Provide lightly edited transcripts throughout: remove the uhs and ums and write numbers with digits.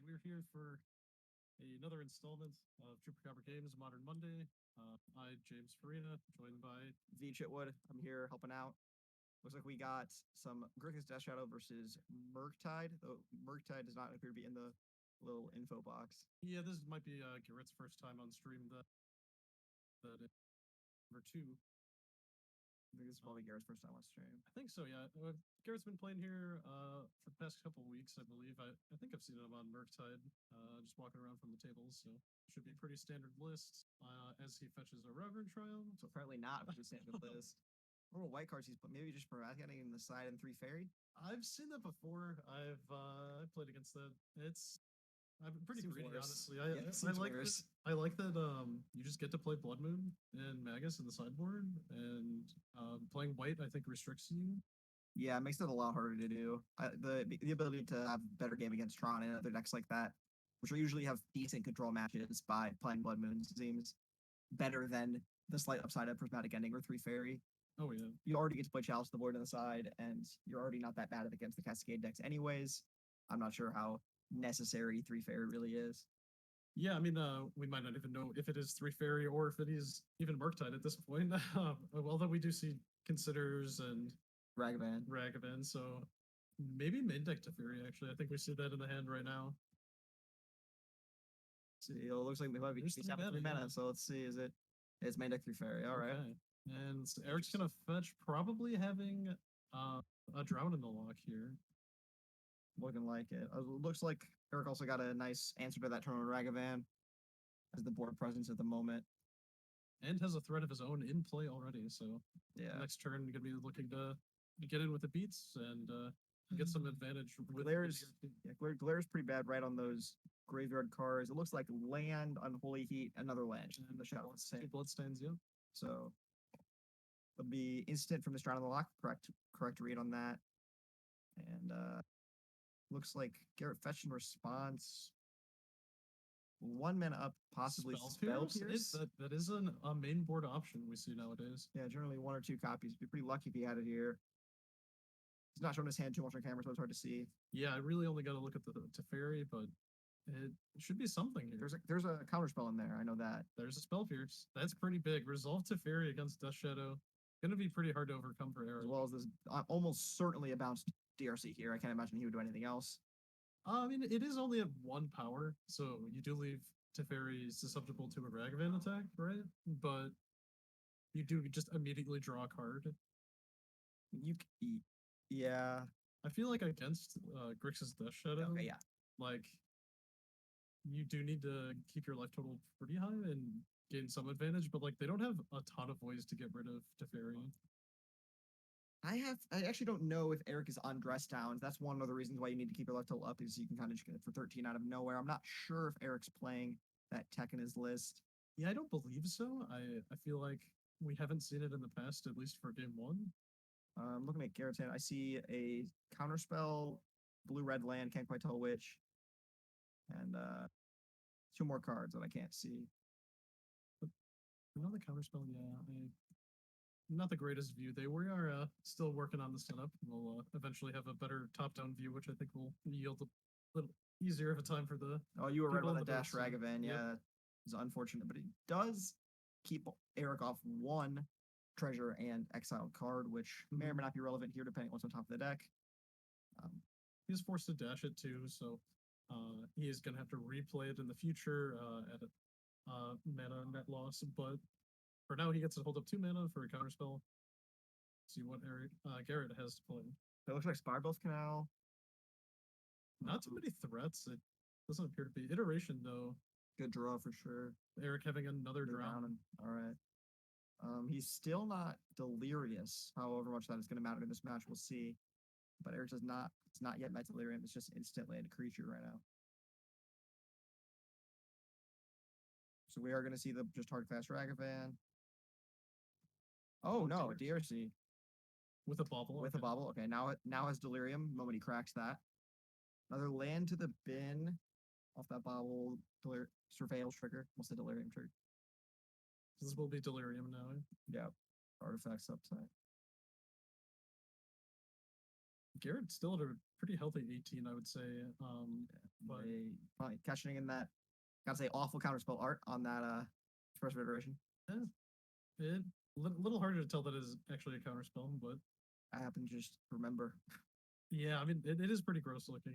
we're here for another installment of ChupacabraGames Modern Monday. James Farina, joined by V Chitwood. I'm here helping out. Looks like we got some Grixis Death Shadow versus Murktide, though Murktide does not appear to be in the little info box. Yeah, this might be Garrett's first time on stream. That number two. I think this is probably Garrett's first time on stream. I think so. Yeah, Garrett's been playing here for the past couple of weeks, I believe. I think I've seen him on Murktide, just walking around from the tables. So should be pretty standard list as he fetches a Reverend Trial. So apparently not a standard list. Little white cards he's put, maybe just for getting in the side and 3 fairy. I've seen that before. I've played against that. I'm pretty greedy, honestly. I like that you just get to play Blood Moon and Magus in the sideboard, and playing white I think restricts you. Yeah, it makes it a lot harder to do. The ability to have better game against Tron and other decks like that, which will usually have decent control matches by playing Blood Moon, seems better than the slight upside of Prismatic Ending or 3 fairy. Oh yeah. You already get to play Chalice the Void on the side, and you're already not that bad against the Cascade decks anyways. I'm not sure how necessary 3 fairy really is. Yeah, I mean, we might not even know if it is 3 fairy or if it is even Murktide at this point. Although we do see Considers and Ragavan, so maybe main deck to fairy, actually. I think we see that in the hand right now. See, it looks like we might be 3 mana, so let's see, it's main deck 3 fairy, alright. Okay. And Eric's gonna fetch, probably having a Drown in the lock here. Looking like it. Looks like Eric also got a nice answer to that turn on Ragavan as the board presence at the moment. And has a threat of his own in play already, so yeah. Next turn gonna be looking to get in with the beats and get some advantage. Glare's pretty bad right on those graveyard cards. It looks like land, Unholy Heat, another land, and the Shadow Bloodstains, yeah. So it'll be instant from this round of the lock. Correct read on that. And looks like Garrett fetched in response. 1 mana up, possibly Spell Pierce. That is a main board option we see nowadays. Yeah, generally 1 or 2 copies. Be pretty lucky if he had it here. He's not showing his hand too much on camera, so it's hard to see. Yeah, I really only got to look at the Teferi, but it should be something here. There's a counterspell in there. I know that. There's a Spell Pierce. That's pretty big. Resolve Teferi against Death Shadow. Going to be pretty hard to overcome for Eric. As well as this almost certainly a bounced DRC here. I can't imagine he would do anything else. I mean, it is only at 1 power, so you do leave Teferi susceptible to a Ragavan attack, right? But you do just immediately draw a card. Yeah. I feel like against Grixis Death Shadow, okay, yeah. Like, you do need to keep your life total pretty high and gain some advantage, but like they don't have a ton of ways to get rid of Teferi. I actually don't know if Eric is on dress downs. That's one of the reasons why you need to keep your life total up, is you can kind of just get it for 13 out of nowhere. I'm not sure if Eric's playing that tech in his list. Yeah, I don't believe so. I feel like we haven't seen it in the past, at least for game 1. I'm looking at Garrett's hand. I see a counterspell, blue-red land, can't quite tell which. And 2 more cards that I can't see. But another counterspell, yeah. Not the greatest view. We are still working on the setup. We'll eventually have a better top-down view, which I think will yield a little easier of a time for the. Oh, you were right about the Dash Ragavan. Yeah, it's unfortunate, but it does keep Eric off 1 treasure and exiled card, which may or may not be relevant here, depending on what's on top of the deck. He's forced to dash it too, so he is going to have to replay it in the future at a mana net loss, but for now he gets to hold up 2 mana for a counterspell. See what Garrett has to play. It looks like Spirebolt Canal. Not too many threats. It doesn't appear to be. Iteration, though. Good draw for sure. Eric having another drown. All right. He's still not delirious. However much that is going to matter in this match, we'll see. But Eric does not. It's not yet met delirium. It's just instantly a creature right now. So we are going to see the just hard fast Ragavan. Oh no, DRC. With a bobble. With a bobble. Okay, now has delirium. The moment he cracks that. Another land to the bin. Off that bobble. Surveil trigger. What's the delirium trigger? This will be delirium now. Yeah. Artifacts upside. Garrett's still at a pretty healthy 18, I would say. But They probably cashing in that, gotta say, awful counterspell art on that first iteration. it little harder to tell that is actually a counterspell, but I happen to just remember. yeah, I mean it is pretty gross looking.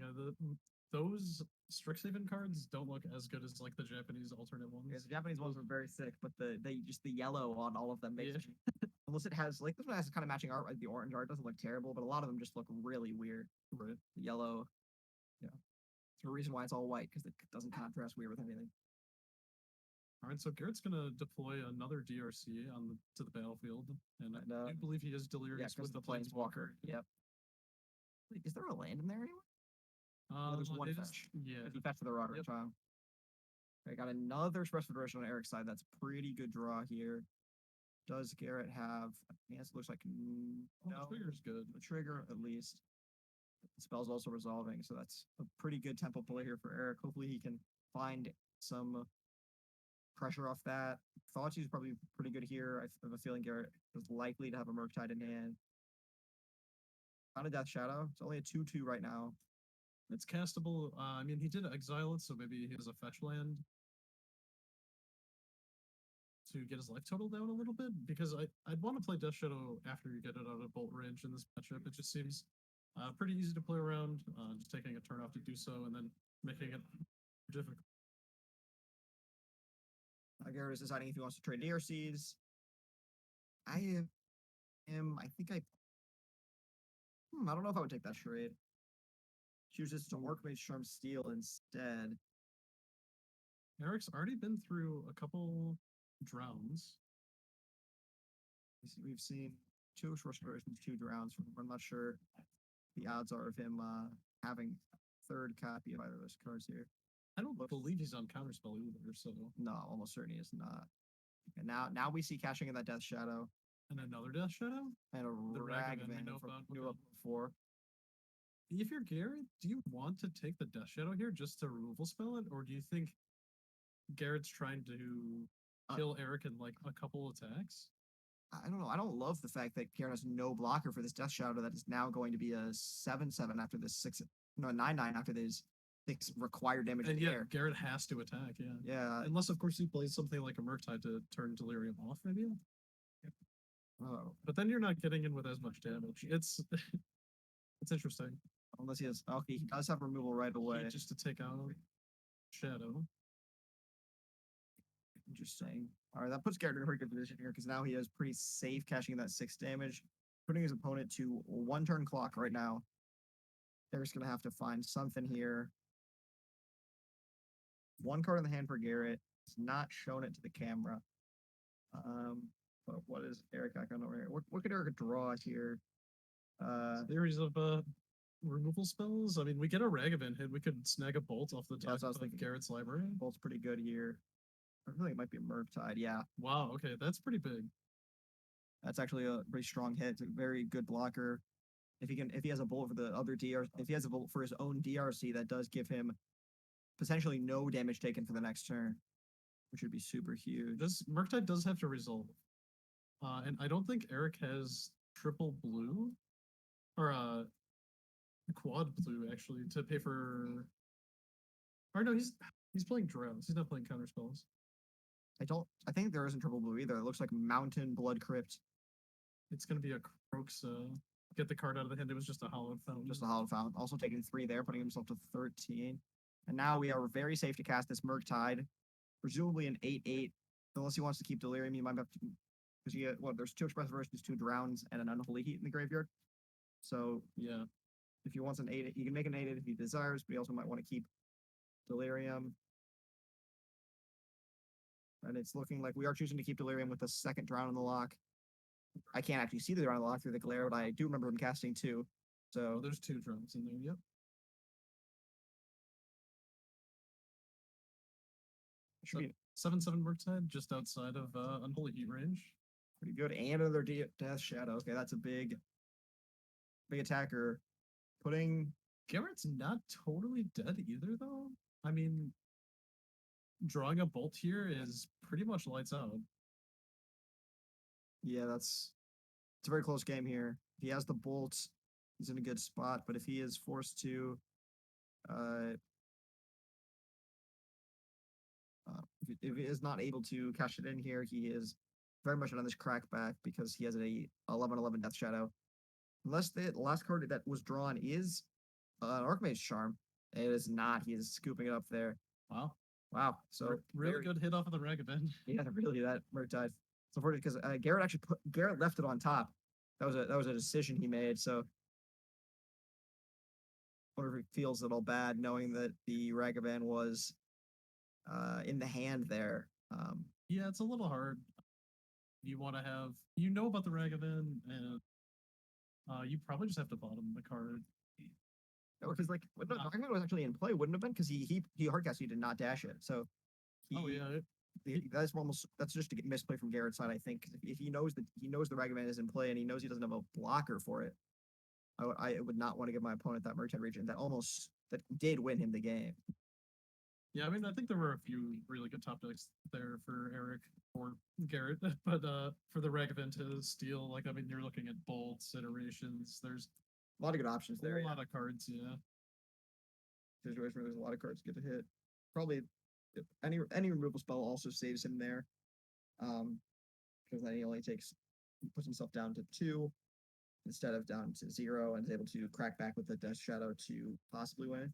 Those Strixhaven cards don't look as good as like the Japanese alternate ones. Yeah, the Japanese ones were very sick, but the yellow on all of them makes unless it has like this one has kind of matching art, like the orange art doesn't look terrible, but a lot of them just look really weird. Right. The yellow, yeah. It's the reason why it's all white because it doesn't contrast weird with anything. All right, so Garrett's gonna deploy another DRC to the battlefield, and I do believe he is Yeah, delirious with the the Planeswalker. Yep. Wait, is there a land in there anywhere? No, there's one fetch. Yeah. If you fetch to the Roderick Yep. Child. I got another Express Federation on Eric's side. That's pretty good draw here. Does Garrett have? Yes, it looks like no. The trigger's good. The trigger, at least. The spell's also resolving, so that's a pretty good tempo play here for Eric. Hopefully, he can find some pressure off that. Thoughtseize probably pretty good here. I have a feeling Garrett is likely to have a Murktide in hand. Found a Death Shadow. It's only a 2/2 right now. It's castable. I mean, he did exile it, so maybe he has a fetch land to get his life total down a little bit. Because I'd want to play Death Shadow after you get it out of bolt range in this matchup. It just seems pretty easy to play around. Just taking a turn off to do so, and then making it difficult. Garrett is deciding if he wants to trade DRCs. I don't know if I would take that trade. Chooses to Orc-Mage Charm Steel instead. Eric's already been through a couple drowns. We've seen 2 Short Versions, 2 drowns. I'm not sure the odds are of him having a third copy of either of those cards here. I don't believe he's on Counterspell either, so. No, almost certainly is not. And now we see cashing in that Death Shadow. And another Death Shadow? And a Ragavan from New Up 4. If you're Garrett, do you want to take the Death Shadow here just to removal spell it? Or do you think Garrett's trying to kill Eric in like a couple attacks? I don't know. I don't love the fact that Garrett has no blocker for this Death Shadow that is now going to be a 7/7 after this 9/9 after this 6 required damage. And yeah, Garrett has to attack, yeah. Yeah. Unless, of course, he plays something like a Murktide to turn Delirium off, maybe? Oh. But then you're not getting in with as much damage. It's interesting. Unless he has... Okay, he does have removal right away. Just to take out Shadow. Interesting. All right, that puts Garrett in a pretty good position here because now he is pretty safe cashing that 6 damage, putting his opponent to 1 turn clock right now. Eric's going to have to find something here. 1 card in the hand for Garrett. He's not shown it to the camera. But what is Eric got going over here? What could Eric draw here? Series of removal spells. I mean, we get a Ragavan hit. We could snag a bolt off the top of Garrett's library. Bolt's pretty good here. I feel like it might be a Murktide. Yeah. Wow. Okay, that's pretty big. That's actually a pretty strong hit. It's a very good blocker. If he has a bolt for the other DR, if he has a bolt for his own DRC, that does give him potentially no damage taken for the next turn, which would be super huge. This Murktide does have to resolve, and I don't think Eric has triple blue or quad blue actually to pay for. Or no, he's playing drowns. He's not playing counter spells. I think there isn't triple blue either. It looks like Mountain Blood Crypt. It's gonna be a Croaks. Get the card out of the hand. It was just a Hallowed Fountain. Just a Hallowed Fountain. Also taking 3 there, putting himself to 13. And now we are very safe to cast this Murktide, presumably an 8/8. Unless he wants to keep Delirium, he might have to, because you get there's 2 Express Versions, 2 Drowns, and an Unholy Heat in the graveyard. So yeah, if he wants an 8/8, he can make an 8/8 if he desires, but he also might want to keep Delirium. And it's looking like we are choosing to keep Delirium with the 2nd Drown in the lock. I can't actually see the Drown in the lock through the glare, but I do remember him casting 2. So there's 2 drums in there. Yep. Should be 7/7 Murktide just outside of Unholy Heat range. Pretty good. And another Death Shadow. Okay, that's a big attacker. Putting Garrett's not totally dead either, though. I mean, drawing a bolt here is pretty much lights out. Yeah, it's a very close game here. He has the bolts. he's in a good spot. But if he is forced to, if he is not able to cash it in here, he is very much on this crackback because he has a 11/11 Death Shadow. Unless the last card that was drawn is an Archmage Charm. It is not. He is scooping it up there. Wow. Wow. So really good hit off of the Ragavan. Yeah, really that Murktide. It's unfortunate because Garrett left it on top. That was a decision he made. So I wonder if he feels a little bad knowing that the Ragavan was in the hand there. Yeah, it's a little hard. You want to have about the Ragavan, and you probably just have to bottom the card. Because like the Ragavan was actually in play, wouldn't have been because he hardcast, he did not dash it. So that's just a misplay from Garrett's side, I think. If he knows the Ragavan is in play and he knows he doesn't have a blocker for it, I would not want to give my opponent that Murktide region that did win him the game. Yeah, I mean, I think there were a few really good top decks there for Eric or Garrett, but for the Ragavan to steal, like, I mean, you're looking at bolts, iterations. There's a lot of good options there. A lot of cards, yeah. Situation where there's a lot of cards get to hit. Probably any removal spell also saves him there, because then he only puts himself down to 2 instead of down to 0, and is able to crack back with the Death Shadow to possibly win.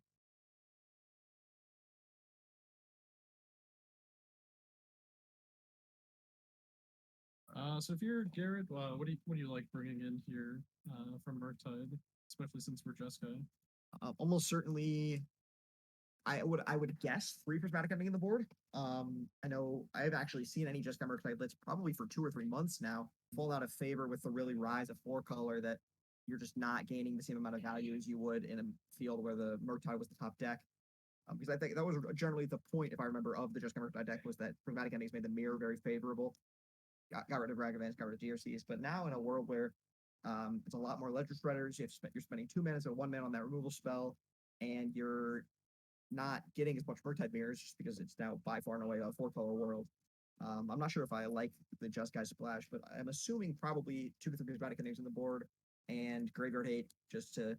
So if you're Garrett, what do you like bringing in here from Murktide, especially since we're Jeskai? Almost certainly, I would guess 3 Prismatic Ending in the board. I know I've actually seen any Jeskai Murktide blitz probably for 2 or 3 months now fall out of favor with the really rise of 4-color that you're just not gaining the same amount of value as you would in a field where the Murktide was the top deck. Because I think that was generally the point, if I remember, of the Jeskai Murktide deck was that Prismatic Endings made the mirror very favorable. Got rid of Ragavans, got rid of DRCs, but now in a world where it's a lot more Ledger Shredders, you're spending 2 mana, so 1 mana on that removal spell, and you're not getting as much Murktide mirrors just because it's now by far and away a 4-color world. I'm not sure if I like the Jeskai splash, but I'm assuming probably 2 to 3 Prismatic Endings on the board and Graveyard Hate just to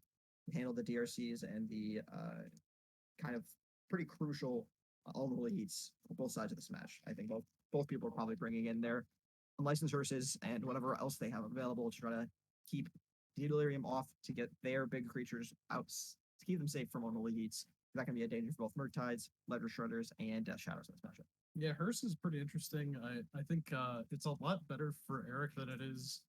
handle the DRCs and the kind of pretty crucial unholy heats for both sides of the smash. I think both people are probably bringing in their unlicensed verses and whatever else they have available to try to keep the Delirium off to get their big creatures out, to keep them safe from unholy heats. That can be a danger for both Murktides, Ledger Shredders, and Death Shadows in this matchup. Yeah, Hearse is pretty interesting. I think it's a lot better for Eric than it is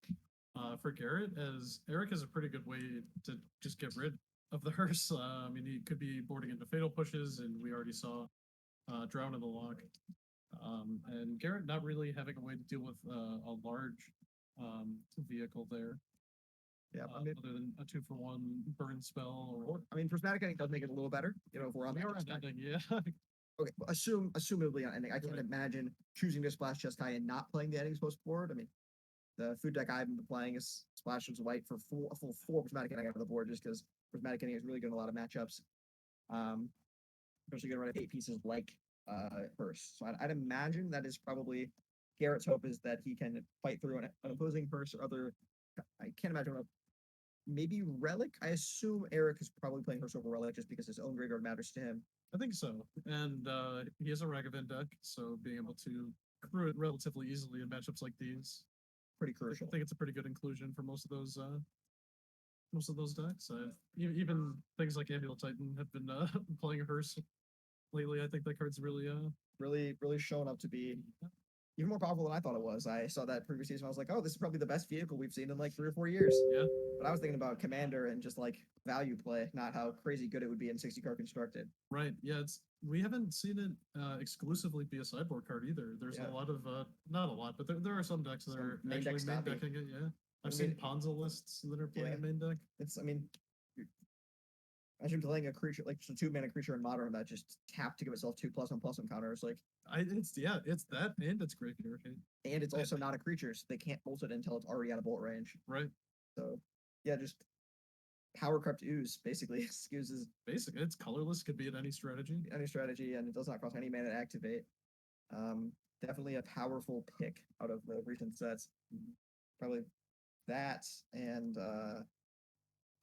for Garrett, as Eric is a pretty good way to just get rid of the Hearse. I mean, he could be boarding into Fatal Pushes, and we already saw Drown in the Lock. And Garrett not really having a way to deal with a large vehicle there. Yeah, other than a 2-for-1 burn spell, or I mean, Prismatic Ending does make it a little better. If we're on the ending, yeah. Okay, well, assumably on ending. I can't imagine choosing to splash Jeskai and not playing the endings post board. I mean, the food deck I've been playing is Splashes White for a full 4 Prismatic Ending out of the board, just because Prismatic Ending is really good in a lot of matchups. Especially going to run 8 pieces like Hearse. So I'd imagine that is probably Garrett's hope, is that he can fight through an opposing Hearse or other. I can't imagine maybe Relic. I assume Eric is probably playing Hearse over Relic just because his own graveyard matters to him. I think so. And he has a Ragavan deck, so being able to crew it relatively easily in matchups like these, pretty crucial. I think it's a pretty good inclusion for most of those decks. Even things like Amulet Titan have been playing Hearse lately. I think that card's really shown up to be even more powerful than I thought it was. I saw that previous season. I was like, oh, this is probably the best vehicle we've seen in like 3 or 4 years. Yeah. But I was thinking about Commander and just like value play, not how crazy good it would be in 60 card constructed. Right. Yeah. We haven't seen it exclusively be a sideboard card either. There's a lot of not a lot, but there are some decks that are actually main decking it. Yeah. I've seen Ponza lists that are playing a main deck. Imagine playing a creature like just a 2-mana creature in Modern that just tapped to give itself 2+1/+1 counters. Like it's that, and it's graveyard hate. And it's also not a creature, so they can't bolt it until it's already out of bolt range. Right. So yeah, just power corrupt ooze basically excuses. Basically, it's colorless, could be at any strategy. And it does not cost any mana to activate. Definitely a powerful pick out of the recent sets. Probably that and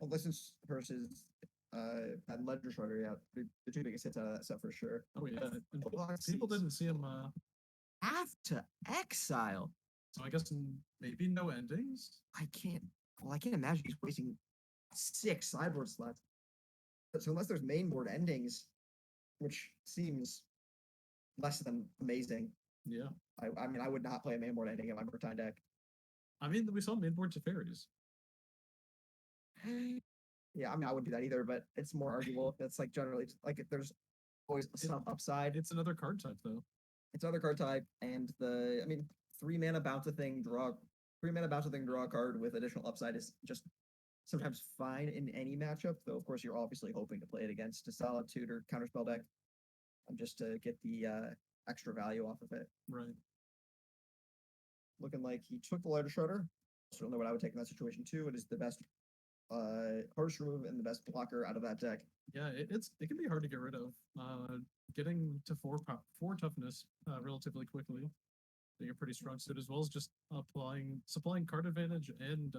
Unless it's versus and Ledger Shredder, yeah, the two biggest hits out of that set for sure. Oh yeah, and Block people sees didn't see him. Path to Exile. So I guess maybe no endings. I can't. Well, I can't imagine he's wasting 6 sideboard slots. So unless there's main board endings, which seems less than amazing, Yeah. I mean, I would not play a main board ending in my Murktide deck. I mean, we saw mainboard Teferis. Yeah, I mean, I wouldn't do that either, but it's more arguable. It's like generally, like, if there's always some upside. It's another card type, though. It's another card type, and I mean, 3-mana bounce a thing, draw 3-mana bounce a thing, draw a card with additional upside is just sometimes fine in any matchup. Though, of course, you're obviously hoping to play it against a solid tutor counterspell deck, just to get the extra value off of it. Right. Looking like he took the Ledger Shredder. Certainly what I would take in that situation too. It is the best hardest remove and the best blocker out of that deck. Yeah, it can be hard to get rid of. Getting to 4 toughness relatively quickly, being a pretty strong suit, as well as just supplying card advantage and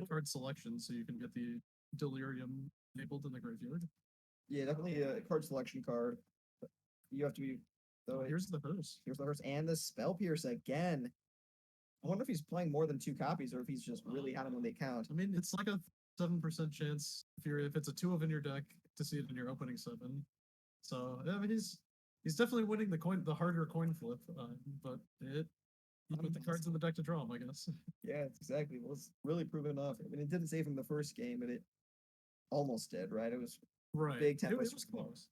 card selection, so you can get the Delirium enabled in the graveyard. Yeah, definitely a card selection card. But you have to be. So here's the hearse. Here's the hearse and the Spell Pierce again. I wonder if he's playing more than 2 copies or if he's just really had them on the account. I mean, it's like a 7% chance if it's a 2 of in your deck to see it in your opening 7. So I mean, he's definitely winning the harder coin flip, but you put the cards in the deck to draw him, I guess. Yeah, it's exactly. Well, it's really proven enough. I mean, it didn't save him the first game, but it almost did, right? It was right. big tempo. It was close.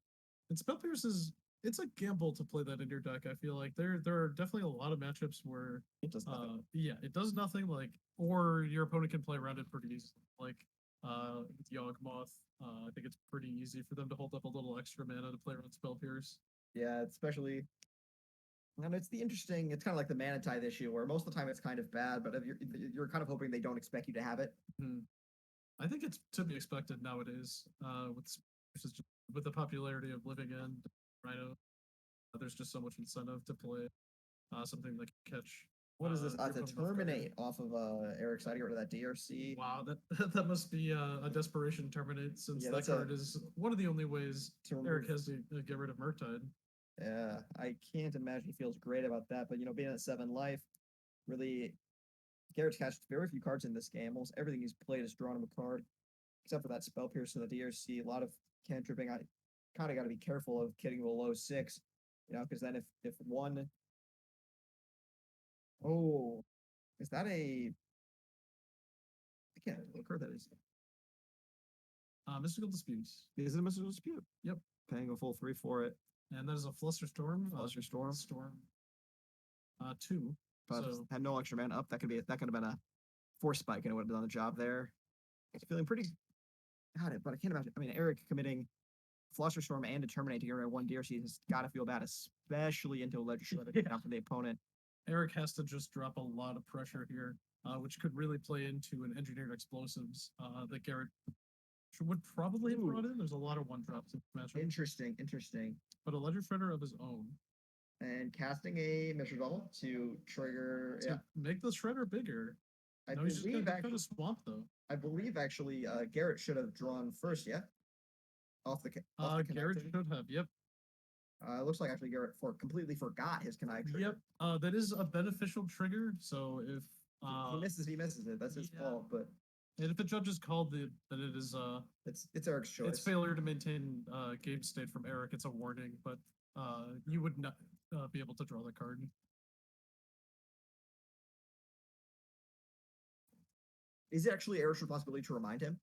And Spell Pierce it's a gamble to play that in your deck. I feel like there are definitely a lot of matchups where it does nothing. Yeah, it does nothing, like, or your opponent can play around it pretty easily. Like with Yawgmoth, I think it's pretty easy for them to hold up a little extra mana to play around Spell Pierce. Yeah, especially. And it's kind of like the mana tithe issue, where most of the time it's kind of bad, but if you're kind of hoping they don't expect you to have it. I think it's to be expected nowadays. With the popularity of Living End, Rhino, there's just so much incentive to play something that can catch. What is this? To terminate off of Eric's side, get rid of that DRC. Wow, that must be a desperation terminate, since that card is one of the only ways Eric has to get rid of Murktide. Yeah, I can't imagine he feels great about that. But being at 7 life, really, Garrett's cashed very few cards in this game. Almost everything he's played has drawn him a card, except for that Spell Pierce and the DRC. A lot of cantripping. I kind of got to be careful of getting below 6, because then if one. Oh, is that I can't what card that is. Mystical Disputes. Is it a Mystical Dispute? Yep. Paying a full 3 for it. And that is a Flusterstorm. Flusterstorm. 2. But had no extra mana up. That could have been a force spike and it would have done the job there. It's feeling pretty. But I can't imagine. I mean, Eric committing Flusterstorm and Determinate to get rid of 1 DRC has got to feel bad, especially into a Ledger down for the opponent. Eric has to just drop a lot of pressure here, which could really play into an Engineered Explosives that Garrett would probably have brought in. There's a lot of 1-drops in this matchup. Interesting. But a Ledger Shredder of his own. And casting a Mystery Bubble to trigger. Make the Shredder bigger. I believe actually swamp though. I believe actually Garrett should have drawn first, yeah? Off the Garrett should have, yep. It looks like actually Garrett completely forgot his Connect trigger. Yep. That is a beneficial trigger. So if he misses it. That's his fault. But and if the judge is called, then it is it's Eric's choice. It's failure to maintain game state from Eric. It's a warning, but you would not be able to draw the card. Is it actually Eric's responsibility to remind him?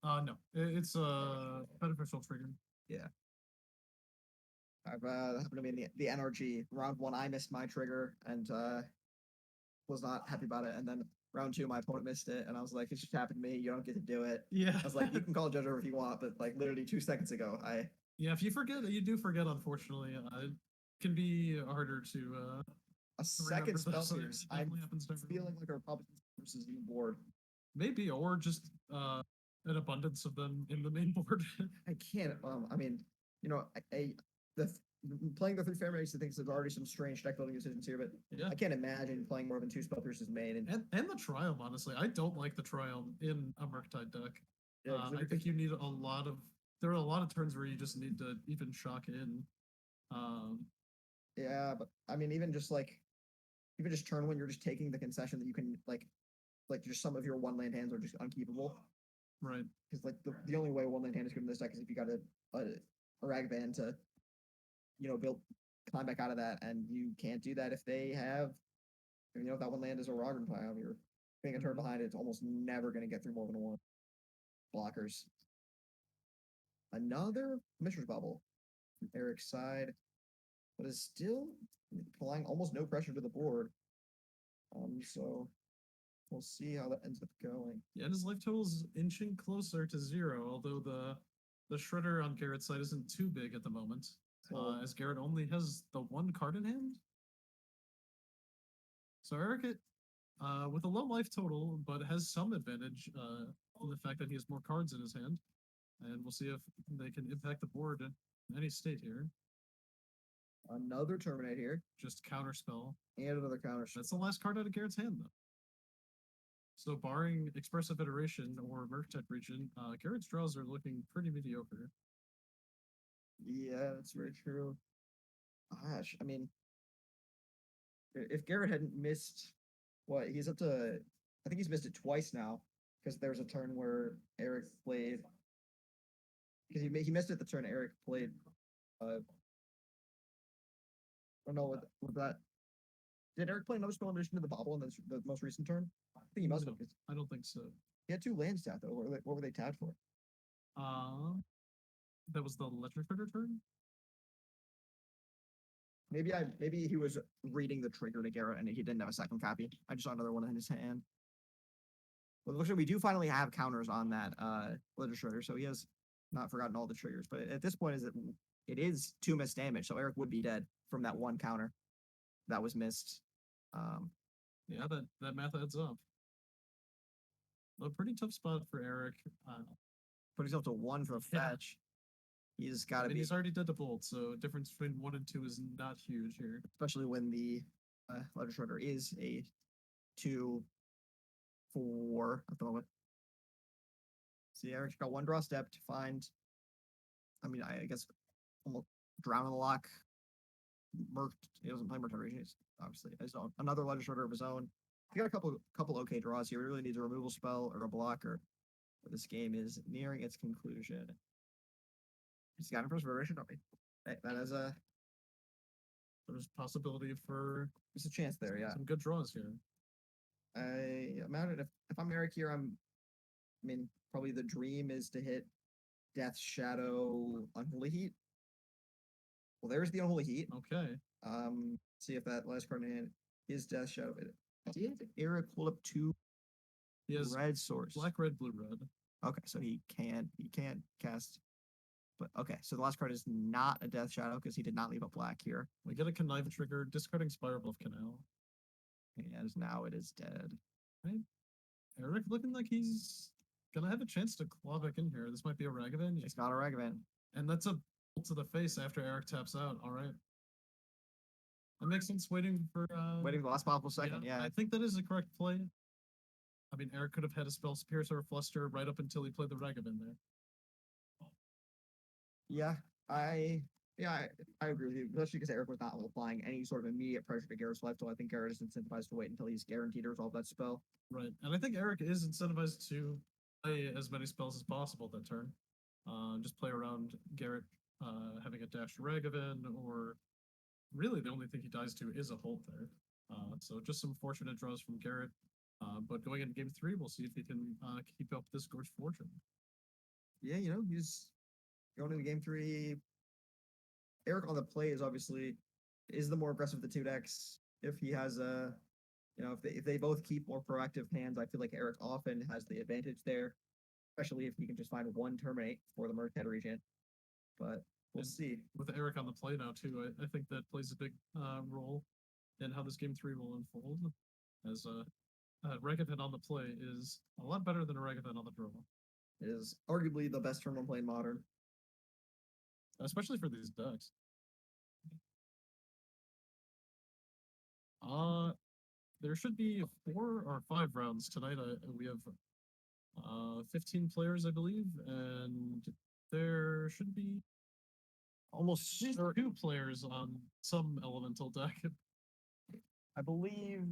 No, it's a beneficial trigger. Yeah. I've happened to me in the NRG round 1. I missed my trigger and was not happy about it. And then round 2, my opponent missed it, and I was like, "It just happened to me. You don't get to do it." Yeah. I was like, "You can call judge over if you want, but like literally 2 seconds ago, Yeah, if you forget, you do forget. Unfortunately, it can be harder to. A second Spell Pierce. I'm feeling like our Republican versus the board. Maybe, or just an abundance of them in the main board. I can't. I mean, the playing the 3 Fair makes I think there's already some strange deck building decisions here, but Yeah. I can't imagine playing more than 2 spell pierces main. And the Triumph, honestly. I don't like the Triumph in a Murktide deck. Yeah, 'cause I think you need a lot of there are a lot of turns where you just need to even shock in. yeah, but I mean even just turn when you're just taking the concession that you can like just some of your 1 land hands are just unkeepable. Right. Because like the only way 1 land hand is good in this deck is if you got a Ragavan to build climb back out of that, and you can't do that if they have if that 1 land is a Rogan pile, you're being a turn behind it, it's almost never gonna get through more than 1 blockers. Another Mishra's Bubble from Eric's side, but is still applying almost no pressure to the board. So we'll see how that ends up going. Yeah, and his life total is inching closer to 0, although the Shredder on Garrett's side isn't too big at the moment, as Garrett only has the 1 card in hand. So Eric, with a low life total, but has some advantage in the fact that he has more cards in his hand, and we'll see if they can impact the board in any state here. Another Terminate here. Just counterspell. And another counterspell. That's the last card out of Garrett's hand, though. So barring Expressive Iteration or Murktide Region, Garrett's draws are looking pretty mediocre. Yeah, that's very true. Gosh, I mean, if Garrett hadn't missed, he's up to, I think he's missed it twice now, because there's a turn where Eric played, because he missed it the turn Eric played, I don't know what that, did Eric play another spell in addition to the bobble in the most recent turn? I think he must have. I don't think so. He had 2 lands tapped though. What were they tapped for? That was the Electric Trigger turn? Maybe he was reading the trigger to Garrett and he didn't have a second copy. I just saw another one in his hand. Well, it looks like we do finally have counters on that Ledger Shredder, so he has not forgotten all the triggers. But at this point, it is 2 missed damage, so Eric would be dead from that 1 counter that was missed. Yeah, that math adds up. A pretty tough spot for Eric. Put himself to 1 for a fetch. He's got to be. He's already dead to Bolt, so difference between 1 and 2 is not huge here. Especially when the Ledger Shredder is a 2/4 at the moment. See, Eric's got 1 draw step to find. I mean, I guess almost Drown in the Lock. He doesn't play Murktide Region. He's obviously his own. Another Ledger Shredder of his own. He got a couple okay draws here. He really needs a removal spell or a blocker. But this game is nearing its conclusion. He's got him for Inspiration, don't we? That is There's possibility for there's a chance there, yeah. Some good draws here. I imagine if I'm Eric here, probably the dream is to hit Death Shadow Unholy Heat. Well, there's the Unholy Heat. Okay. See if that last card in hand is Death Shadow. Did Eric pull up 2 red source? Black, red, blue, red. Okay, so he can't cast. But okay, so the last card is not a Death Shadow because he did not leave a black here. We get a Connive trigger, discarding Spiral of Canal. And now it is dead. Right. Eric looking like he's gonna have a chance to claw back in here. This might be a Ragavan. It's not a Ragavan. And that's a bolt to the face after Eric taps out. All right. That makes sense. Waiting for the last possible second. Yeah. I think that is the correct play. I mean, Eric could have had a spell Pierce or Fluster right up until he played the Ragavan there. Yeah, I agree with you, especially because Eric was not applying any sort of immediate pressure to Garrett's life, so I think Garrett is incentivized to wait until he's guaranteed to resolve that spell. Right, and I think Eric is incentivized to play as many spells as possible that turn. Just play around Garrett having a dashed Ragavan, or really the only thing he dies to is a Bolt there. So just some fortunate draws from Garrett. But going into game 3, we'll see if he can keep up this Scorched Fortune. Yeah, he's going into game 3. Eric on the play is the more aggressive of the 2 decks. If he has if they both keep more proactive hands, I feel like Eric often has the advantage there, especially if he can just find 1 Terminate for the Murktide Regent. But we'll see. With Eric on the play now too, I think that plays a big role in how this game 3 will unfold. As Ragavan on the play is a lot better than a Ragavan on the draw. It is arguably the best turn one play in Modern. Especially for these decks. There should be 4 or 5 rounds tonight. We have 15 players, I believe, and there should be Almost 2 players on some elemental deck. I believe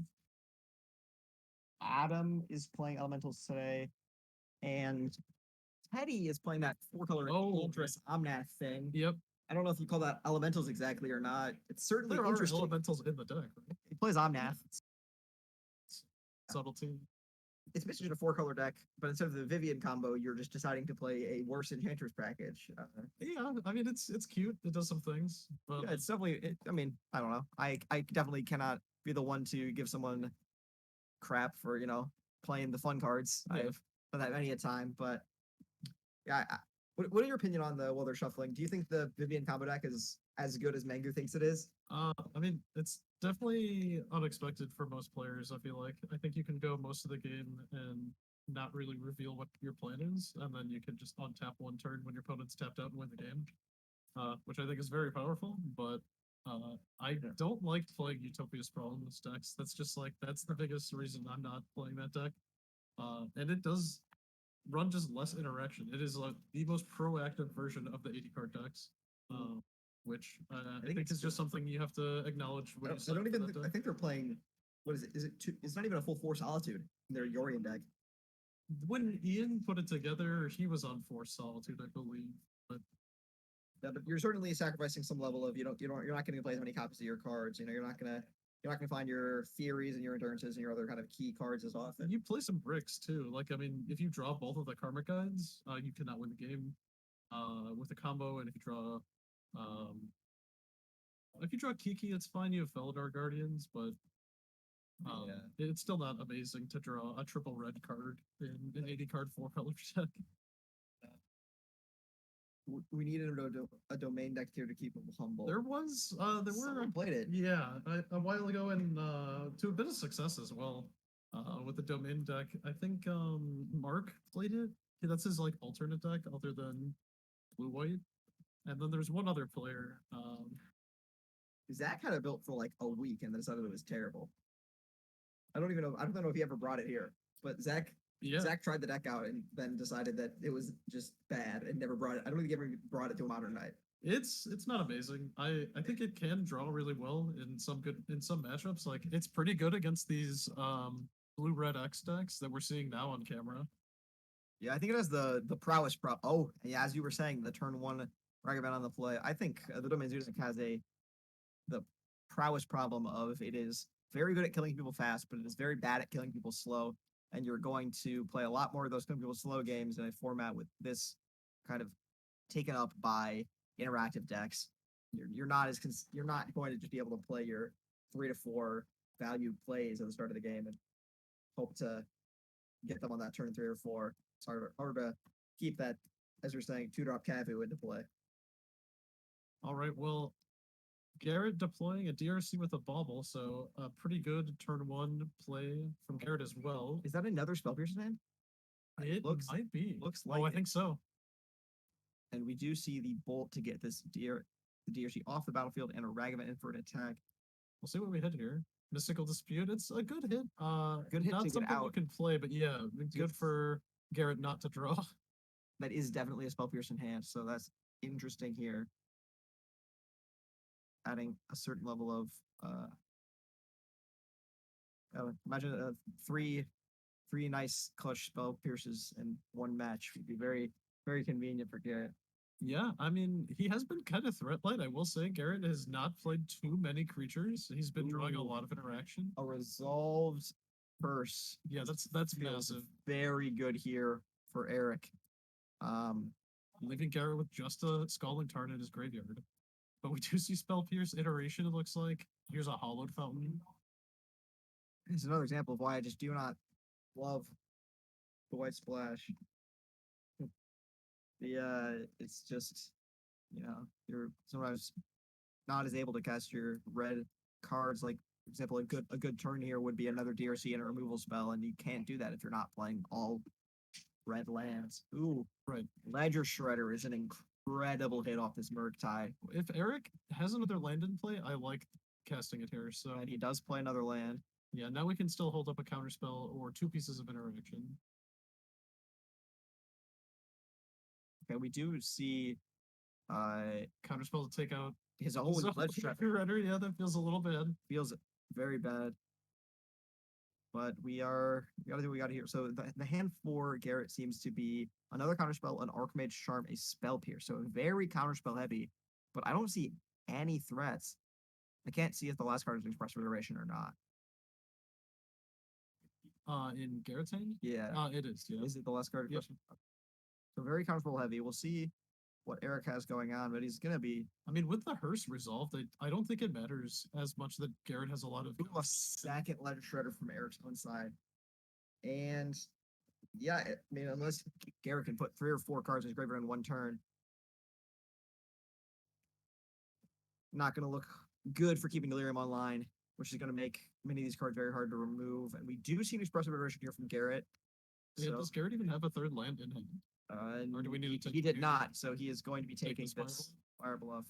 Adam is playing elementals today, and Teddy is playing that 4-color Enchantress Omnath thing. Yep. I don't know if you call that elementals exactly or not. It's certainly There are interesting. elementals in the deck, right? He plays Omnath. Subtlety. It's basically just a 4-color deck, but instead of the Vivian combo, you're just deciding to play a worse Enchantress package. Yeah, I mean it's cute. It does some things, but Yeah, it's definitely. I mean, I don't know. I definitely cannot be the one to give someone crap for playing the fun cards. Yeah. I've done that many a time, but yeah. What are your opinion on the while they're shuffling? Do you think the Vivian combo deck is as good as Mangu thinks it is? I mean, it's definitely unexpected for most players. I feel like I think you can go most of the game and not really reveal what your plan is, and then you can just untap one turn when your opponent's tapped out and win the game, which I think is very powerful. But I don't like playing Utopia Sprawl in this decks. That's just like that's the biggest reason I'm not playing that deck. And it does run just less interaction. It is like the most proactive version of the 80 card decks, which I think is just something you have to acknowledge. When I don't even. I think they're playing. What is it? Is it two? It's not even a full 4 Solitude in their Yorion deck. When Ian put it together, he was on 4 Solitude, I believe. But yeah, but you're certainly sacrificing some level of you're not going to play as many copies of your cards. You're not gonna find your theories and your endurances and your other kind of key cards as often. you play some bricks too. Like I mean, if you draw both of the Karmic Guides, you cannot win the game with a combo. And if you draw Kiki, it's fine. You have Felidar Guardians, but it's still not amazing to draw a triple red card in an 80 card 4-color deck. We needed a domain deck here to keep them humble. There were Someone played it. Yeah, a while ago, and to a bit of success as well. With the domain deck, I think Mark played it. That's his like alternate deck other than blue white. And then there's one other player. Zach had it built for like a week and then decided it was terrible. I don't know if he ever brought it here, but Zach tried the deck out and then decided that it was just bad and never brought it. I don't think he ever brought it to a modern night. It's not amazing. I think it can draw really well in some matchups. Like it's pretty good against these blue red X decks that we're seeing now on camera. Yeah, I think it has the prowess prop. Oh, yeah, as you were saying, the turn 1 Ragavan on the play. I think the Domain Zuzek has the prowess problem of it is very good at killing people fast, but it is very bad at killing people slow. And you're going to play a lot more of those killing people slow games in a format with this kind of taken up by interactive decks. You're not going to just be able to play your 3 to 4 value plays at the start of the game and hope to get them on that turn 3 or 4. It's harder to keep that, as you're saying, 2-drop Kavu into play. All right, well, Garrett deploying a DRC with a bauble, so a pretty good turn 1 play from Garrett as well. Is that another Spell Piercer's Hand? It might be. Looks like I think so. And we do see the bolt to get this the DRC off the battlefield and a Ragavan in for an attack. We'll see what we hit here. Mystical Dispute, it's a good hit. Good hit not to something get out. you can play, but yeah, good for Garrett not to draw. That is definitely a Spell Piercer's Hand, so that's interesting here. Adding a certain level of imagine 3 nice clutch Spell Pierces in one match would be very, very convenient for Garrett. Yeah, I mean, he has been kind of threat light. I will say Garrett has not played too many creatures. He's been drawing a lot of interaction. A resolved curse. Yeah, that's massive. Very good here for Eric. Leaving Garrett with just a Scalding Tarn in his graveyard. But we do see Spell Pierce iteration, it looks like. Here's a Hollowed Fountain. It's another example of why I just do not love the White Splash. It's just, you're sometimes not as able to cast your red cards. Like, for example, a good turn here would be another DRC and a removal spell, and you can't do that if you're not playing all red lands. Ooh, right. Ledger Shredder is an incredible hit off this Murktide. If Eric has another land in play, I like casting it here. So And he does play another land. yeah, now we can still hold up a counterspell or 2 pieces of interaction. Okay, we do see Counterspell to take out his own Ledge Shredder. Redder. Yeah, that feels a little bad. Feels very bad. But we gotta do what we gotta here. So the hand for Garrett seems to be another counterspell, an Archmage Charm, a Spell Pierce. So very counterspell heavy. But I don't see any threats. I can't see if the last card is Expressive Iteration or not. In Garrett's hand? Yeah. It is, yeah. Is it the last card? Yep. So very counterspell heavy. We'll see what Eric has going on, but he's gonna be I mean, with the hearse resolved, I don't think it matters as much that Garrett has a lot of a second Ledger Shredder from Eric's own side. And yeah, I mean, unless Garrett can put 3 or 4 cards in his graveyard in one turn, not gonna look good for keeping Delirium online, which is gonna make many of these cards very hard to remove. And we do see an Expressive Iteration here from Garrett. Yeah, So, does Garrett even have a 3rd land in hand? Or do we need to he take did not, so he is going to be taking this Fire Bluff.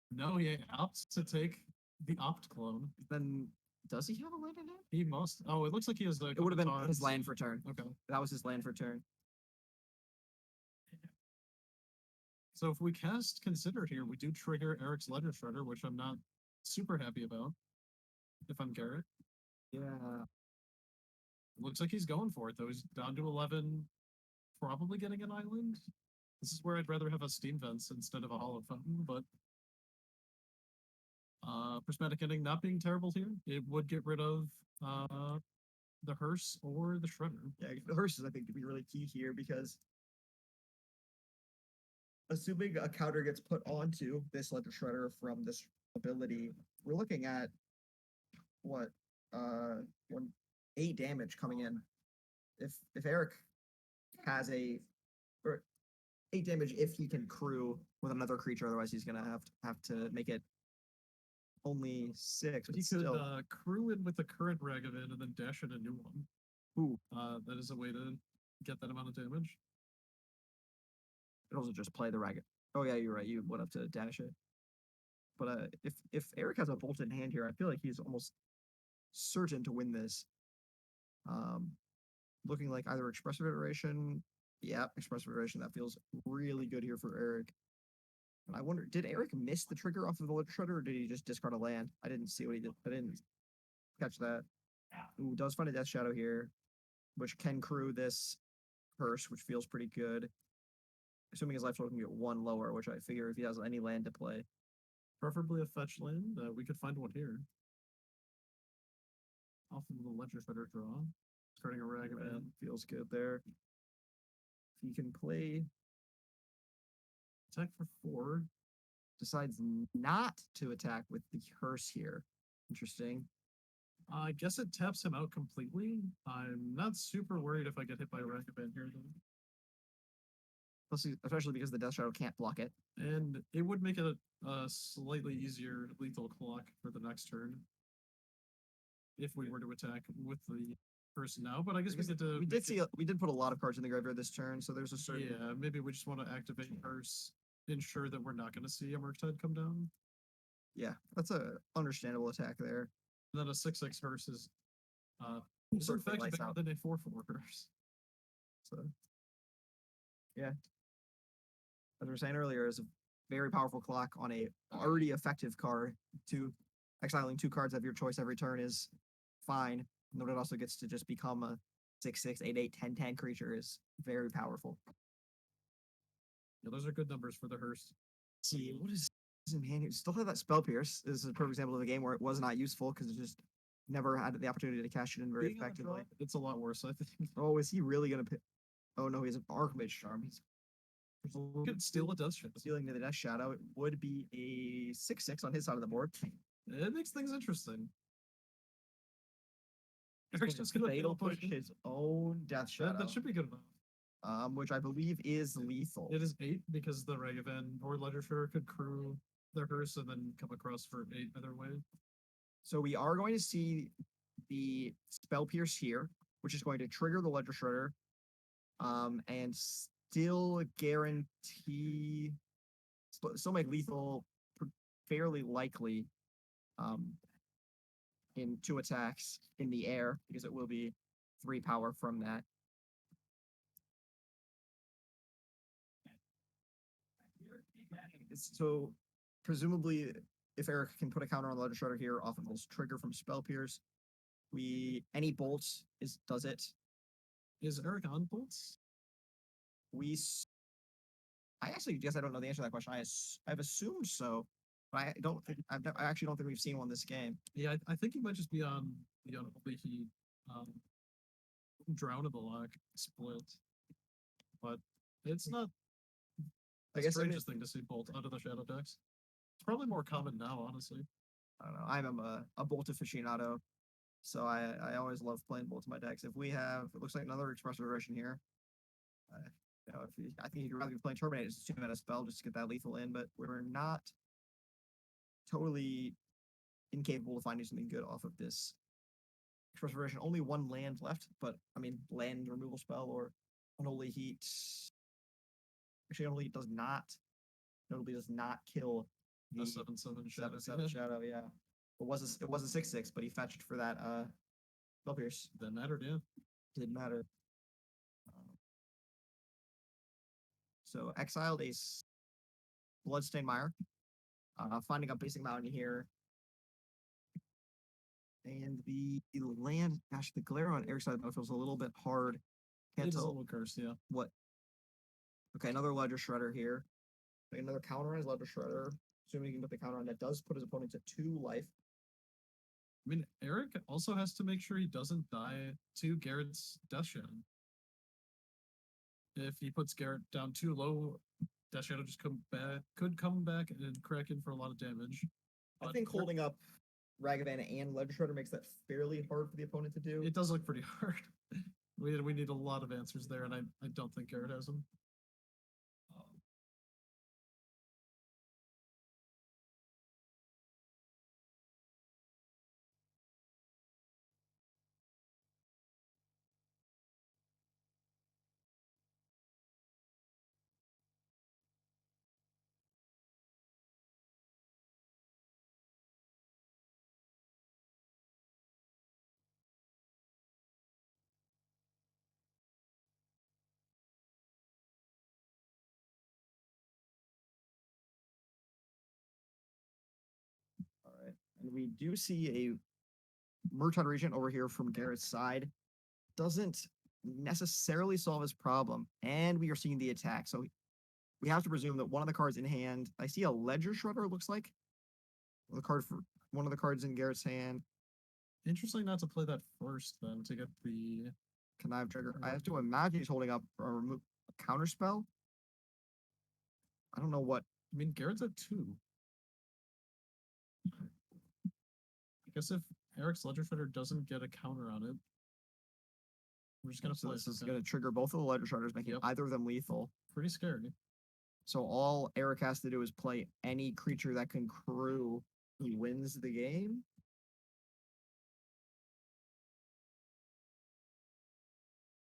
No, he opts to take the opt clone. Then does he have a land in hand? He must. Oh, it looks like he has the. It would have been his land for turn. Okay. That was his land for turn. So if we cast Consider here, we do trigger Eric's Ledger Shredder, which I'm not super happy about. If I'm Garrett. Yeah. Looks like he's going for it, though. He's down to 11, probably getting an island. This is where I'd rather have a Steam Vents instead of a Hollow Fountain, but Prismatic Ending not being terrible here. It would get rid of the hearse or the Shredder. Yeah, the hearse is, I think, to be really key here because assuming a counter gets put onto this Ledger Shredder from this ability, we're looking at what 8 damage coming in. If Eric has or 8 damage if he can crew with another creature, otherwise he's gonna have to make it only 6. But he could crew in with the current Ragavan and then dash in a new one. Ooh. That is a way to get that amount of damage. It also just play the Ragavan. Oh yeah, you're right. You would have to dash it. But if Eric has a bolt in hand here, I feel like he's almost certain to win this. Looking like either Expressive Iteration. Yeah, Expressive Iteration. That feels really good here for Eric. And I wonder, did Eric miss the trigger off of the Ledger Shredder, or did he just discard a land? I didn't see what he did. I didn't catch that. Ooh, does find a Death Shadow here, which can crew this hearse, which feels pretty good. Assuming his life total can get 1 lower, which I figure if he has any land to play. Preferably a fetch land. We could find one here. Off of the Ledger Shredder draw. Starting a Ragavan. Feels good there. If he can play attack for 4. Decides not to attack with the hearse here. Interesting. I guess it taps him out completely. I'm not super worried if I get hit by a Ragavan here, though. Especially because the Death Shadow can't block it. And it would make it a slightly easier lethal clock for the next turn. If we were to attack with the person now, but I guess we did put a lot of cards in the graveyard this turn, so there's a certain. Yeah, maybe we just want to activate Hearse, ensure that we're not going to see a Murktide come down. Yeah, that's a understandable attack there. And then a 6/6 Hearse is in fact better than a 4/4 Hearse. So yeah. As we were saying earlier, is a very powerful clock on a already effective card. Exiling 2 cards of your choice every turn is fine. And it also gets to just become a 6/6, 8/8, 10/10 creature is very powerful. Yeah, those are good numbers for the Hearse. See, what is in hand here? Still have that Spell Pierce. This is a perfect example of a game where it was not useful because it just never had the opportunity to cash it in very effectively. It's a lot worse, I think. Oh, is he really going to pick? Oh, no, he has an Archmage Charm. He's could steal a Death Shadow. Stealing the Death Shadow. It would be a 6/6 on his side of the board. It makes things interesting. Eric's just going to push his own Death Shadow. That should be good enough. Which I believe is lethal. It is 8 because the Ragavan or Ledger Shredder could crew their Hearse and then come across for 8 either way. So we are going to see the Spell Pierce here, which is going to trigger the Ledger Shredder, and still guarantee, still make lethal fairly likely. in 2 attacks in the air because it will be 3 power from that. So presumably, if Eric can put a counter on the Ledger Shredder here off of this trigger from Spell Pierce, any bolts does it. Is Eric on bolts? I actually guess I don't know the answer to that question. I've assumed so, but I don't think I actually don't think we've seen one this game. Yeah, I think he might just be on the Unholy Heat, Drownable Lock split, but it's not the strangest thing to see bolt out of the shadow decks. It's probably more common now, honestly. I don't know. I'm a bolt aficionado, so I always love playing bolts in my decks. If we have, it looks like another express version here. I think you'd rather be playing Terminate as a 2-mana spell just to get that lethal in, but we're not totally incapable of finding something good off of this express version. Only 1 land left, but I mean, land removal spell or Unholy Heat. Actually, Unholy Heat notably does not kill The 7/7 shadow. 7/7 shadow. Yeah, it was a 6/6, but he fetched for that Spell Pierce. That mattered, yeah. Didn't matter. So exiled a Bloodstained Mire, finding a basic mountain here. And the land, gosh, the glare on Eric's side of the feels a little bit hard. It is a little cursed, yeah. What? Okay, another Ledger Shredder here. Another counter on his Ledger Shredder. Assuming he can put the counter on, that does put his opponent to 2 life. I mean, Eric also has to make sure he doesn't die to Garrett's Death Shadow. If he puts Garrett down too low, Death Shadow just could come back and crack in for a lot of damage. I think holding up Ragavan and Ledger Shredder makes that fairly hard for the opponent to do. It does look pretty hard. We need a lot of answers there, and I don't think Garrett has them. All right. And we do see a Murktide Regent over here from Garrett's side. Doesn't necessarily solve his problem. And we are seeing the attack. So we have to presume that one of the cards in hand, I see a Ledger Shredder, it looks like. One of the cards in Garrett's hand. Interesting not to play that first, then, to get the Connive trigger. I have to imagine he's holding up a counter spell. I don't know what. I mean, Garrett's at 2. I guess if Eric's Ledger Shredder doesn't get a counter on it, we're just gonna play. This is gonna trigger both of the Ledger Shredders, making either of them lethal. Pretty scary. So all Eric has to do is play any creature that can crew. He wins the game.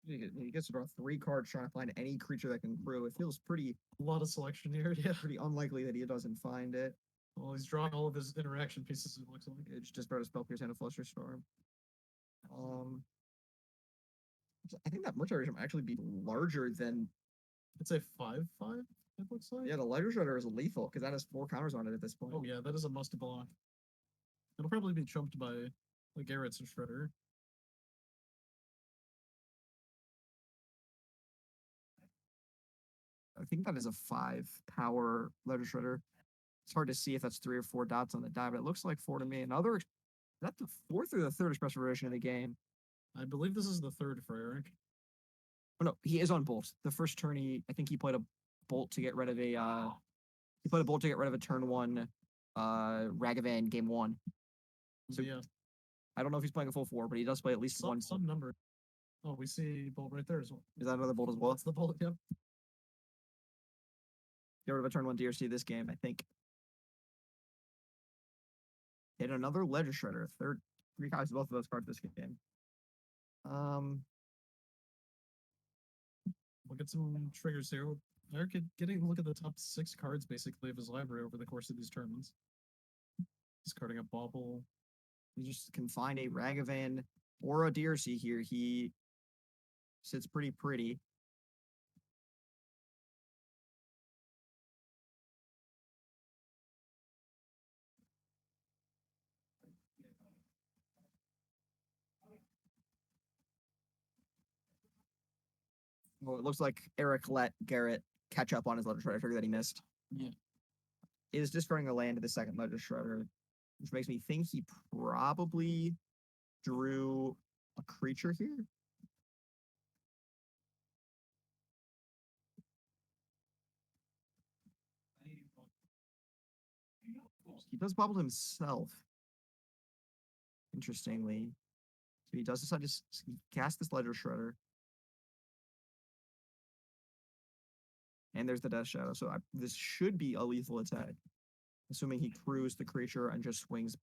He gets to draw 3 cards trying to find any creature that can crew. It feels a lot of selection here. Yeah, pretty unlikely that he doesn't find it. Well, he's drawing all of his interaction pieces. It looks like it's just about a Spell Pierce and a Flusterstorm. I think that Murktide Regent might actually be larger than. It's a 5/5. It looks like. Yeah, the Ledger Shredder is lethal because that has 4 counters on it at this point. Oh yeah, that is a must block. It'll probably be chumped by Garrett's Shredder. I think that is a 5 power Ledger Shredder. It's hard to see if that's 3 or 4 dots on the die, but it looks like 4 to me. Is that the 4th or the 3rd express version of the game? I believe this is the 3rd for Eric. Oh no, he is on bolt. The first turn, I think he played a bolt to get rid of a. He played a bolt to get rid of a turn 1, Ragavan game 1. So yeah, I don't know if he's playing a full 4, but he does play at least some number. Oh, we see bolt right there as well. Is that another bolt as well? That's the bolt. Yep. Get rid of a turn 1 DRC this game, I think. And another Ledger Shredder. 3 copies of both of those cards this game. Look at some triggers here. Eric getting a look at the top 6 cards basically of his library over the course of these tournaments. Discarding a Bauble, he just can find a Ragavan or a Deersea here. He sits pretty. Well, it looks like Eric let Garrett catch up on his Ledger Shredder trigger that he missed. Yeah. He is discarding a land to the second Ledger Shredder, which makes me think he probably drew a creature here. He does bubble himself. Interestingly. So he does decide to cast this Ledger Shredder. And there's the Death Shadow. So this should be a lethal attack. Assuming he crews the creature and just swings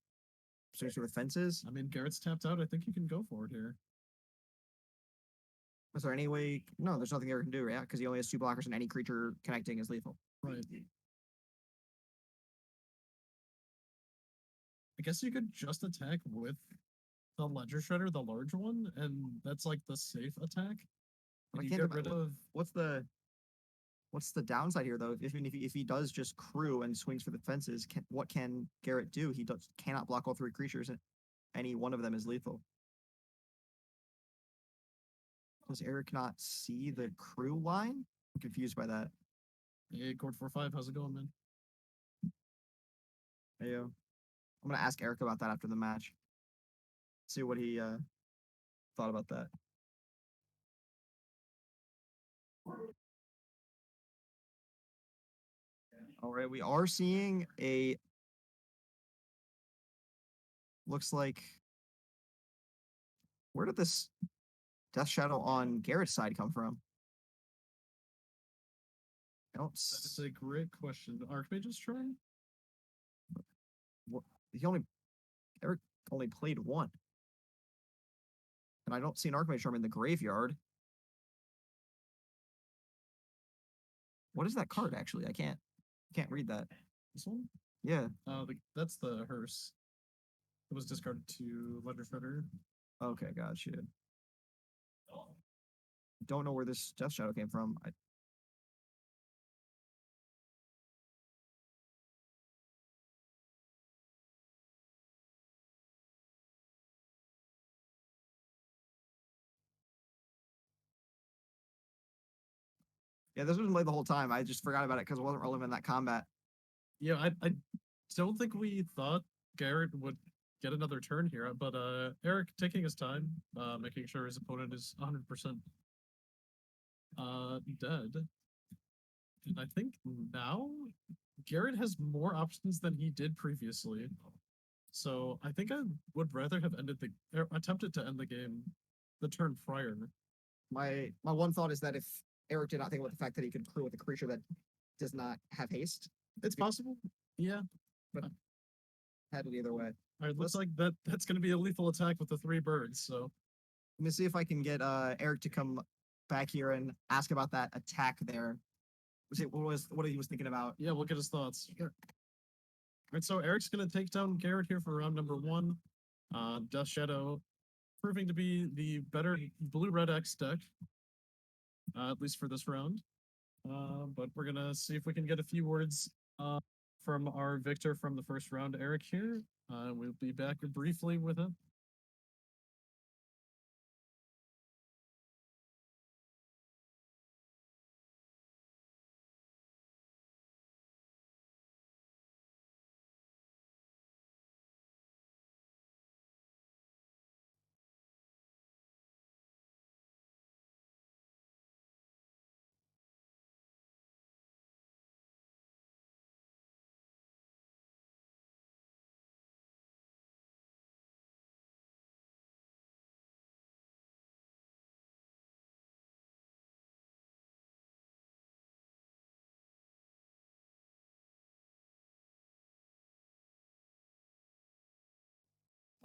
through the fences. I mean, Garrett's tapped out. I think you can go for it here. Is there any way? No, there's nothing Garrett can do, yeah, because he only has 2 blockers and any creature connecting is lethal. Right. I guess you could just attack with the Ledger Shredder, the large one, and that's like the safe attack. But I You can't get rid of. what's the downside here though? If he does just crew and swings for the fences, what can Garrett do? He cannot block all 3 creatures, and any one of them is lethal. Does Eric not see the crew line? I'm confused by that. Hey, Court 4-5, how's it going, man? Hey, yo. I'm gonna ask Eric about that after the match. See what he thought about that. All right, we are seeing a. Looks like. Where did this Death Shadow on Garrett's side come from? That's a great question. Archmage's turn? Eric only played 1. And I don't see an Archmage Charm in the graveyard. What is that card actually? I can't read that. This one? Yeah. That's the hearse. It was discarded to Ledger Shredder. Okay, gotcha. Don't know where this Death Shadow came from. Yeah, this was played the whole time. I just forgot about it because it wasn't relevant in that combat. Yeah, I don't think we thought Garrett would get another turn here, but Eric taking his time, making sure his opponent is 100% dead. And I think now Garrett has more options than he did previously. So I think I would rather have attempted to end the game the turn prior. My one thought is that if Eric did not think about the fact that he could crew with a creature that does not have haste, it's possible. Yeah. But had it either way. All right, looks like that's going to be a lethal attack with the 3 birds. So let me see if I can get Eric to come back here and ask about that attack there. What he was thinking about? Yeah, we'll get his thoughts. All right, so Eric's going to take down Garrett here for round number 1. Death Shadow proving to be the better blue-red X deck, at least for this round. But we're going to see if we can get a few words from our victor from the first round, Eric here. We'll be back briefly with him.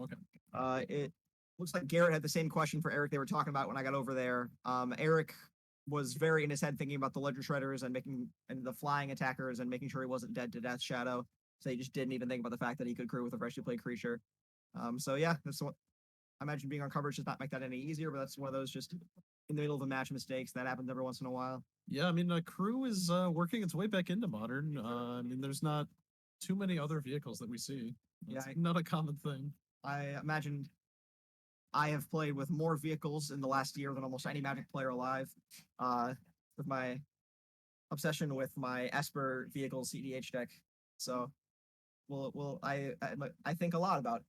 Okay. It looks like Garrett had the same question for Eric they were talking about when I got over there. Eric was very in his head thinking about the Ledger Shredders and the flying attackers and making sure he wasn't dead to Death Shadow. So he just didn't even think about the fact that he could crew with a freshly played creature. So yeah, that's what I imagine. Being on coverage does not make that any easier, but that's one of those just in the middle of a match mistakes that happens every once in a while. Yeah, I mean, crew is working its way back into modern. I mean, there's not too many other vehicles that we see. Yeah, It's not a common thing. I imagine I have played with more vehicles in the last year than almost any Magic player alive. With my obsession with my Esper vehicle CDH deck, so I think a lot about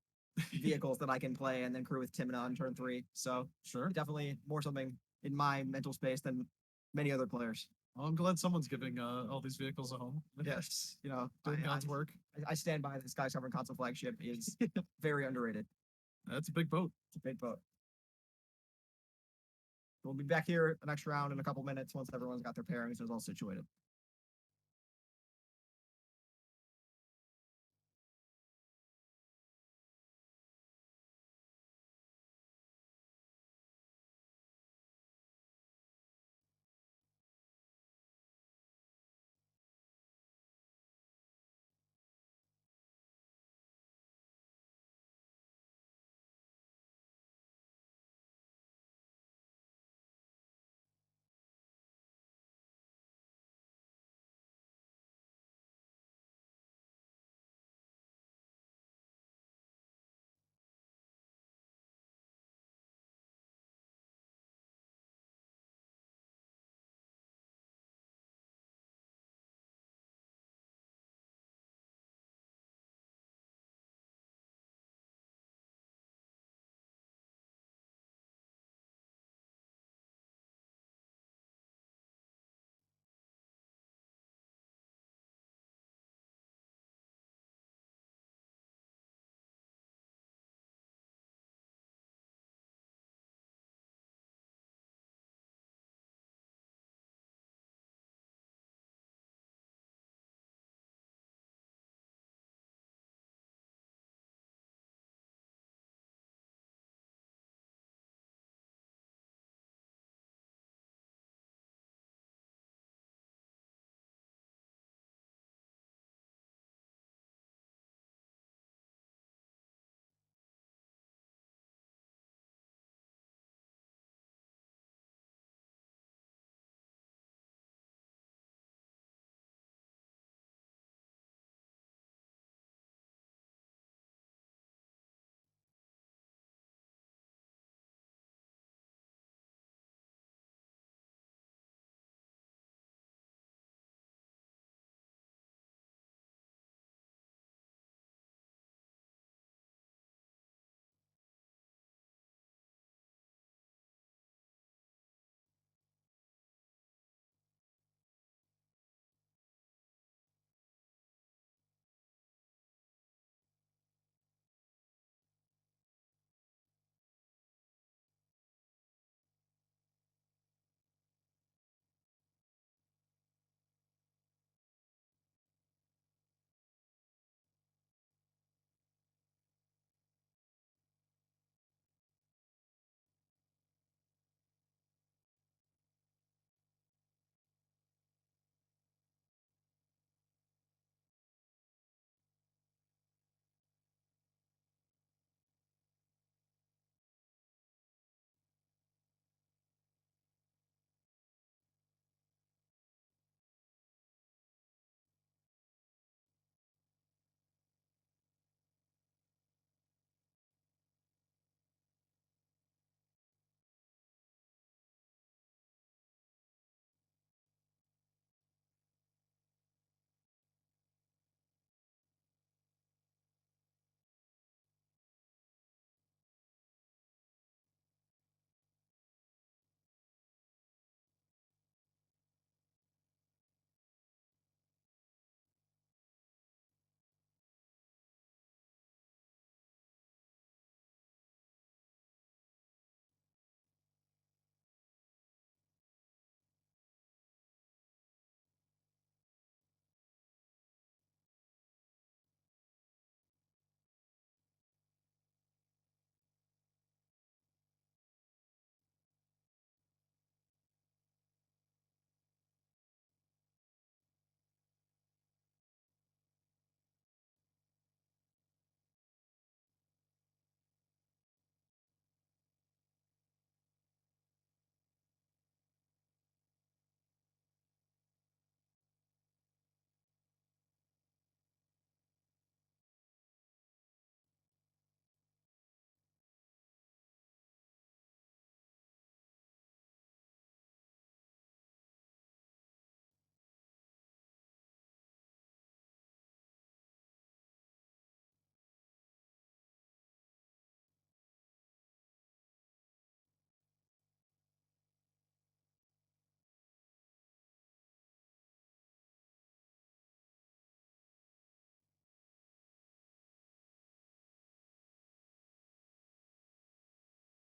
vehicles that I can play and then crew with Timna on turn 3. So Sure. definitely more something in my mental space than many other players. Well, I'm glad someone's giving all these vehicles a home. Yes, Doing God's work. I stand by this. Sky Sovereign Console flagship is very underrated. That's a big boat. It's a big boat. We'll be back here the next round in a couple minutes once everyone's got their pairings and is all situated.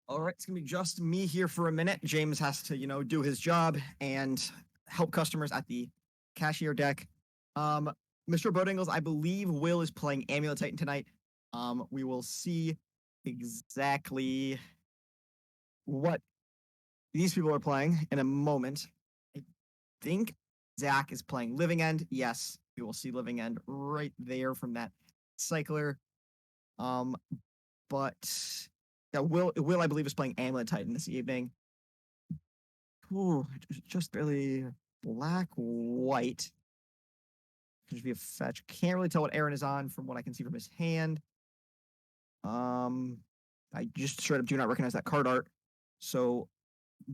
All right, it's gonna be just me here for a minute. James has to, do his job and help customers at the cashier deck. Mr. Bodingles, I believe Will is playing Amulet Titan tonight. We will see exactly what these people are playing in a moment. I think Zach is playing Living End. Yes, we will see Living End right there from that cycler. But yeah, Will I believe is playing Amulet Titan this evening. Ooh, just barely black white. Could just be a fetch. Can't really tell what Aaron is on from what I can see from his hand. I just straight up do not recognize that card art. So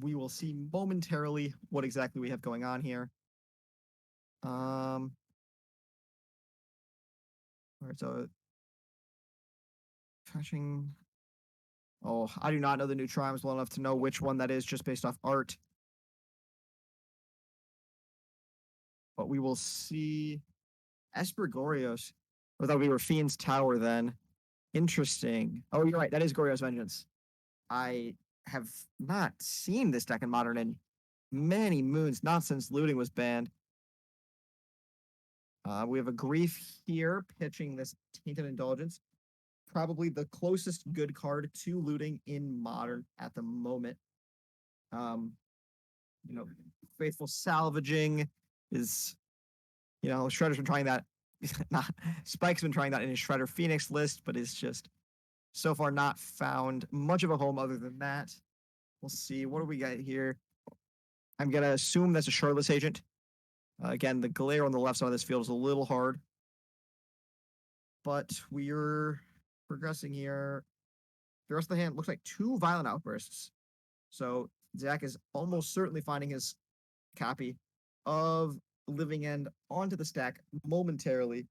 we will see momentarily what exactly we have going on here. All right, so fetching. Oh, I do not know the new triumphs well enough to know which one that is just based off art. But we will see Esper Gorios. Or that would be Rafine's Tower then. Interesting. Oh, you're right. That is Gorios Vengeance. I have not seen this deck in Modern in many moons, not since looting was banned. We have a Grief here pitching this Tainted Indulgence. Probably the closest good card to looting in Modern at the moment. Faithful Salvaging is, Shredder's been trying that. Not Spike's been trying that in his Shredder Phoenix list, but it's just so far not found much of a home other than that. We'll see. What do we got here? I'm going to assume that's a Shardless Agent. Again, the glare on the left side of this field is a little hard. But we're progressing here. The rest of the hand looks like 2 Violent Outbursts. So Zach is almost certainly finding his copy of Living End onto the stack momentarily.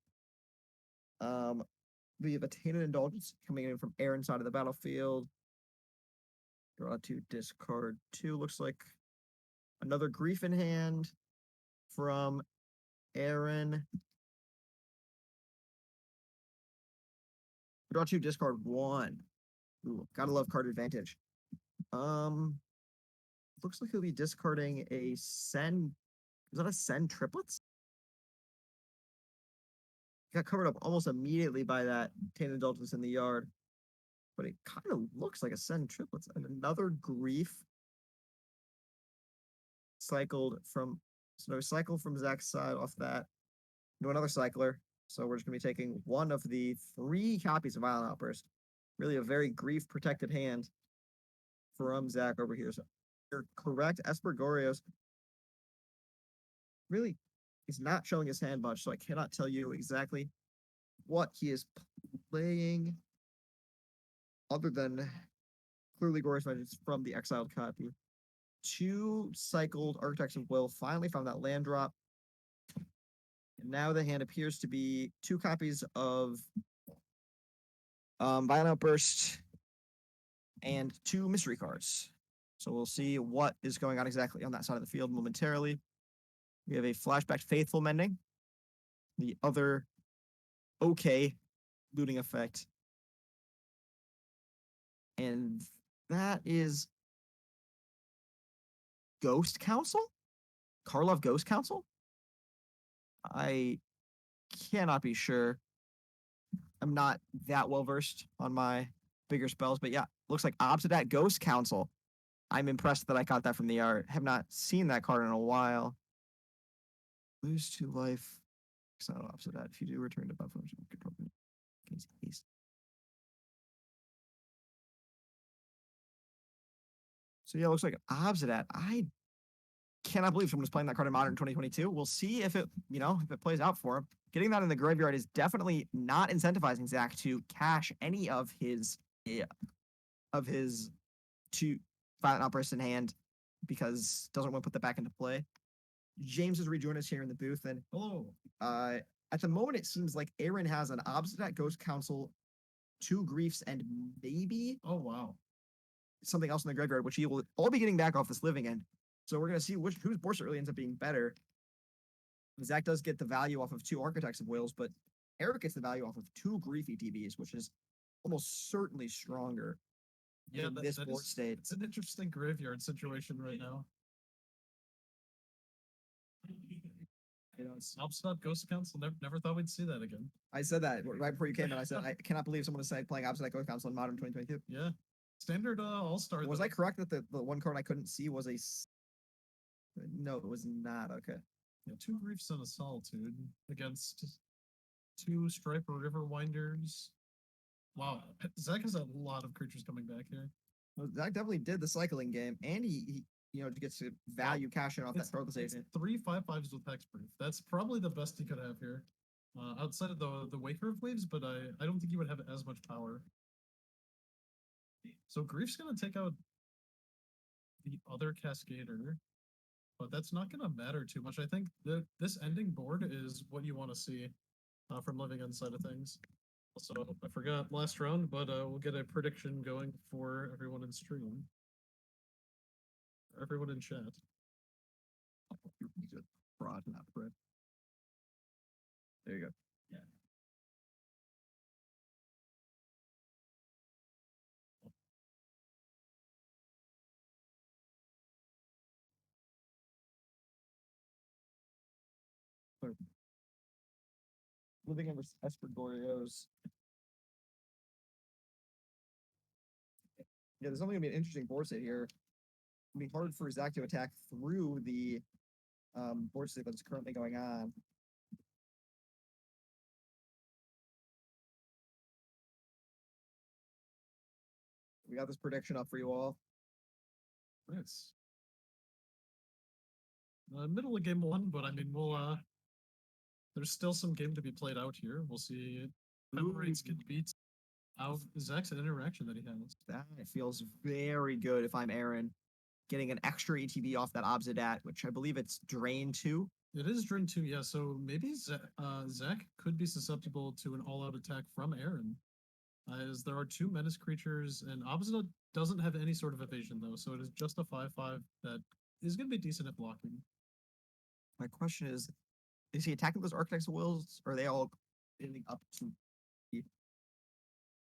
We have a Tainted Indulgence coming in from Aaron's side of the battlefield. Draw 2, discard 2. Looks like another Grief in hand from Aaron. Draw 2, discard 1. Ooh, gotta love card advantage. Looks like he'll be discarding a Sen. Is that a Sen triplets? Got covered up almost immediately by that Tainted Indulgence in the yard. But it kind of looks like a Sen triplets. And another Grief cycled from. So cycle from Zach's side off that. No, another cycler. So we're just going to be taking one of the 3 copies of Violent Outburst. Really a very Grief protected hand from Zach over here. So you're correct. Esper Gorios really is not showing his hand much, so I cannot tell you exactly what he is playing other than clearly Gorios Vengeance from the exiled copy. 2 cycled Architects of Will finally found that land drop. And now the hand appears to be 2 copies of Violent Outburst and 2 mystery cards. So we'll see what is going on exactly on that side of the field momentarily. We have a Flashback Faithful Mending. The other okay looting effect. And that is Ghost Council? Karlov Ghost Council? I cannot be sure. I'm not that well versed on my bigger spells, but yeah, looks like Obsidat Ghost Council. I'm impressed that I got that from the art. Have not seen that card in a while. Lose 2 life. Exile Obsidat. If you do return to buff function, control haste. So yeah, looks like Obsidat. I cannot believe someone's playing that card in Modern 2022. We'll see if it plays out for him. Getting that in the graveyard is definitely not incentivizing Zach to cash any of his 2 Violent Outbursts in hand because doesn't want to put that back into play. James has rejoined us here in the booth, and Hello. At the moment it seems like Aaron has an Obsidat Ghost Council, 2 Griefs, and maybe something else in the graveyard, which he will all be getting back off this Living End. So we're gonna see whose board really ends up being better. Zach does get the value off of 2 Architects of Wills, but Eric gets the value off of 2 Griefy TBs, which is almost certainly stronger. Yeah, in this board state. It's an interesting graveyard situation right now. You know, Obstinate Ghost Council, never thought we'd see that again. I said that right before you came in. I said, I cannot believe someone is playing Obstinate Ghost Council in Modern 2022. Yeah. Standard All-Star. Was I correct that the one card I couldn't see was a... No, it was not. Okay. Yeah, 2 Griefs and a Solitude against 2 Striper River Winders. Wow, Zach has a lot of creatures coming back here. Well, Zach definitely did the cycling game, and he gets to value cash in off that fertilization. 3 5/5s with Hexproof. That's probably the best he could have here. Outside of the Waker of Waves, but I don't think he would have as much power. So Grief's gonna take out the other Cascader, but that's not gonna matter too much. I think this ending board is what you want to see from Living End side of things. Also, I forgot last round, but we'll get a prediction going for everyone in stream. Everyone in chat. He's a fraud, not Fred. There you go. Yeah. Living End versus Esper Gorios. Yeah, there's only gonna be an interesting board state here. It'll be hard for Zach to attack through the board state that's currently going on. We got this prediction up for you all. Nice. Middle of game 1, but I mean, we'll there's still some game to be played out here. We'll see how rates can beat out Zach's interaction that he has. That feels very good if I'm Aaron. Getting an extra ETB off that Obsidat, which I believe it's Drain 2. It is Drain 2, yeah. So maybe Zach could be susceptible to an all-out attack from Aaron. As there are 2 menace creatures, and Obsidat doesn't have any sort of evasion, though. So it is just a 5/5 that is going to be decent at blocking. My question is he attacking those Architects of Wills, or are they all ending up to...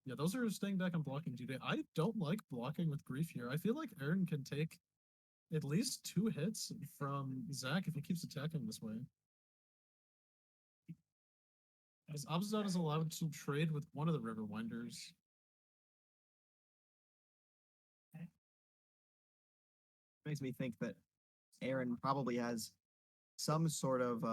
Yeah, those are staying back on blocking today. I don't like blocking with Grief here. I feel like Aaron can take at least 2 hits from Zach if he keeps attacking this way. As Obsidat is allowed to trade with one of the River Winders. Makes me think that Aaron probably has some sort of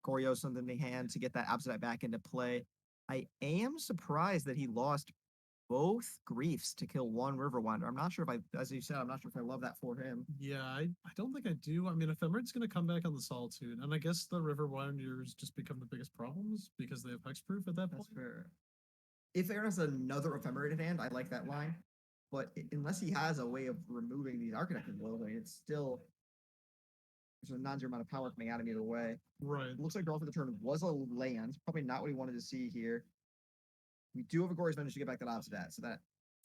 Choreo something in hand to get that Obsidat back into play. I am surprised that he lost both Griefs to kill 1 River Winder. I'm not sure if as you said, I'm not sure if I love that for him. Yeah, I don't think I do. I mean, Ephemerid's going to come back on the Solitude, and I guess the River Winders just become the biggest problems because they have Hexproof at that point. That's fair. If Aaron has another Ephemerid in hand, I like that line. But unless he has a way of removing these Architect of Will, it's still... There's a non-zero amount of power coming at him either way. Right. It looks like draw for the turn was a land. Probably not what he wanted to see here. We do have a Glorious Vengeance to get back that Obsidat, so that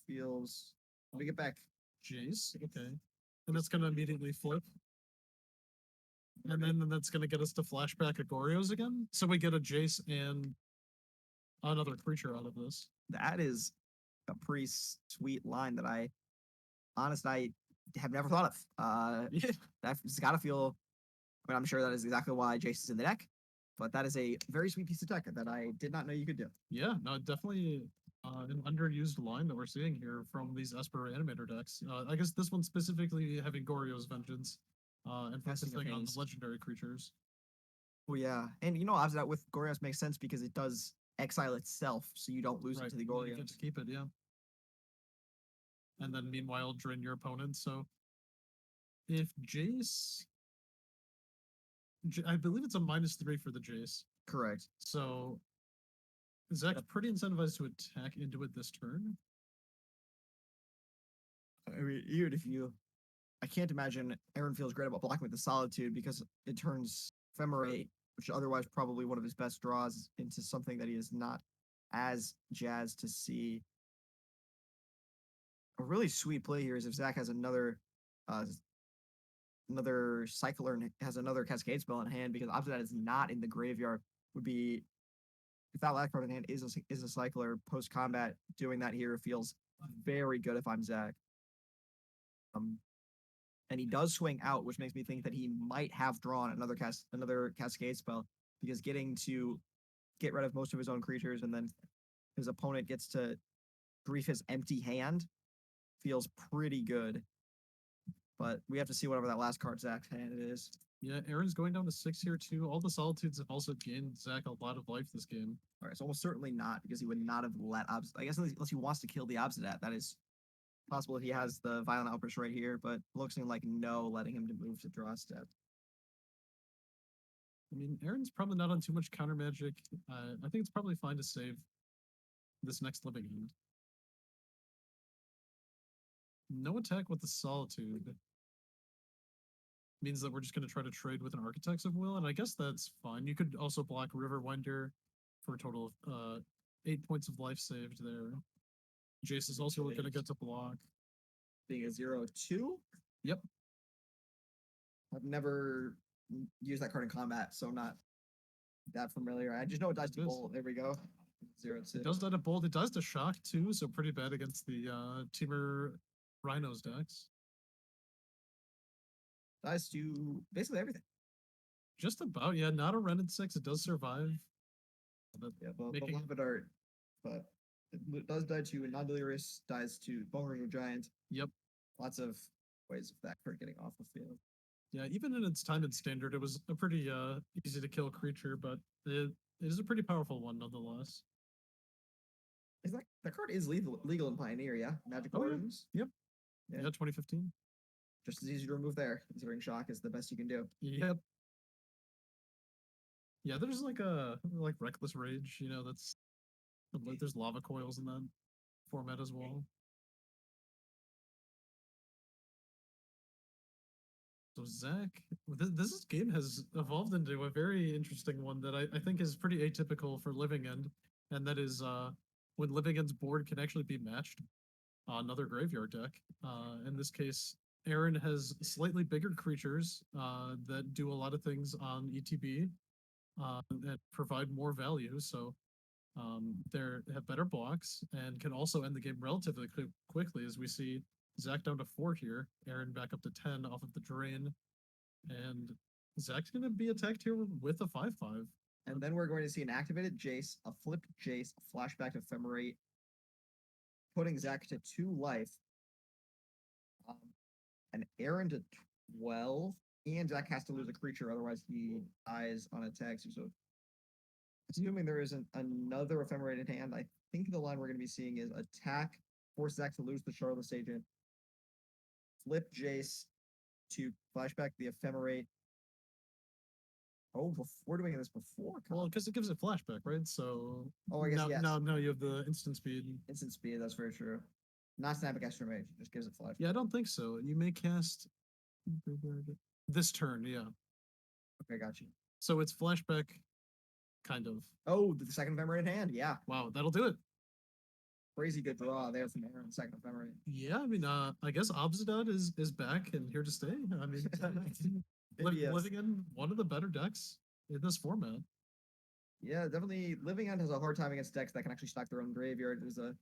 feels... We get back Jace, okay. And that's going to immediately flip. And then that's going to get us to flashback Agorios again. So we get a Jace and another creature out of this. That is a pretty sweet line that I have never thought of. Yeah. That's got to feel... I mean, I'm sure that is exactly why Jace is in the deck. But that is a very sweet piece of tech that I did not know you could do. Yeah, no, definitely an underused line that we're seeing here from these Esper reanimator decks. I guess this one specifically having Goryo's Vengeance and focusing on the legendary creatures. Oh yeah, and Obsidat with Gorios makes sense because it does exile itself, so you don't lose it to the Gorios. You get to keep it, yeah. And then meanwhile drain your opponent. So if Jace... I believe it's a -3 for the Jace. Correct. So Zach's pretty incentivized to attack into it this turn. I mean, even if I can't imagine Aaron feels great about blocking with the Solitude because it turns Ephemerate, which is otherwise probably one of his best draws, into something that he is not as jazzed to see. A really sweet play here is if Zach has another Cycler and has another Cascade spell in hand, because Obsidat is not in the graveyard, would be, if that last card in hand is a Cycler post-combat, doing that here feels very good if I'm Zach. And he does swing out, which makes me think that he might have drawn another cascade spell, because getting to get rid of most of his own creatures and then his opponent gets to grief his empty hand feels pretty good. But we have to see whatever that last card Zach's hand is. Yeah, Aaron's going down to 6 here too. All the Solitudes have also gained Zach a lot of life this game. All right, so almost certainly not, because he would not have let I guess unless he wants to kill the Obsidat, that is possible if he has the Violent Outburst right here, but looking like no, letting him to move to draw a step. I mean, Aaron's probably not on too much counter magic. I think it's probably fine to save this next living end. No attack with the Solitude means that we're just going to try to trade with an Architects of Will, and I guess that's fine. You could also block Riverwinder for a total of 8 points of life saved there. Jace is also going to get to block. Being a 0/2? Yep. I've never used that card in combat, so I'm not that familiar. I just know it dies to bolt. There we go. 0/2. It does die to bolt. It does to shock too, so pretty bad against the Teamer Rhinos decks. Dies to basically everything. Just about, yeah. Not a Rented 6. It does survive. Yeah, well, a little bit art, but it does die to Non-Delirious, dies to Bone Ringer Giant. Yep. Lots of ways of that card getting off the field. Yeah, even in its time in Standard, it was a pretty easy to kill creature, but it is a pretty powerful one nonetheless. Is that card is legal in Pioneer, yeah? Magic Wardens? Yep. Yeah. Yeah, 2015. Just as easy to remove there, considering shock is the best you can do. Yep. Yeah, there's like Reckless Rage, you know, that's there's lava coils in that format as well. So Zach, this game has evolved into a very interesting one that I think is pretty atypical for Living End, and that is when Living End's board can actually be matched on another graveyard deck. In this case, Aaron has slightly bigger creatures that do a lot of things on ETB that provide more value. So they have better blocks and can also end the game relatively quickly, as we see Zach down to 4 here, Aaron back up to 10 off of the drain, and Zach's going to be attacked here with a 5/5. And then we're going to see an activated Jace, a flipped Jace, a flashback Ephemerate, putting Zach to 2 life, and Aaron to 12, and Zach has to lose a creature, otherwise he dies on attack. So assuming there isn't another Ephemerate in hand, I think the line we're going to be seeing is attack, force Zach to lose the Shardless Agent, flip Jace to flashback the Ephemerate. Oh, we're doing this before? Well, because it gives it flashback, right? So I guess yes. No, you have the instant speed. Instant speed, that's very true. Not Snap Extra Mage, just gives it flashback. Yeah, I don't think so. You may cast this turn, yeah. Okay, got you. So it's flashback, kind of. Oh, the second Ephemerate in hand, yeah. Wow, that'll do it. Crazy good draw there from Aaron, second Ephemerate. Yeah, I mean, I guess Obsidat is back and here to stay. I mean, living in one of the better decks in this format. Yeah, definitely. Living End has a hard time against decks that can actually stack their own graveyard. There's a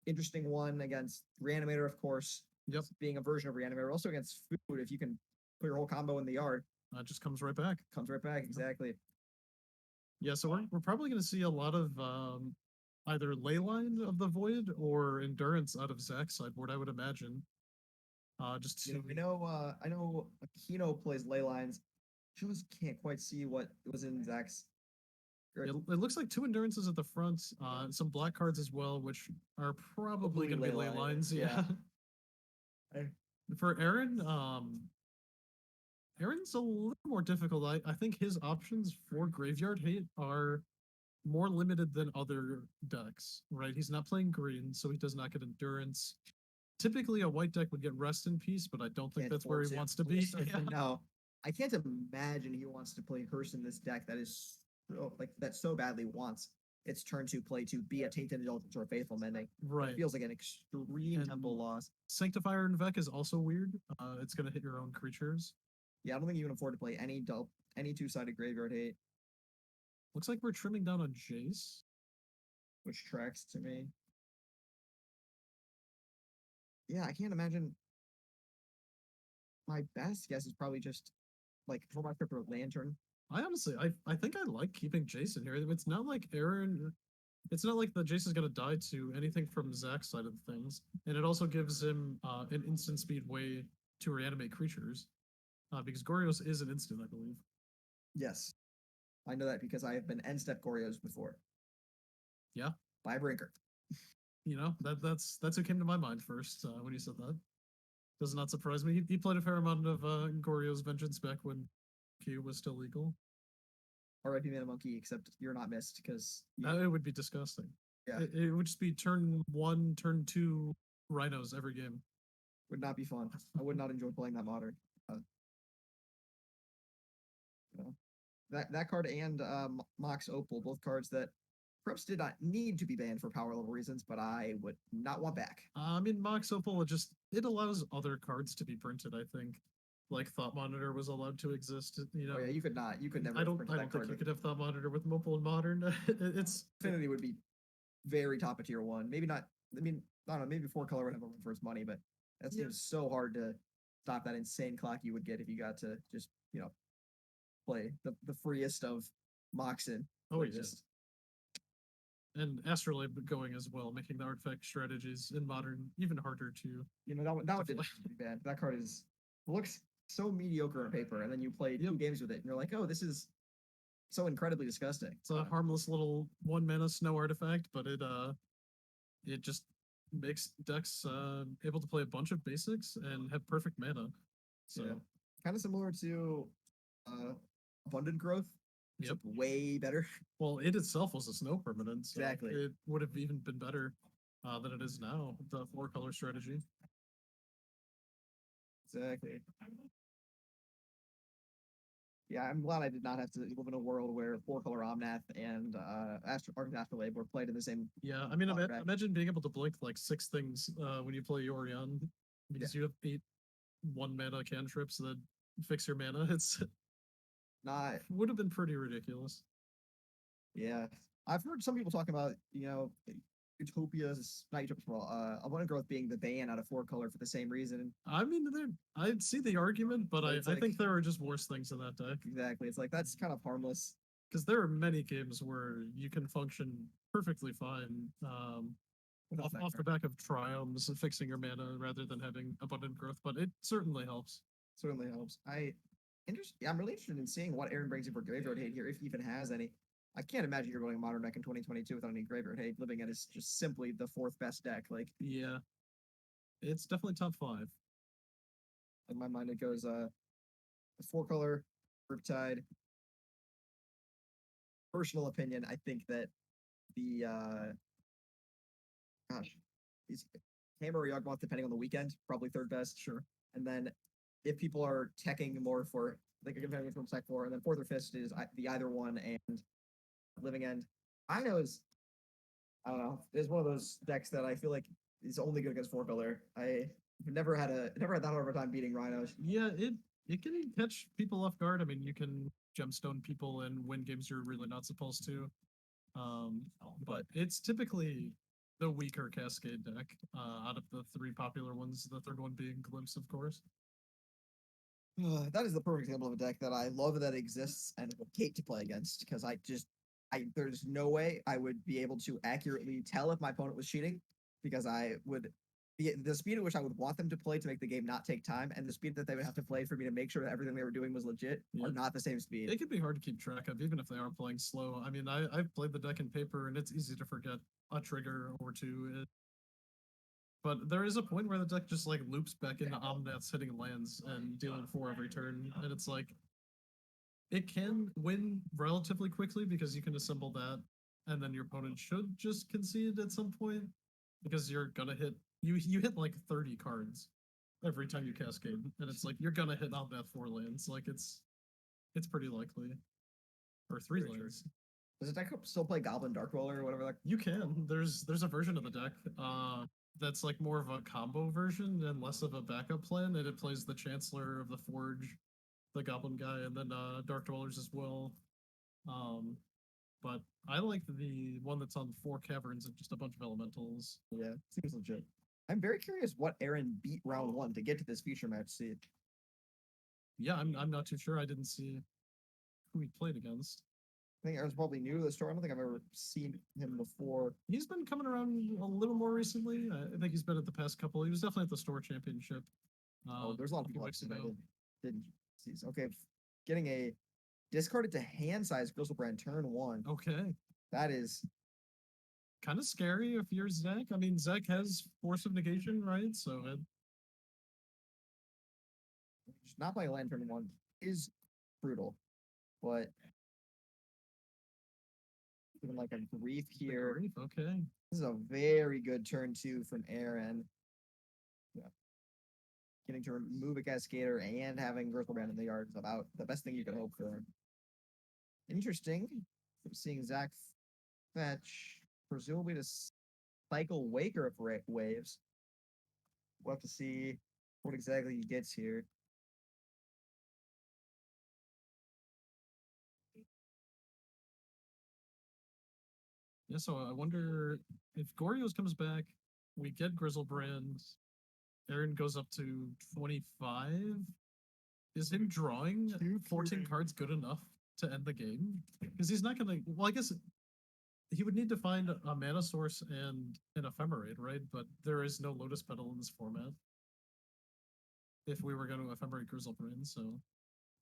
interesting one against Reanimator, of course. Yep. Being a version of Reanimator. Also against Food, if you can put your whole combo in the yard. It just comes right back. Comes right back, exactly. Yeah, so we're probably going to see a lot of either Leyline of the Void or Endurance out of Zach's sideboard, I would imagine. Just to... I know Aquino plays Leylines. Just can't quite see what was in Zach's. It looks like 2 Endurances at the front, some black cards as well, which are probably going to be Leylines. Yeah. For Aaron, Aaron's a little more difficult. I think his options for Graveyard Hate are more limited than other decks, right? He's not playing green, so he does not get Endurance. Typically, a white deck would get Rest in Peace, but I don't think that's where he wants to be. Yeah. No, I can't imagine he wants to play Hearse in this deck that is that so badly wants its turn to play to be a Tainted Indulgence or a Faithful Mending. Right. It feels like an extreme tempo loss. Sanctifier and Vec is also weird. It's going to hit your own creatures. Yeah, I don't think you can afford to play any 2-sided Graveyard Hate. Looks like we're trimming down on Jace. Which tracks to me. yeah, I can't imagine. My best guess is probably just like Robot Crypto Lantern. I honestly, I think I like keeping Jason here. It's not like Aaron. It's not like the Jason's gonna die to anything from Zach's side of things, and it also gives him an instant speed way to reanimate creatures, because Gorios is an instant, I believe. Yes, I know that because I have been end step Gorios before. Yeah, By Brinker. you know that's who came to my mind first when you said that. Does not surprise me. He played a fair amount of Gorio's Vengeance back when Q was still legal. R.I.P. Mana Monkey, except you're not missed because It would be disgusting. Yeah. It would just be turn 1, turn 2 rhinos every game. Would not be fun. I would not enjoy playing that modern. You know, that card and Mox Opal, both cards that perhaps did not need to be banned for power level reasons, but I would not want back. I mean, Mox Opal it allows other cards to be printed. I think, like Thought Monitor was allowed to exist. You know, Oh yeah, you could not. You could never. I don't print that think card you could have Thought Monitor with Opal and Modern. It's Infinity would be very top of tier one. Maybe not. I mean, I don't know. Maybe four color would have a run for its money, but that seems so hard to stop that insane clock you would get if you got to just play the freest of Moxen. Oh like yeah. And Astrolabe going as well, making the artifact strategies in Modern even harder to. That one didn't be bad. That card looks so mediocre on paper, and then you play 2 games with it, and you're like, oh, this is so incredibly disgusting. It's a harmless little 1 mana snow artifact, but it just makes decks able to play a bunch of basics and have perfect mana. So kind of similar to Abundant Growth. Yep. Way better. Well, it itself was a snow permanent. So exactly. It would have even been better than it is now, the 4-color strategy. Exactly. Yeah, I'm glad I did not have to live in a world where 4-color Omnath and Astrolabe were played in the same. Yeah, I mean, imagine being able to blink like 6 things when you play Yorion, because you have 8 1-mana cantrips that fix your mana. It's not would have been pretty ridiculous. Yeah, I've heard some people talking about Utopia's not Utopia, well, Abundant Growth being the ban out of 4-color for the same reason. I mean, I'd see the argument, but I think there are just worse things in that deck. Exactly, it's like that's kind of harmless. Because there are many games where you can function perfectly fine off the back of Triomes and fixing your mana rather than having Abundant Growth, but it certainly helps. Certainly helps. I'm really interested in seeing what Aaron brings in for Graveyard Hate here, if he even has any. I can't imagine you're going a Modern deck in 2022 without any Graveyard Hate. Living End is just simply the 4th best deck. Yeah, it's definitely top 5. In my mind, it goes 4-color Murktide. Personal opinion, I think that the these Hammer or Yawgmoth, depending on the weekend, probably 3rd best. Sure. And then if people are teching more for like a competitive from Tech 4, and then 4th or 5th is the either one and Living End. I don't know. It's one of those decks that I feel like is only good against 4-color. I never had that hard of a time beating Rhinos. Yeah, it can catch people off guard. I mean, you can gemstone people and win games you're really not supposed to. But it's typically the weaker Cascade deck out of the 3 popular ones. The 3rd one being Glimpse, of course. That is the perfect example of a deck that I love that exists and would hate to play against, because there's no way I would be able to accurately tell if my opponent was cheating, because the speed at which I would want them to play to make the game not take time, and the speed that they would have to play for me to make sure that everything they were doing was legit are not the same speed. It can be hard to keep track of, even if they are playing slow. I mean, I've played the deck in paper, and it's easy to forget a trigger or 2. But there is a point where the deck just loops back into Omnaths hitting lands and dealing 4 every turn, and it's like it can win relatively quickly because you can assemble that, and then your opponent should just concede at some point because you're gonna hit you hit 30 cards every time you cascade, and it's like you're gonna hit Omnath 4 lands. It's pretty likely, or 3 lands. Does the deck still play Goblin Dark Roller or whatever? You can. There's a version of the deck that's more of a combo version and less of a backup plan, and it plays the Chancellor of the Forge, the Goblin guy, and then Dark Dwellers as well. But I like the one that's on 4 caverns and just a bunch of elementals. Yeah, seems legit. I'm very curious what Aaron beat round 1 to get to this future match seed. Yeah, I'm not too sure. I didn't see who he played against. I think Aaron's probably new to the store. I don't think I've ever seen him before. He's been coming around a little more recently. I think he's been at the past couple. He was definitely at the store championship. There's a lot of few people weeks I ago. didn't see. Okay, getting a discarded to hand size Grizzlebrand turn 1. Okay. That is Kind of scary if you're Zach. I mean, Zach has Force of Negation, right? So just not playing a land turn 1 is brutal, but even like a grief here. grief, okay. This is a very good turn 2 from Aaron. Yeah. Getting to remove a Cascader and having Grizzlebrand in the yard is about the best thing you could hope for. Interesting. I'm seeing Zach fetch, presumably to cycle Waker of Waves. We'll have to see what exactly he gets here. Yeah, so I wonder if Gorios comes back, we get Grizzlebrand. Aaron goes up to 25. Is him drawing 14 cards good enough to end the game? Because he's not going to. Well, I guess he would need to find a mana source and an ephemerate, right? But there is no Lotus Petal in this format. If we were going to ephemerate Grizzlebrand, so.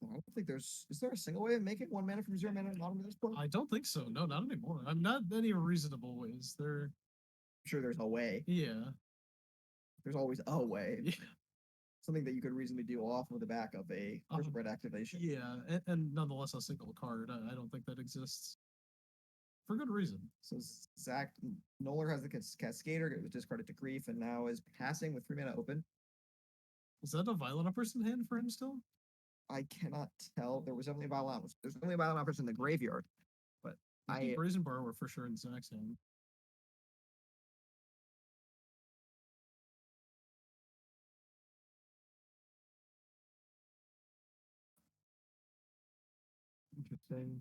I don't think there's. Is there a single way of making 1 mana from 0 mana in modern at this point? I don't think so. No, not anymore. I'm not any reasonable ways. There. I'm sure there's a way. Yeah. There's always a way. Yeah. Something that you could reasonably do off of the back of a Grizzlebrand activation. Yeah, and nonetheless a single card. I don't think that exists. For good reason. So Zach Noller has the Cascader, it was discarded to Grief, and now is passing with 3 mana open. Is that a Violent Uppers in hand for him still? I cannot tell. There's only a Violent Uppers in the graveyard, but Brazen Borrower for sure in Zach's hand. Interesting.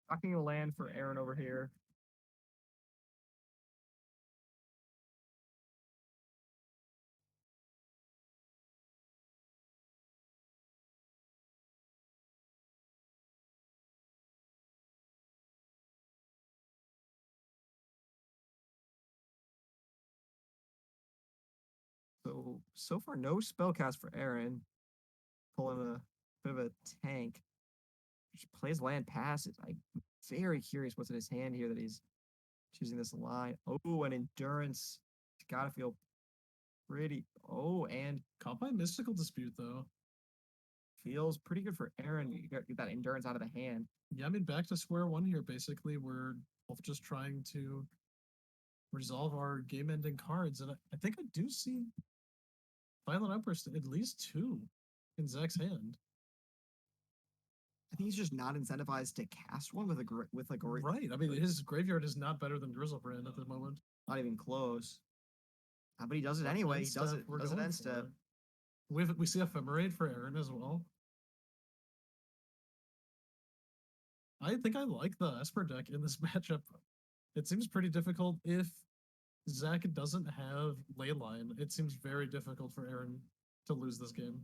Talking a land for Aaron over here. So far, no spellcast for Aaron. Pulling a bit of a tank. Just plays land passes. I'm very curious what's in his hand here that he's choosing this line. Oh, an endurance. It's gotta feel pretty. Oh, and Caught by Mystical Dispute though. feels pretty good for Aaron. You get that endurance out of the hand. Yeah, I mean back to square one here. Basically, we're both just trying to resolve our game-ending cards, and I think I do see Violent Outburst at least 2 in Zach's hand. I think he's just not incentivized to cast one with a Right. I mean, his graveyard is not better than Grizzlebrand at the moment. Not even close. But he does it anyway. He does it. Does it end step. We see Ephemerate for Aaron as well. I think I like the Esper deck in this matchup. It seems pretty difficult if Zach doesn't have Leyline. It seems very difficult for Aaron to lose this game.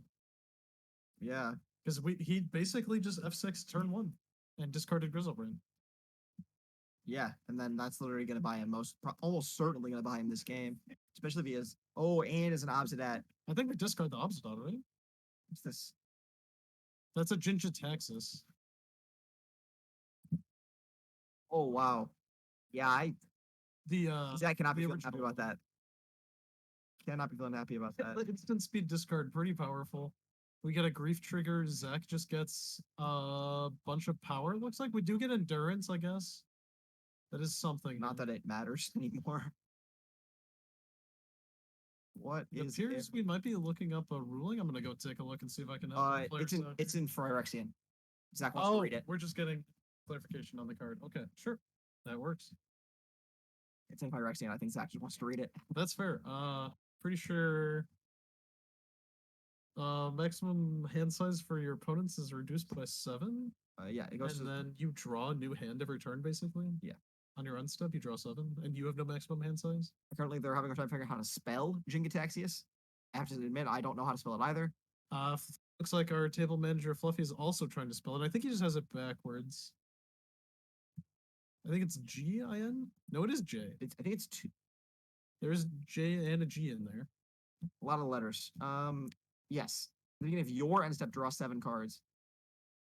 Yeah. Because he basically just F6 turn 1 and discarded Grizzlebrand. Yeah, and then that's literally going to buy him almost certainly going to buy him this game, especially if he has. Oh, and is an Obsidat. I think we discard the Obsidat, right? What's this? That's a Jinjitaxis. Oh wow, yeah, Zach cannot be feeling happy about that. Cannot be feeling happy about that. The instant speed discard, pretty powerful. We get a grief trigger. Zach just gets a bunch of power. It looks like we do get endurance, I guess. That is something. Not that it matters anymore. What it appears we might be looking up a ruling. I'm gonna go take a look and see if I can help. It's in Phyrexian. Zach wants to read it. We're just getting clarification on the card. Okay, sure, that works. It's in Phyrexian. I think Zach just wants to read it. That's fair. Pretty sure. Maximum hand size for your opponents is reduced by 7. Yeah, it goes. And then you draw a new hand every turn, basically. Yeah. On your end step, you draw 7, and you have no maximum hand size. Currently, they're having a time figuring out how to spell Jingataxius. I have to admit, I don't know how to spell it either. Looks like our table manager Fluffy is also trying to spell it. I think he just has it backwards. I think it's G-I-N? No, it is J. I think it's 2. There's J and a G in there. A lot of letters. Yes. At the beginning of your end step, draw 7 cards.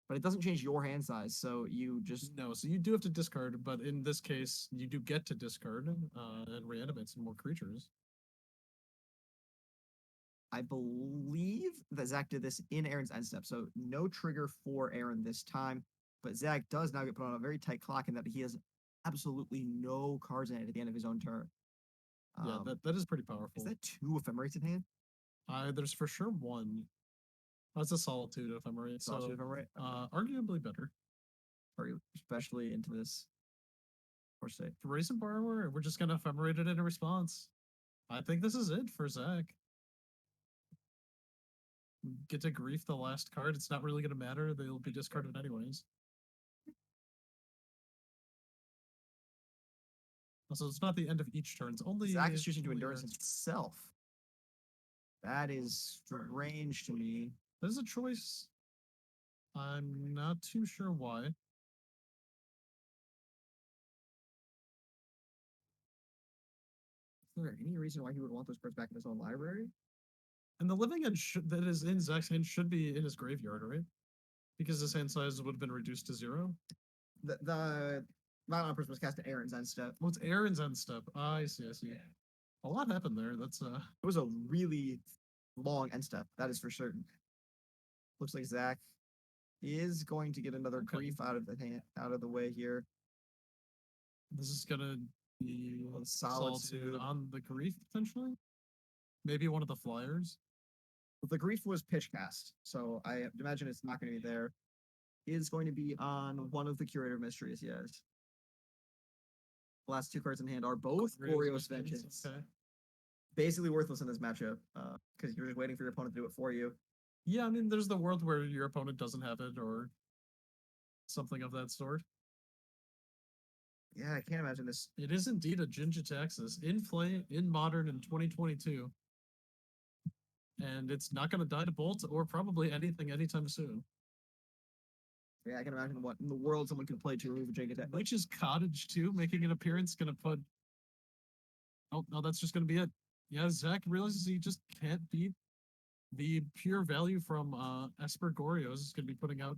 But it doesn't change your hand size, so you just... No, so you do have to discard, but in this case, you do get to discard and reanimate some more creatures. I believe that Zach did this in Aaron's end step, so no trigger for Aaron this time. But Zach does now get put on a very tight clock in that he has absolutely no cards in it at the end of his own turn. Yeah, that is pretty powerful. Is that 2 ephemerates in hand? There's for sure 1. That's a solitude ephemerate. Solitude so, ephemerate? arguably better. Are you especially into this? Or say Raise and borrower, we're just gonna ephemerate it in a response. I think this is it for Zach. Get to grief the last card. It's not really gonna matter. They'll be discarded anyways. Also, it's not the end of each turn. It's only Zach is choosing to only endurance himself. That is strange to me. That is a choice. I'm not too sure why. Is there any reason why he would want those cards back in his own library? And the living end that is in Zach's hand should be in his graveyard, right? Because his hand size would have been reduced to 0. The Violent Empress was cast to Aaron's end step. Well, it's Aaron's end step. I see. A lot happened there. That's It was a really long end step, that is for certain. Looks like Zach is going to get another grief out of the way here. This is gonna be Solitude on the grief potentially. Maybe one of the flyers. The grief was pitch cast, so I imagine it's not going to be there. Is going to be on one of the Curator Mysteries, yes. The last 2 cards in hand are both Glorious Vengeance. Okay. Basically worthless in this matchup, because you're just waiting for your opponent to do it for you. Yeah, I mean, there's the world where your opponent doesn't have it or something of that sort. Yeah, I can't imagine this. It is indeed a Jingataxius in play in Modern in 2022. And it's not going to die to Bolt or probably anything anytime soon. Yeah, I can imagine what in the world someone could play to remove a Jingataxius. Which is Cottage too, making an appearance, going to put... Oh, no, that's just going to be it. Yeah, Zach realizes he just can't beat the pure value from Esper Gorios. Is going to be putting out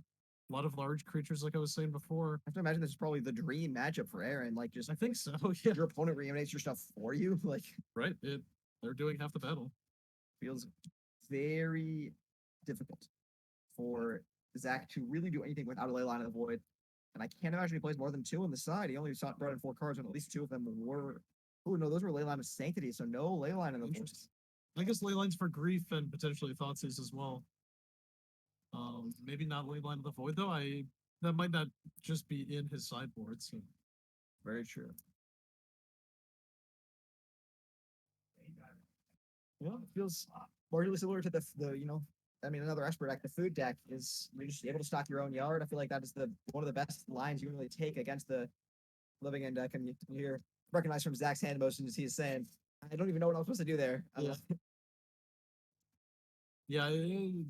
a lot of large creatures, like I was saying before. I have to imagine this is probably the dream matchup for Aaron. Like, just I think so. Yeah, your opponent reanimates your stuff for you. Like, right. They're doing half the battle. Feels very difficult for Zach to really do anything without a Leyline of the Void. And I can't imagine he plays more than 2 on the side. He only brought in 4 cards, and at least 2 of them were... Oh, no, those were Leyline of Sanctity, so no Leyline in the Void. I guess Leylines for grief and potentially Thoughtseize as well. Maybe not Leyline of the Void, though. That might not just be in his sideboard, so... Very true. Yeah, it feels largely similar to the another Esper deck. The food deck is you're just able to stock your own yard. I feel like that is one of the best lines you can really take against the living end deck. And you hear recognize from Zach's hand motions he is saying, I don't even know what I'm supposed to do there. Yeah,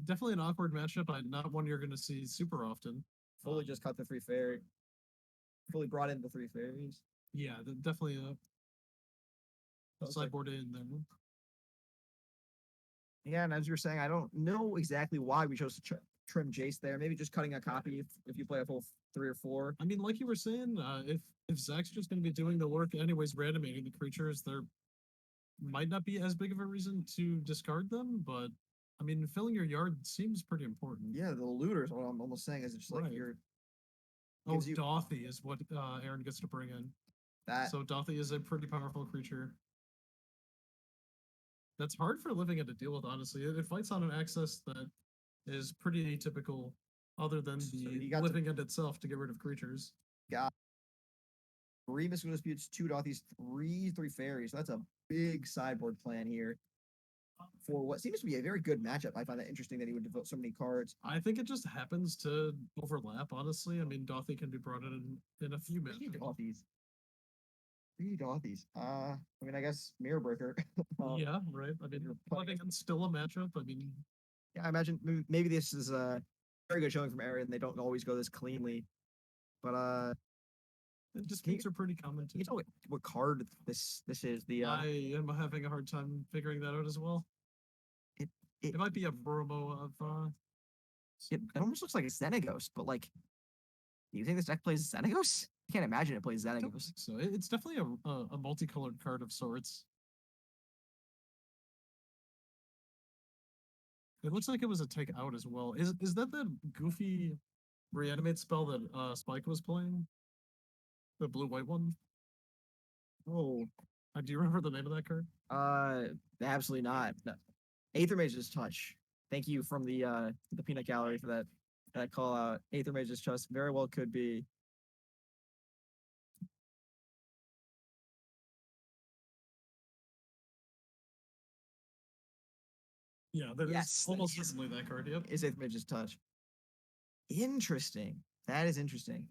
definitely an awkward matchup. Not one you're going to see super often. Fully just cut the 3 fairy. Fully brought in the 3 fairies. Yeah, definitely a sideboard in there. Yeah, and as you were saying, I don't know exactly why we chose to trim Jace there. Maybe just cutting a copy if you play a full 3 or 4. I mean, like you were saying, if Zach's just going to be doing the work anyways, reanimating the creatures, there might not be as big of a reason to discard them, but I mean, filling your yard seems pretty important. Yeah, the looters, what I'm almost saying is it's just like you're... Oh, Dothy is what Aaron gets to bring in. So Dothy is a pretty powerful creature. That's hard for living end to deal with, honestly. It fights on an axis that is pretty atypical, other than the living end itself, to get rid of creatures. Got 3 Mystical Disputes, 2 Dothies, 3 fairies. So that's a big sideboard plan here for what seems to be a very good matchup. I find that interesting that he would devote so many cards. I think it just happens to overlap, honestly. I mean, Dothy can be brought in a few minutes. Dothies. Three Dothies. I mean, I guess Mirror Breaker. Yeah, right. I mean, you're letting in still a matchup. I mean, yeah, I imagine maybe this is a very good showing from Aaron. They don't always go this cleanly, but disputes are pretty common too. you know what card this is? The I am having a hard time figuring that out as well. it It might be a promo of it almost looks like a Xenagos, but like, do you think this deck plays Xenagos? I can't imagine it plays I don't Xenagos. think so. It's definitely a multicolored card of sorts. It looks like it was a take out as well. Is that the goofy reanimate spell that Spike was playing? The blue white one? Oh, Do you remember the name of that card? absolutely not. No. Aether Mage's Touch. Thank you from the peanut gallery for that call out. Aether Mage's Touch very well could be. Yeah, that Yes, is almost certainly that card. Yep. Is Aether Mage's Touch. Interesting. That is interesting.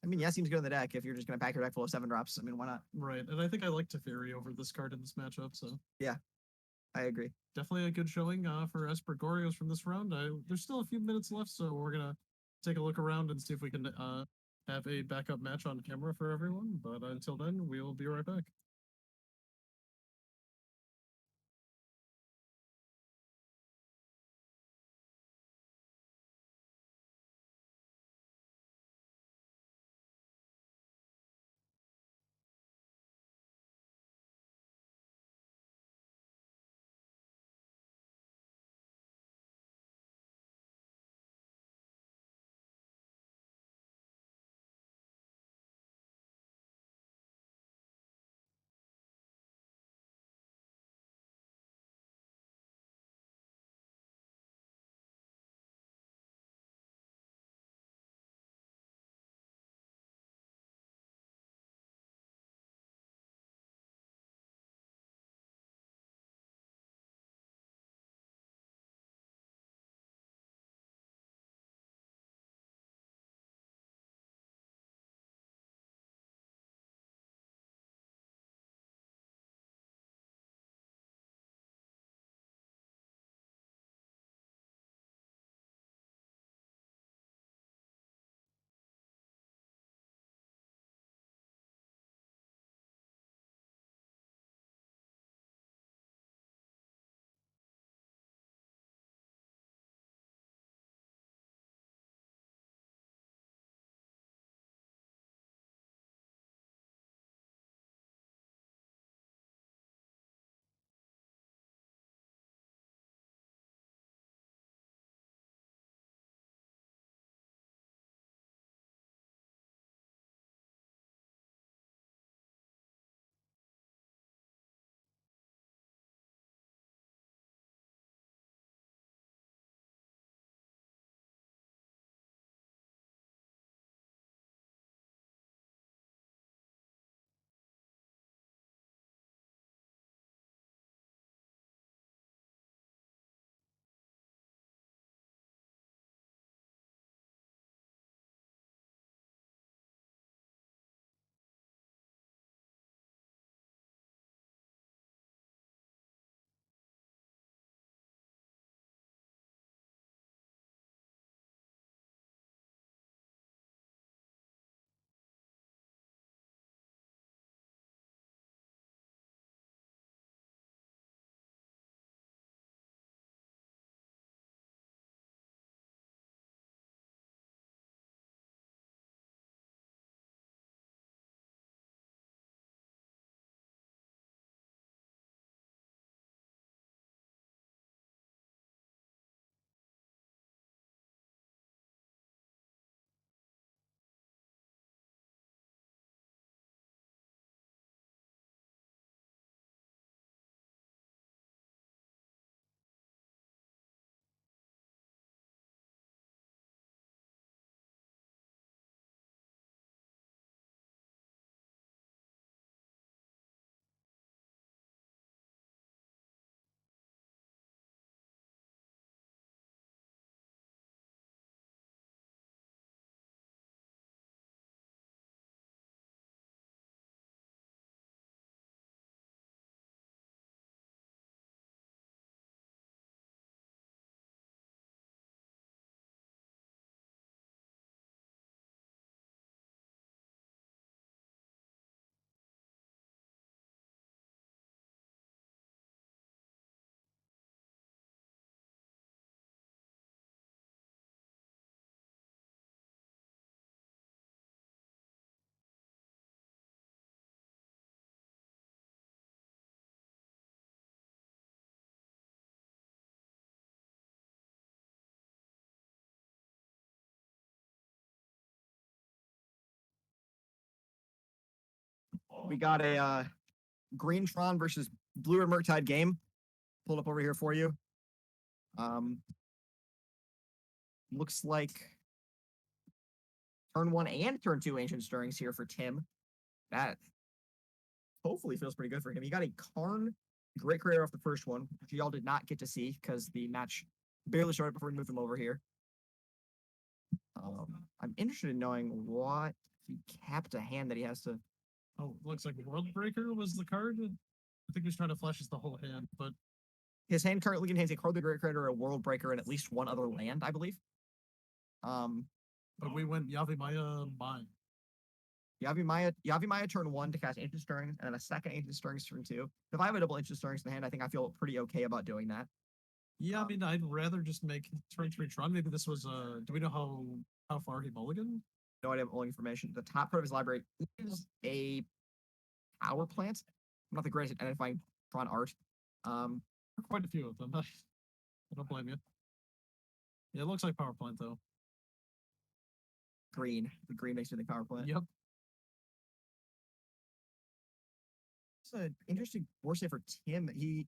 I mean, yeah, seems good in the deck if you're just gonna pack your deck full of 7-drops. I mean, why not? Right, and I think I like Teferi over this card in this matchup. So Yeah, I agree. definitely a good showing for Esper Gorios from this round. There's still a few minutes left, so we're gonna take a look around and see if we can have a backup match on camera for everyone. But until then, we'll be right back. We got a Green Tron versus Blue and Murktide game pulled up over here for you. Looks like turn 1 and turn 2 Ancient Stirrings here for Tim. That hopefully feels pretty good for him. He got a Karn Great Creator off the first one, which y'all did not get to see because the match barely started before we moved him over here. I'm interested in knowing what he capped a hand that he has to. Oh, looks like World Breaker was the card. I think he was trying to flash us the whole hand, but His hand currently contains a Card the Great Creator, a World Breaker, and at least one other land, I believe. but we went Yavimaya Mine. Yavimaya turn 1 to cast Ancient Stirrings, and then a second Ancient Stirrings turn 2. If I have a double Ancient Stirrings in the hand, I think I feel pretty okay about doing that. Yeah, I mean, I'd rather just make turn 3 Tron. Maybe this was do we know how far he mulliganed? No idea of all information. The top part of his library is a power plant. I'm not the greatest at identifying Tron art. There are quite a few of them. I don't blame you. Yeah, it looks like power plant though. Green. The green makes me think power plant. Yep. It's an interesting board state for Tim. I'm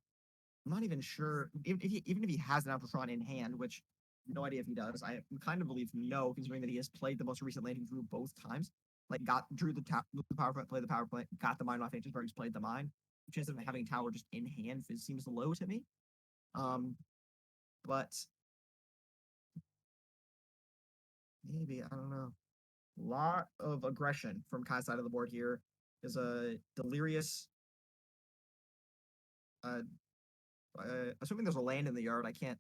not even sure, even if he has an Tron in hand, which no idea if he does. I kind of believe no, considering that he has played the most recent land he drew both times. Like drew the power plant, played the power plant, got the mine off Ancient Stirrings, played the mine. The chance of having tower just in hand seems low to me. But maybe, I don't know. Lot of aggression from Kai's side of the board here. Is a delirious. Assuming there's a land in the yard, I can't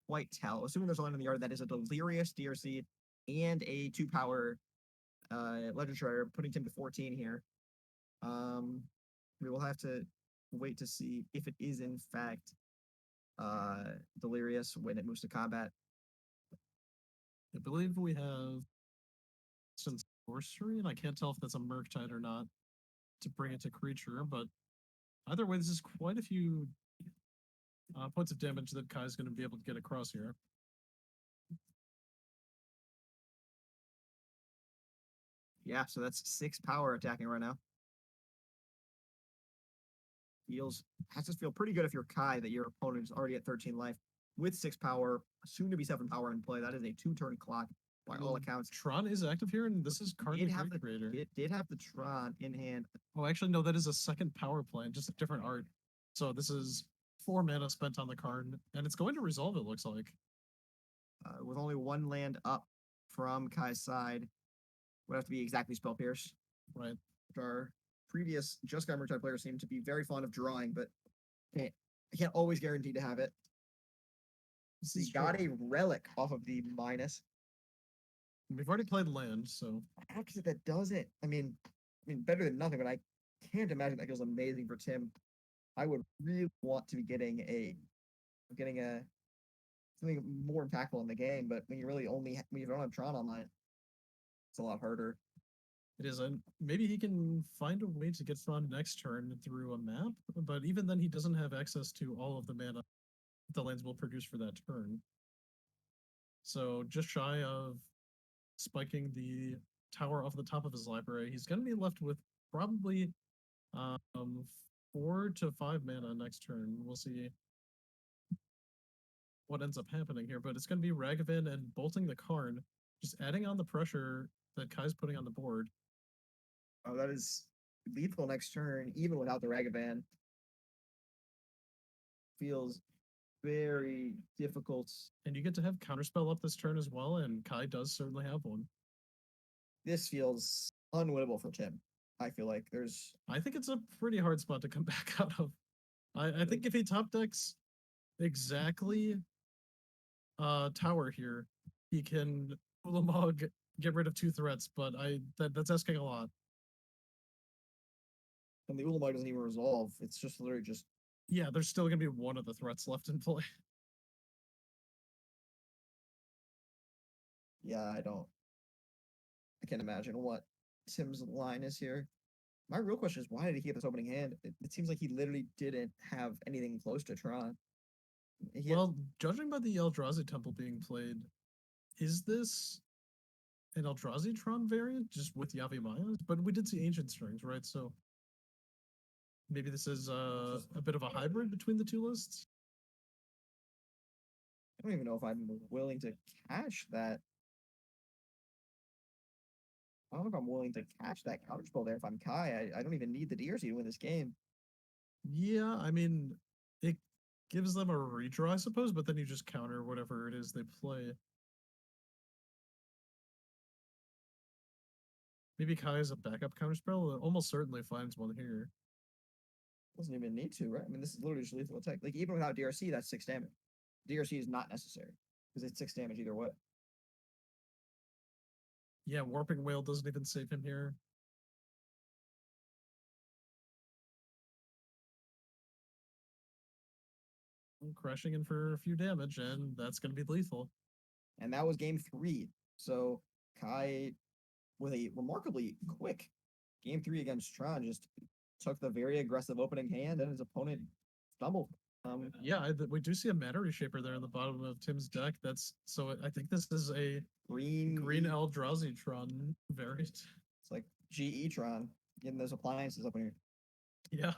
quite tell. Assuming there's a land in the yard, that is a delirious DRC and a 2-power Legend Shredder, putting Tim to 14 here. We will have to wait to see if it is in fact delirious when it moves to combat. I believe we have since sorcery, and I can't tell if that's a murktide or not to bring it to creature, but either way, this is quite a few points of damage that Kai's going to be able to get across here. Yeah, so that's 6 power attacking right now. Has to feel pretty good if you're Kai that your opponent is already at 13 life with 6 power, soon to be 7 power in play. That is a 2-turn clock by all accounts. Tron is active here, and this is Card the Creator. It did have the Tron in hand. Oh, actually, no, that is a second power plant, just a different art. So this is 4 mana spent on the card, and it's going to resolve, it looks like. With only 1 land up from Kai's side, would have to be exactly Spell Pierce. Right. Which our previous Just Guy Murktide players seem to be very fond of drawing, but I can't always guarantee to have it. So he got a relic off of the minus. We've already played land, so Actually, that does it. I mean, better than nothing, but I can't imagine that feels amazing for Tim. I would really want to be getting something more impactful in the game, but when you don't have Tron online, it's a lot harder. It is, and maybe he can find a way to get Tron next turn through a map, but even then he doesn't have access to all of the mana the lands will produce for that turn. So just shy of spiking the tower off the top of his library, he's going to be left with probably 4 to 5 mana next turn. We'll see what ends up happening here, but it's going to be Ragavan and bolting the Karn, just adding on the pressure that Kai's putting on the board. Oh, that is lethal next turn, even without the Ragavan. Feels very difficult. And you get to have Counterspell up this turn as well, and Kai does certainly have one. This feels unwinnable for Tim. I feel like I think it's a pretty hard spot to come back out of. I think if he top decks exactly tower here, he can Ulamog get rid of 2 threats, but that's asking a lot. And the Ulamog doesn't even resolve. It's just literally just... Yeah, there's still going to be one of the threats left in play. Yeah, I can't imagine what Tim's line is here. My real question is, why did he get this opening hand? It seems like he literally didn't have anything close to Tron. Well, judging by the Eldrazi Temple being played, is this an Eldrazi Tron variant just with Yavimaya? But we did see Ancient Stirrings, right? So maybe this is a bit of a hybrid between the two lists. I don't even know if I'm willing to cash that. I don't know if I'm willing to cash that counterspell there if I'm Kai. I don't even need the DRC to win this game. Yeah, I mean, it gives them a redraw, I suppose, but then you just counter whatever it is they play. Maybe Kai is a backup counterspell. It almost certainly finds one here. Doesn't even need to, right? I mean, this is literally just lethal attack. Like, even without DRC, that's 6 damage. DRC is not necessary because it's 6 damage either way. Yeah, Warping Whale doesn't even save him here. Crashing in for a few damage, and that's going to be lethal. And that was game 3. So Kai, with a remarkably quick game 3 against Tron, just took the very aggressive opening hand, and his opponent stumbled. Yeah, we do see a mana reshaper there in the bottom of Tim's deck. That's so. I think this is a green Eldrazi Tron variant. It's like GE Tron getting those appliances up in here. Yeah.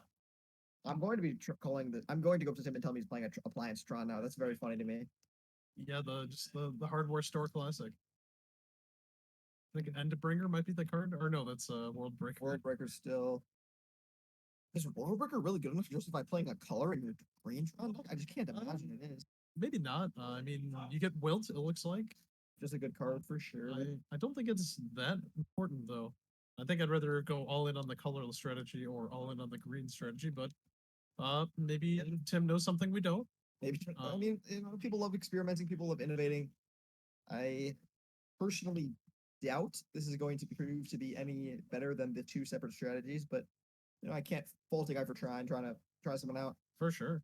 I'm going to be calling the. I'm going to go up to Tim and tell him he's playing a appliance Tron now. That's very funny to me. Yeah, the hardware store classic. I think Endbringer might be the card, or no, that's World Breaker. World Breaker still. Is World Breaker really good enough to justify playing a color in your green Tron deck? I just can't imagine it is. Maybe not. I mean, you get Wilt, it looks like. Just a good card for sure. I don't think it's that important, though. I think I'd rather go all in on the colorless strategy or all in on the green strategy, but maybe Tim knows something we don't. Maybe I mean, you know, people love experimenting, people love innovating. I personally doubt this is going to prove to be any better than the 2 separate strategies, but you know, I can't fault a guy for trying to try something out. For sure.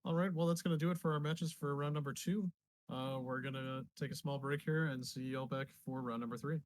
All right, well, that's going to do it for our matches for round number 2. We're going to take a small break here and see y'all back for round number 3.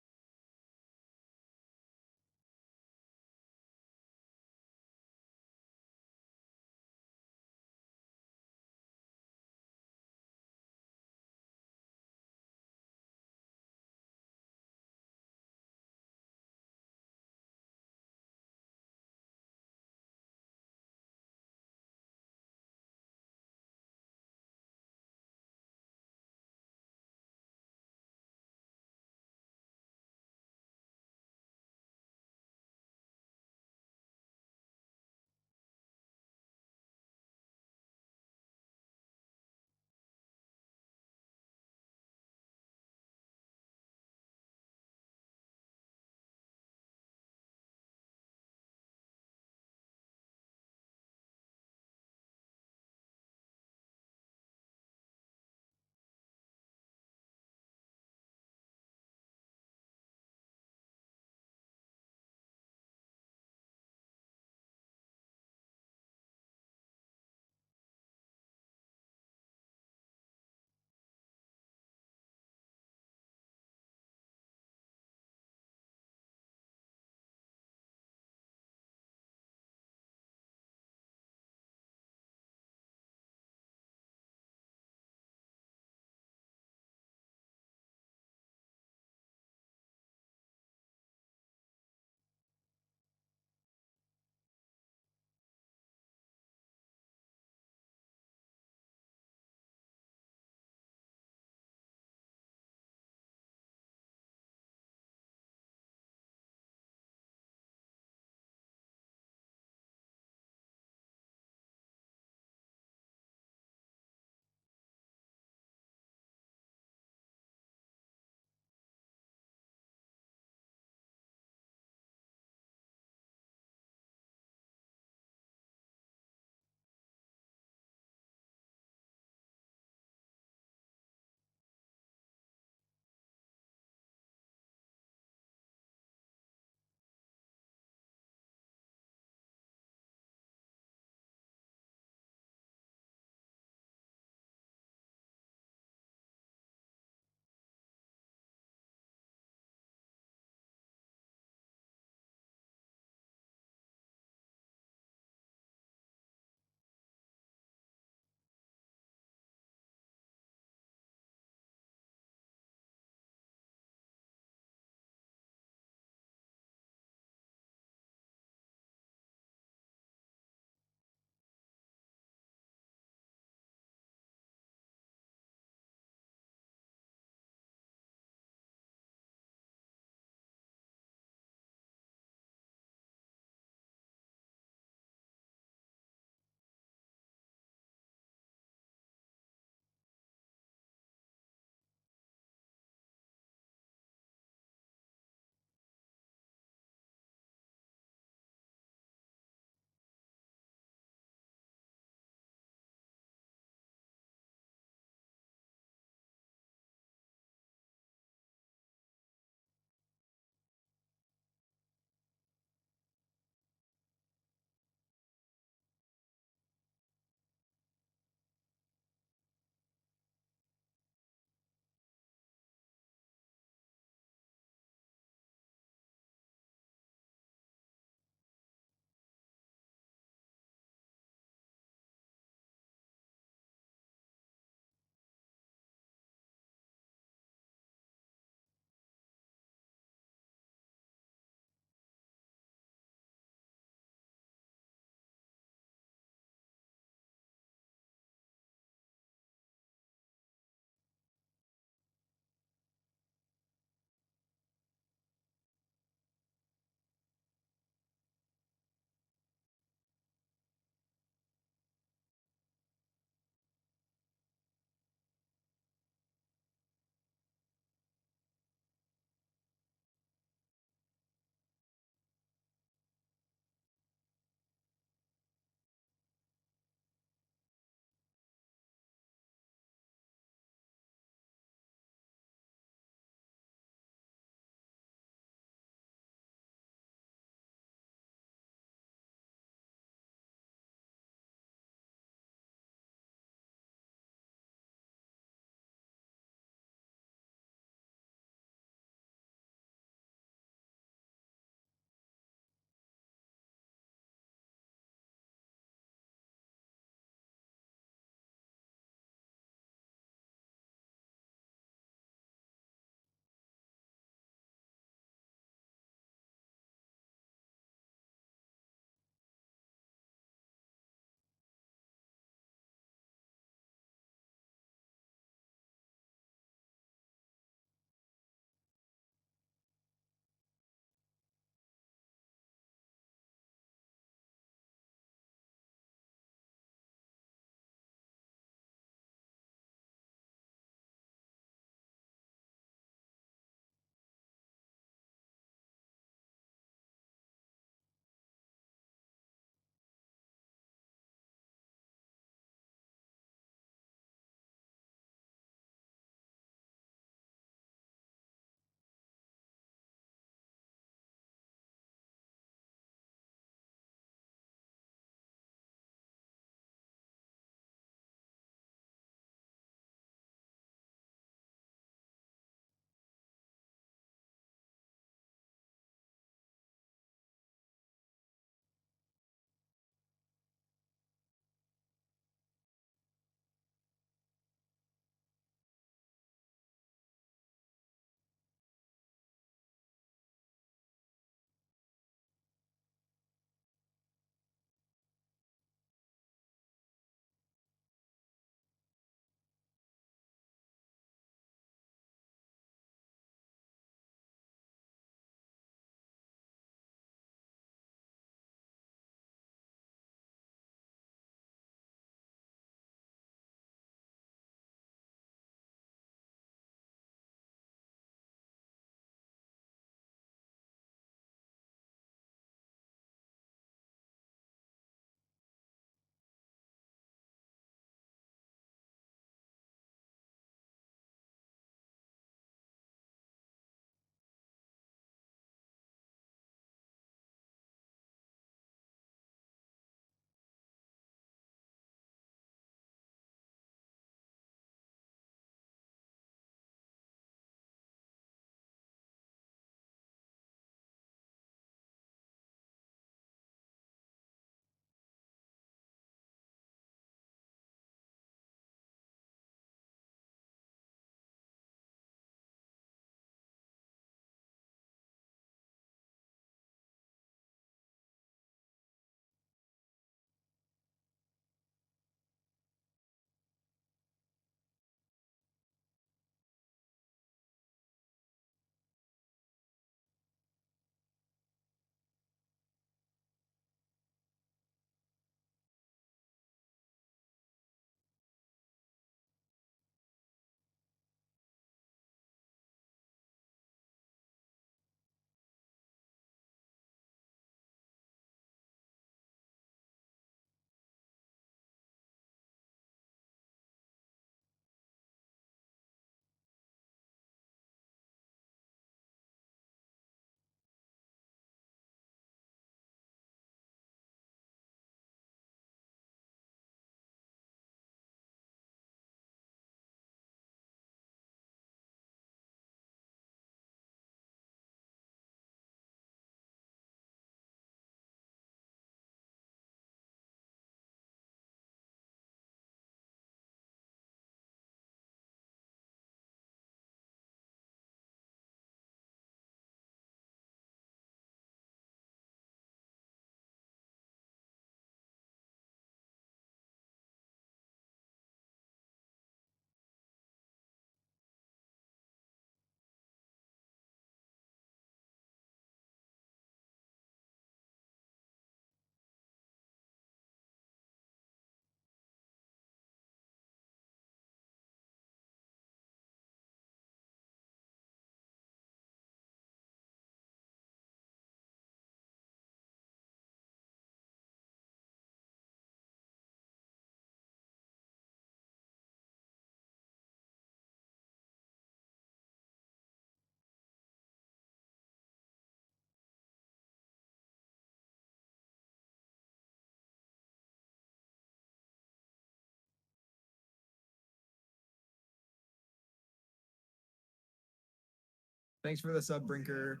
Thanks for the sub, Brinker.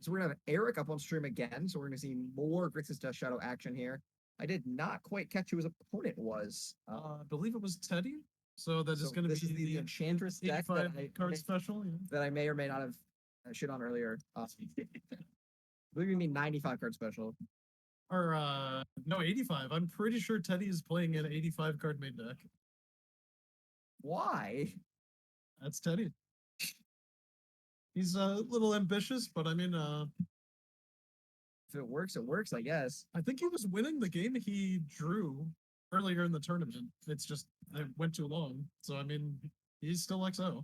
So we're gonna have Eric up on stream again. So we're gonna see more Grixis Death Shadow action here. I did not quite catch who his opponent was. I believe it was Teddy. So that is So going to this be is the Enchantress deck 85 that card special. Yeah. that I may or may not have shit on earlier. I believe you mean 95 card special. Or no, 85. I'm pretty sure Teddy is playing an 85 card main deck. Why? That's Teddy. He's a little ambitious, but I mean, If it works, I guess. I think he was winning the game he drew earlier in the tournament. It's just it went too long. So I mean, he's still XO.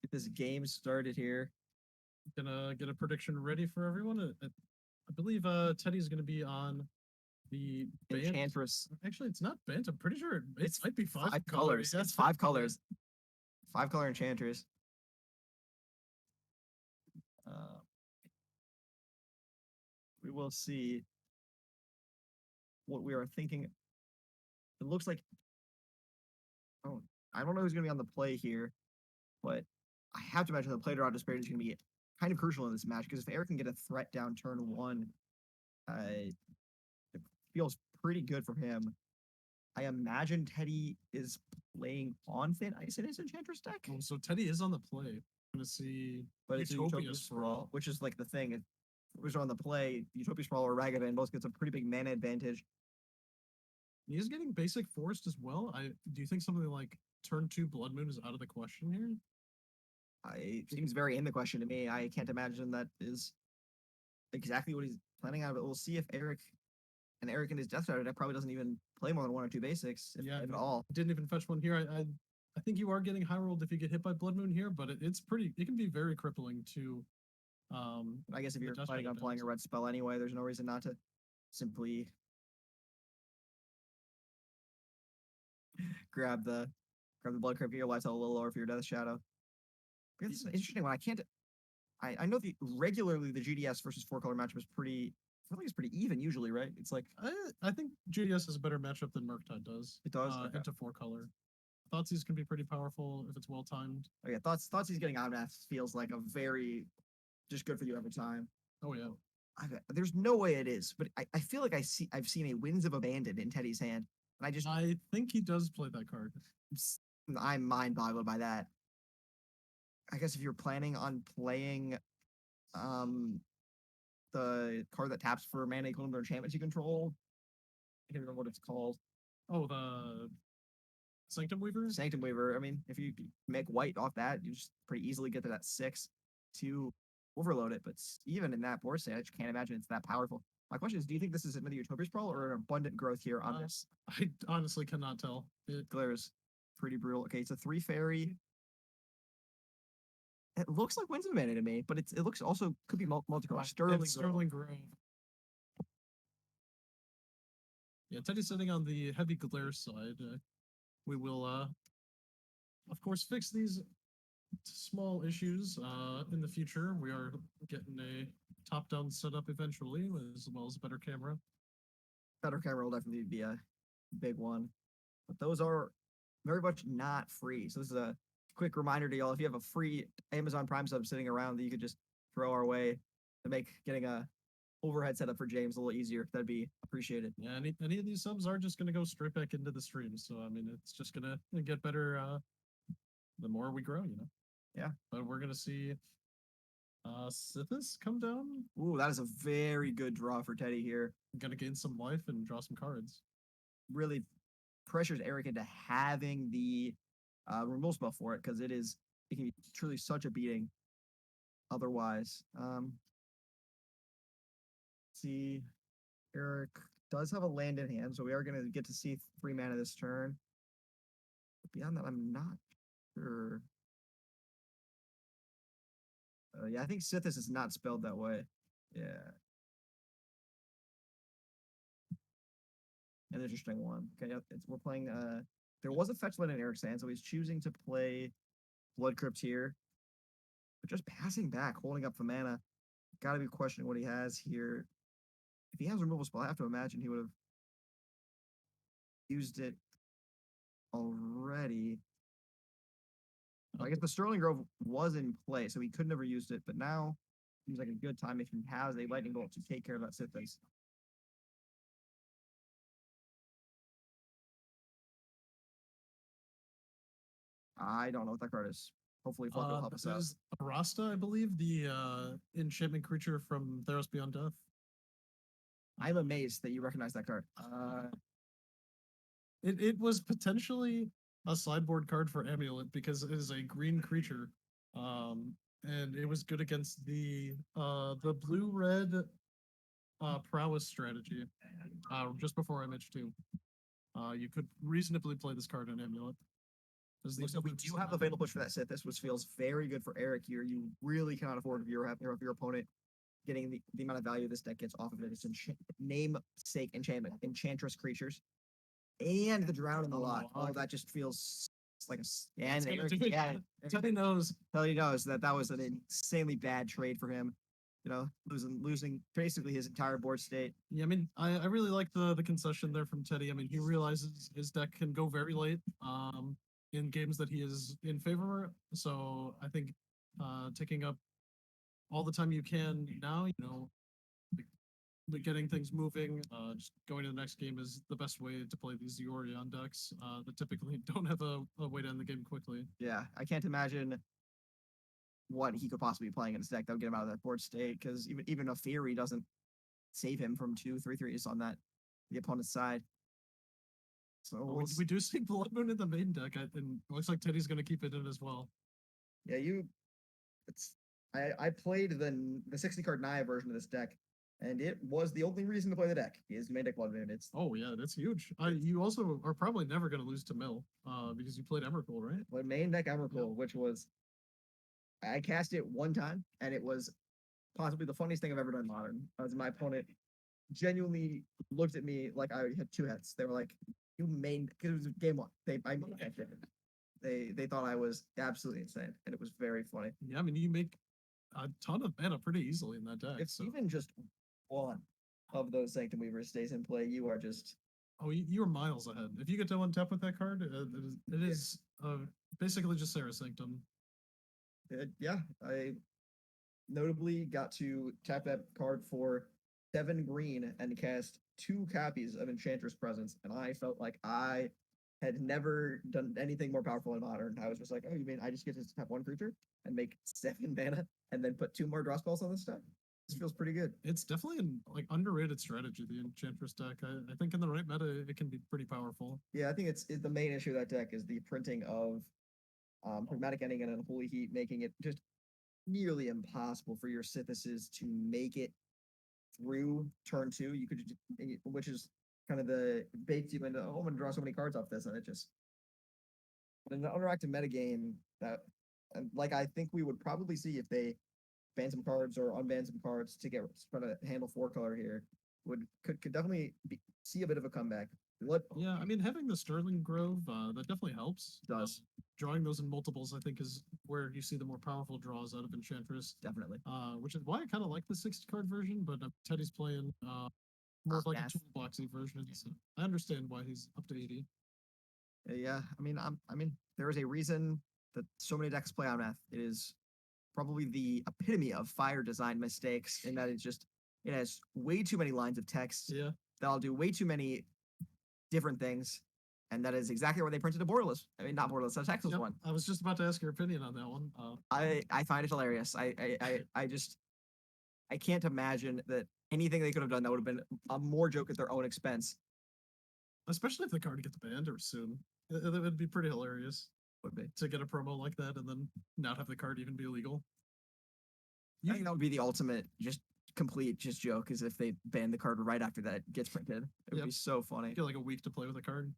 Get this game started here. Gonna get a prediction ready for everyone. I believe Teddy's gonna be on the Enchantress. Actually, it's not banned. I'm pretty sure it might be five, colors. Yes. It's 5 colors. 5 color Enchantress. We will see what we are thinking. It looks like, oh, I don't know who's going to be on the play here, but I have to imagine the play draw disparity is going to be kind of crucial in this match because if Eric can get a threat down turn 1, it feels pretty good for him. I imagine Teddy is playing on Thin Ice in his Enchantress deck. Oh, so Teddy is on the play. I'm gonna see, but it's Utopia Sprawl, which is like the thing. If it was on the play, Utopia Sprawl or Ragavan both gets a pretty big mana advantage. He's getting basic forced as well. Do you think something like turn 2 Blood Moon is out of the question here? It seems very in the question to me. I can't imagine that is exactly what he's planning on. But we'll see if Eric in his Death Shadow deck probably doesn't even play more than 1 or 2 basics, if at all. Didn't even fetch one here. I think you are getting high rolled if you get hit by Blood Moon here, but it can be very crippling to. I guess if you're planning on playing a red spell anyway, there's no reason not to simply grab the Blood Crypt. Your lifestyle a little lower for your Death Shadow. This is an interesting one. I know regularly the GDS versus 4-color matchup is pretty. I feel like it's pretty even usually, right? It's like I think GDS is a better matchup than Murktide does. It does into 4-color. Thoughtseize can be pretty powerful if it's well timed. Oh yeah, Thougeize getting Omnath feels like a very just good for you every time. Oh yeah. There's no way it is, but I feel like I've seen a Winds of Abandon in Teddy's hand, and I think he does play that card. I'm mind boggled by that. I guess if you're planning on playing the card that taps for mana equivalent to enchantments you control, I can't remember what it's called. Oh, the Sanctum Weaver? Sanctum Weaver. I mean, if you make white off that, you just pretty easily get to that 6 to overload it, but even in that board state, I just can't imagine it's that powerful. My question is, do you think this is another Utopia Sprawl or an abundant growth here on this? I honestly cannot tell. Glare's pretty brutal. Okay, it's a 3 fairy. It looks like Winds of Mana to me, but it looks also could be multicolor. Sterling Grove. Yeah, Teddy's sitting on the heavy glare side. We will, of course, fix these small issues in the future. We are getting a top-down setup eventually, as well as a better camera. Better camera will definitely be a big one. But those are very much not free. So this is a quick reminder to y'all, if you have a free Amazon Prime sub sitting around that you could just throw our way to make getting a overhead setup for James a little easier, that'd be appreciated. Yeah, any of these subs are just going to go straight back into the stream. So, I mean, it's just going to get better the more we grow, you know? Yeah. But we're going to see Sithis come down. Ooh, that is a very good draw for Teddy here. Going to gain some life and draw some cards. Really pressures Eric into having the removal spell for it, because it can be truly such a beating otherwise. See, Eric does have a land in hand, so we are going to get to see 3 mana this turn. But beyond that, I'm not sure. Yeah, I think Sithis is not spelled that way. Yeah. An interesting one. Okay, we're playing. There was a fetch land in Eric's hand, so he's choosing to play Blood Crypt here. But just passing back, holding up the mana. Gotta be questioning what he has here. If he has removal spell, I have to imagine he would have used it already. I guess the Sterling Grove was in play, so he could never used it, but now seems like a good time if he has a lightning bolt to take care of that Sithis. I don't know what that card is. Hopefully Fluck will help us out. Arasta, I believe, the enchantment creature from Theros Beyond Death. I'm amazed that you recognize that card. It was potentially a sideboard card for Amulet because it is a green creature, and it was good against the blue-red prowess strategy just before MH2. You could reasonably play this card in Amulet. So we do have available push for that Sithis, which feels very good for Eric here. You really cannot afford if your opponent getting the amount of value this deck gets off of it. It's namesake enchantment, enchantress creatures, and the drown in the lot. Oh, that just feels like a Teddy knows. Teddy knows that was an insanely bad trade for him. You know, losing basically his entire board state. Yeah, I mean, I really like the concession there from Teddy. I mean, he realizes his deck can go very late in games that he is in favor. So I think taking up all the time you can now, you know, getting things moving, just going to the next game is the best way to play these Yorion decks that typically don't have a way to end the game quickly. Yeah, I can't imagine what he could possibly be playing in his deck that would get him out of that board state, because even a Fury doesn't save him from 2/3/3s on the opponent's side. So we do see Blood Moon in the main deck, and it looks like Teddy's going to keep it in as well. Yeah, I played the 60 card Naya version of this deck, and it was the only reason to play the deck. Is main deck Blood Moon. Oh yeah, that's huge. You also are probably never going to lose to Mill, because you played Emrakul, right? But main deck Emrakul, which was, I cast it one time, and it was possibly the funniest thing I've ever done in Modern. As my opponent genuinely looked at me like I had 2 heads. They were like, "You main," because it was game 1. They thought I was absolutely insane, and it was very funny. Yeah, I mean, you make a ton of mana pretty easily in that deck. If even just one of those Sanctum Weavers stays in play, you are just... Oh, you are miles ahead. If you get to untap with that card, it is basically just Sarah Sanctum. Yeah, I notably got to tap that card for 7 green and cast 2 copies of Enchantress Presence, and I felt like I had never done anything more powerful in Modern. I was just like, oh, you mean I just get to tap 1 creature and make 7 mana and then put 2 more draw spells on this stuff? This feels pretty good. It's definitely an underrated strategy, the Enchantress deck. I think in the right meta, it can be pretty powerful. Yeah, I think it's the main issue of that deck is the printing of Pragmatic Ending and Unholy Heat, making it just nearly impossible for your synthesis to make it through turn 2. You could, which is kind of the baked you into, oh, I'm gonna draw so many cards off this, and it just in the interactive metagame that, like, I think we would probably see if they ban some cards or unban some cards to get try to handle 4-color here. Could definitely see a bit of a comeback. What Yeah, I mean, having the Sterling Grove, that definitely helps. does Drawing those in multiples, I think, is where you see the more powerful draws out of Enchantress. definitely. Which is why I kind of like the 60-card version, but Teddy's playing more of like Yes. a toolboxy version. So I understand why he's up to 80. Yeah, I mean, there is a reason that so many decks play on math. It is probably the epitome of fire design mistakes, in that it has way too many lines of text. Yeah. That'll do way too many different things, and that is exactly why they printed a borderless. I mean, not borderless, a textless Yep, one. I was just about to ask your opinion on that one. I find it hilarious. I can't imagine that anything they could have done that would have been a more joke at their own expense. Especially if the card gets banned or soon. It would be pretty hilarious. Would be. To get a promo like that and then not have the card even be illegal. I think that would be the ultimate complete joke, is if they ban the card right after that gets printed. It would be so funny. Get like a week to play with a card.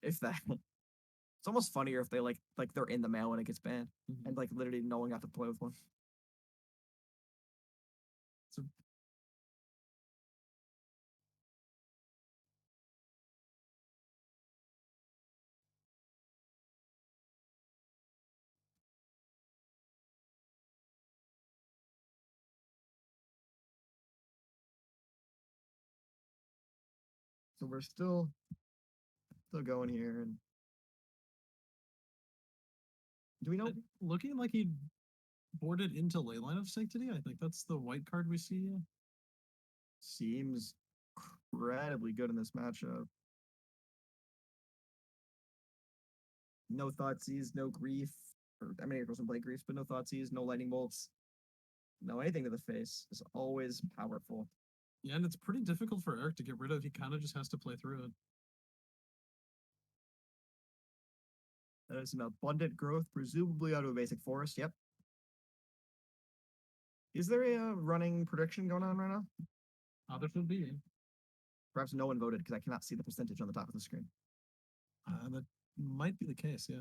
If that. It's almost funnier if they like they're in the mail when it gets banned, and like literally no one got to play with one. So we're still going here, and do we know? Looking like he boarded into Leyline of Sanctity. I think that's the white card we see. Seems incredibly good in this matchup. No Thoughtseize, no Grief. I mean, it doesn't play Griefs, but no Thoughtseize, no Lightning Bolts, no anything to the face is always powerful. Yeah, and it's pretty difficult for Eric to get rid of. He kind of just has to play through it. That is an abundant growth, presumably out of a basic forest. Yep. Is there a running prediction going on right now? There should be. Perhaps no one voted because I cannot see the percentage on the top of the screen. That might be the case, yeah.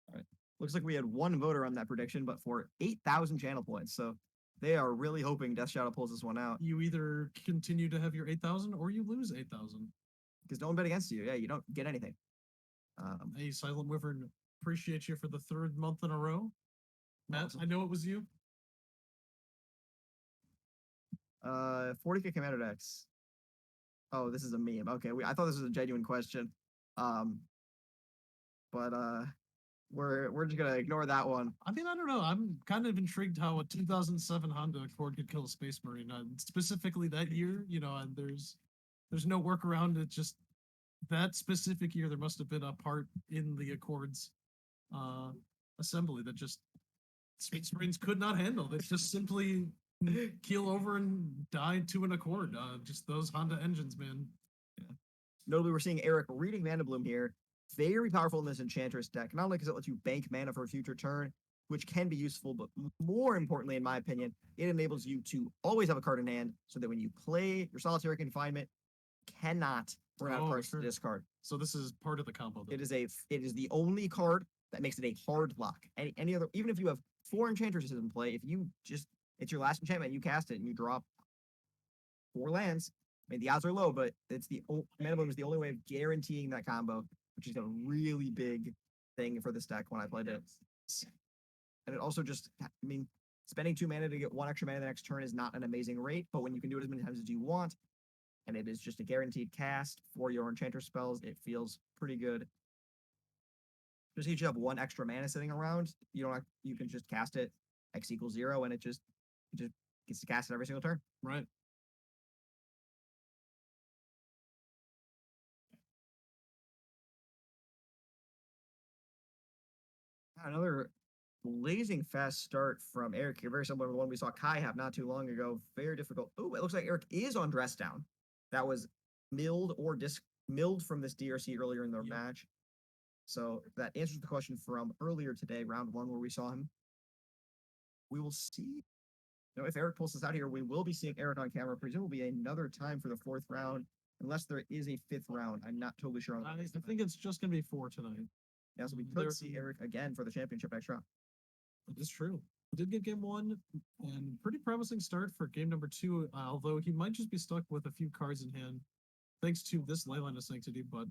All right. Looks like we had one voter on that prediction, but for 8,000 channel points. So they are really hoping Death Shadow pulls this one out. You either continue to have your 8,000 or you lose 8,000. Because no one bet against you. Yeah, you don't get anything. Hey, Silent Wyvern, appreciate you for the 3rd month in a row. Matt, awesome. I know it was you. 40k commander decks. Oh, this is a meme. Okay, I thought this was a genuine question. But we're just gonna ignore that one. I mean, I don't know. I'm kind of intrigued how a 2007 Honda Accord could kill a Space Marine. Specifically that year, and there's no workaround. It just that specific year there must have been a part in the Accord's assembly that just Space Marines could not handle. They just simply keel over and die to an Accord. Just those Honda engines, man. Yeah. Notably, we're seeing Eric reading Mana Bloom here. Very powerful in this Enchantress deck. Not only because it lets you bank mana for a future turn, which can be useful, but more importantly, in my opinion, it enables you to always have a card in hand, so that when you play your Solitary Confinement, cannot run out of cards to discard. So this is part of the combo. It is the only card that makes it a hard lock. Any other, even if you have 4 Enchantresses in play, if you it's your last enchantment, you cast it and you drop 4 lands. I mean, the odds are low, but it's Mana Bloom is the only way of guaranteeing that combo, which is a really big thing for this deck when I played it. And it also spending 2 mana to get 1 extra mana the next turn is not an amazing rate, but when you can do it as many times as you want, and it is just a guaranteed cast for your Enchantress spells, it feels pretty good. Just you have 1 extra mana sitting around, you can just cast it X = 0, and it just gets to cast it every single turn. Right. Another blazing fast start from Eric here, very similar to the one we saw Kai have not too long ago. Very difficult. Oh, it looks like Eric is on dress down. That was milled from this DRC earlier in the match. So that answers the question from earlier today, round one, where we saw him. We will see. If Eric pulls this out here, we will be seeing Eric on camera, presumably another time for the fourth round, unless there is a fifth round. I'm not totally sure. I think it's just going to be 4 tonight. Yeah, so we could see Eric again for the championship next round. It is true. He did get game 1, and pretty promising start for game number 2, although he might just be stuck with a few cards in hand, thanks to this Leyline of Sanctity, but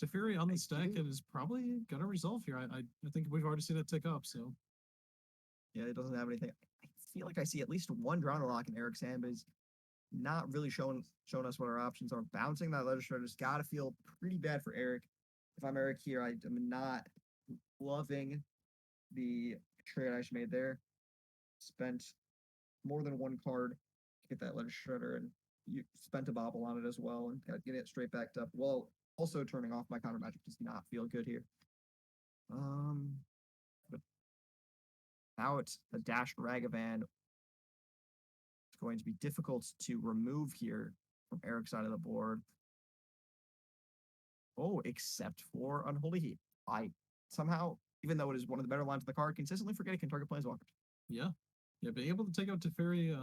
Teferi on the stack and is probably going to resolve here. I think we've already seen it tick up, so. Yeah, it doesn't have anything. I feel like I see at least one draw to lock in Eric's hand, but he's not really showing us what our options are. Bouncing that letter shredder's got to feel pretty bad for Eric. If I'm Eric here, I am not loving the trade I just made there. Spent more than one card to get that letter shredder, and you spent a bobble on it as well, and getting it straight backed up. Well, also turning off my counter magic does not feel good here. But now it's a dashed Ragavan. It's going to be difficult to remove here from Eric's side of the board. Oh, except for Unholy Heat. I somehow, even though it is one of the better lines of the card, consistently forget it can target Planeswalkers. Yeah. Yeah, being able to take out Teferi,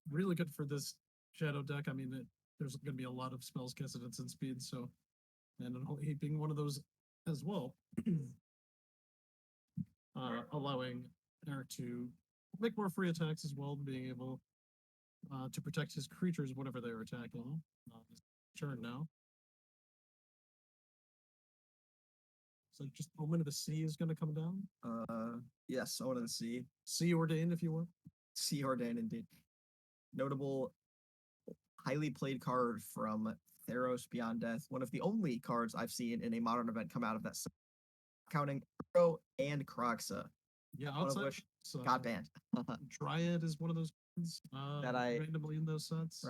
really good for this Shadow deck. I mean, there's going to be a lot of spells casted at instant speed, so, and Unholy Heat being one of those as well, allowing Eric to make more free attacks as well, being able to protect his creatures whenever they're attacking. Turn now. So just Omen of the Sea is going to come down? Yes, Omen of the Sea. Sea Ordained, if you will. Sea Ordained, indeed. Notable, highly played card from Theros Beyond Death. One of the only cards I've seen in a modern event come out of that, counting Pro and Kroxa. Yeah, one of which got banned. Dryad is one of those cards that I randomly in those sets.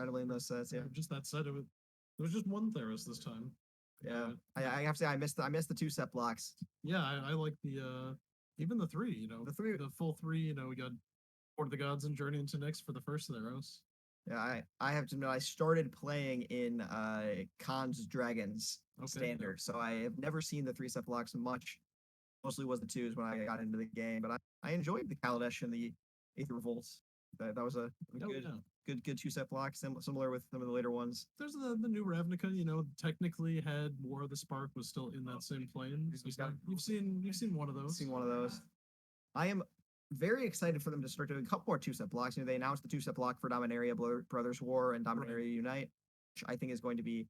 Yeah. Just that set. It was just one Theros this time. Yeah, I have to say I missed the 2-set blocks. Yeah, I like the even the 3. The full 3. We got Lord of the Gods and Journey into Nyx for the first Theros. Yeah, I have to know I started playing in Khan's Dragons standard, so I have never seen the 3-set blocks much. Mostly was the 2s when I got into the game, but I enjoyed the Kaladesh and the Aether Revolts. That was a good 2-set block, similar with some of the later ones. There's the new Ravnica, technically had War of the Spark was still in that same plane. You've seen one of those. Seen one of those. I am very excited for them to start doing a couple more 2-set blocks. They announced the 2-set block for Dominaria Brothers War and Dominaria Unite, which I think is going to be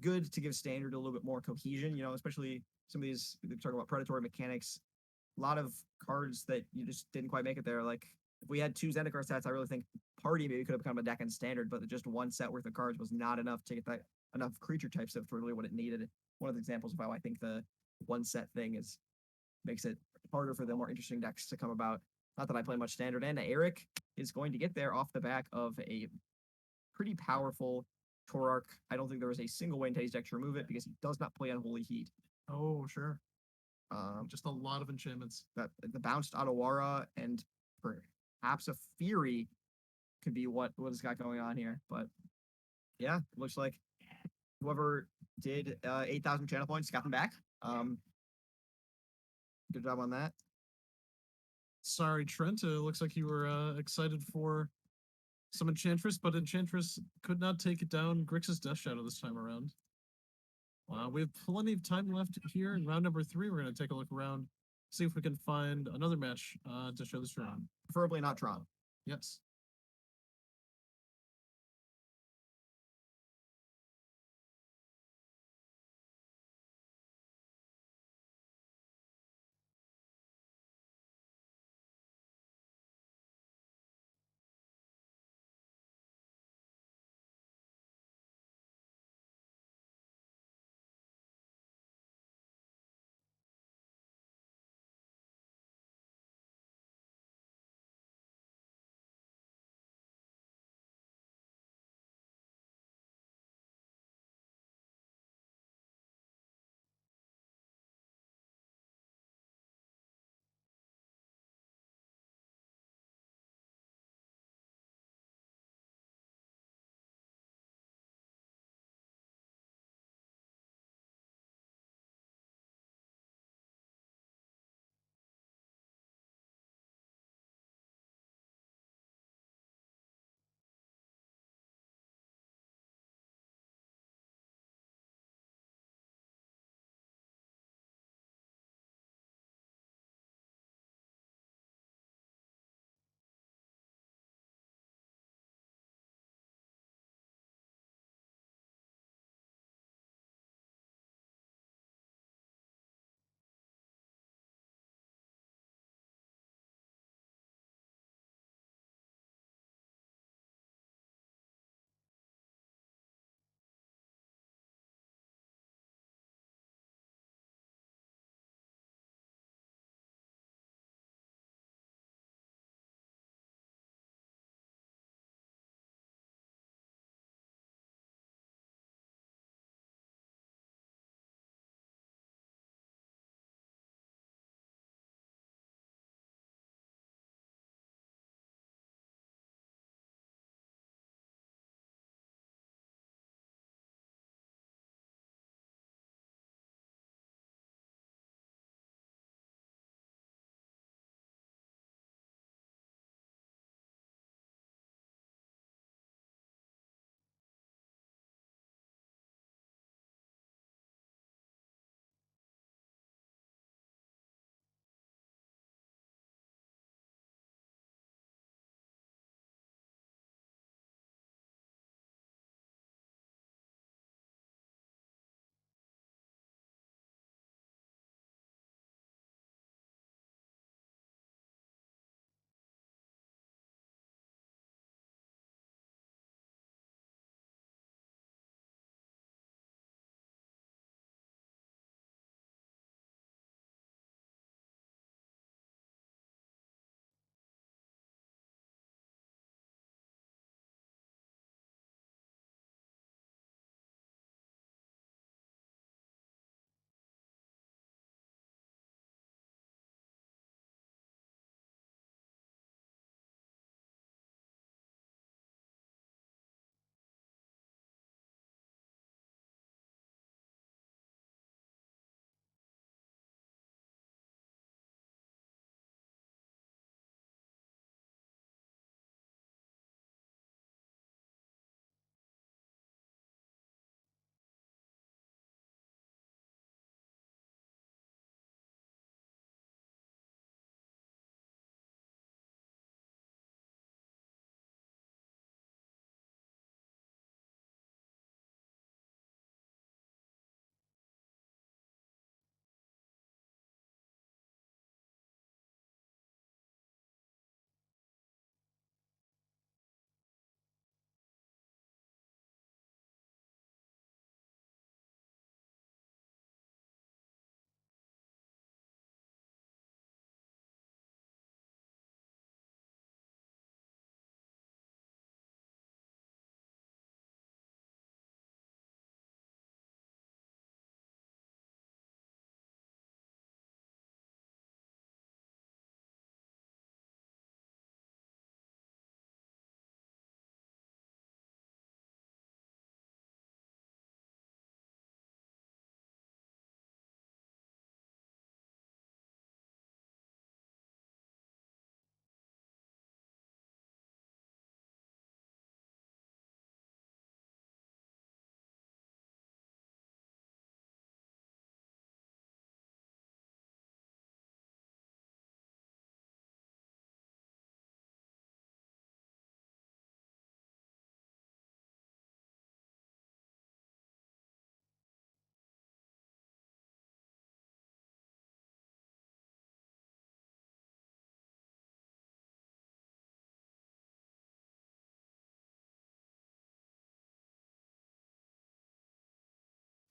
good to give standard a little bit more cohesion, especially some of these, they're talking about predatory mechanics. A lot of cards that you just didn't quite make it there. Like, if we had 2 Zendikar sets, I really think Party maybe could have become a deck in standard, but just 1 set worth of cards was not enough to get that enough creature types for really what it needed. One of the examples of how I think the 1 set thing makes it harder for the more interesting decks to come about. Not that I play much standard, and Eric is going to get there off the back of a pretty powerful Torarch. I don't think there was a single way in today's deck to remove it because he does not play Unholy Heat. Oh, sure. Just a lot of enchantments. That the bounced Otawara and perhaps a Fury could be what has got going on here. But yeah, looks like whoever did 8,000 channel points got them back. Good job on that. Sorry, Trent. It looks like you were excited for some Enchantress, but Enchantress could not take it down Grixis Death Shadow this time around. We have plenty of time left here in round number 3. We're going to take a look around, see if we can find another match to show this round. Preferably not Tron. Yes.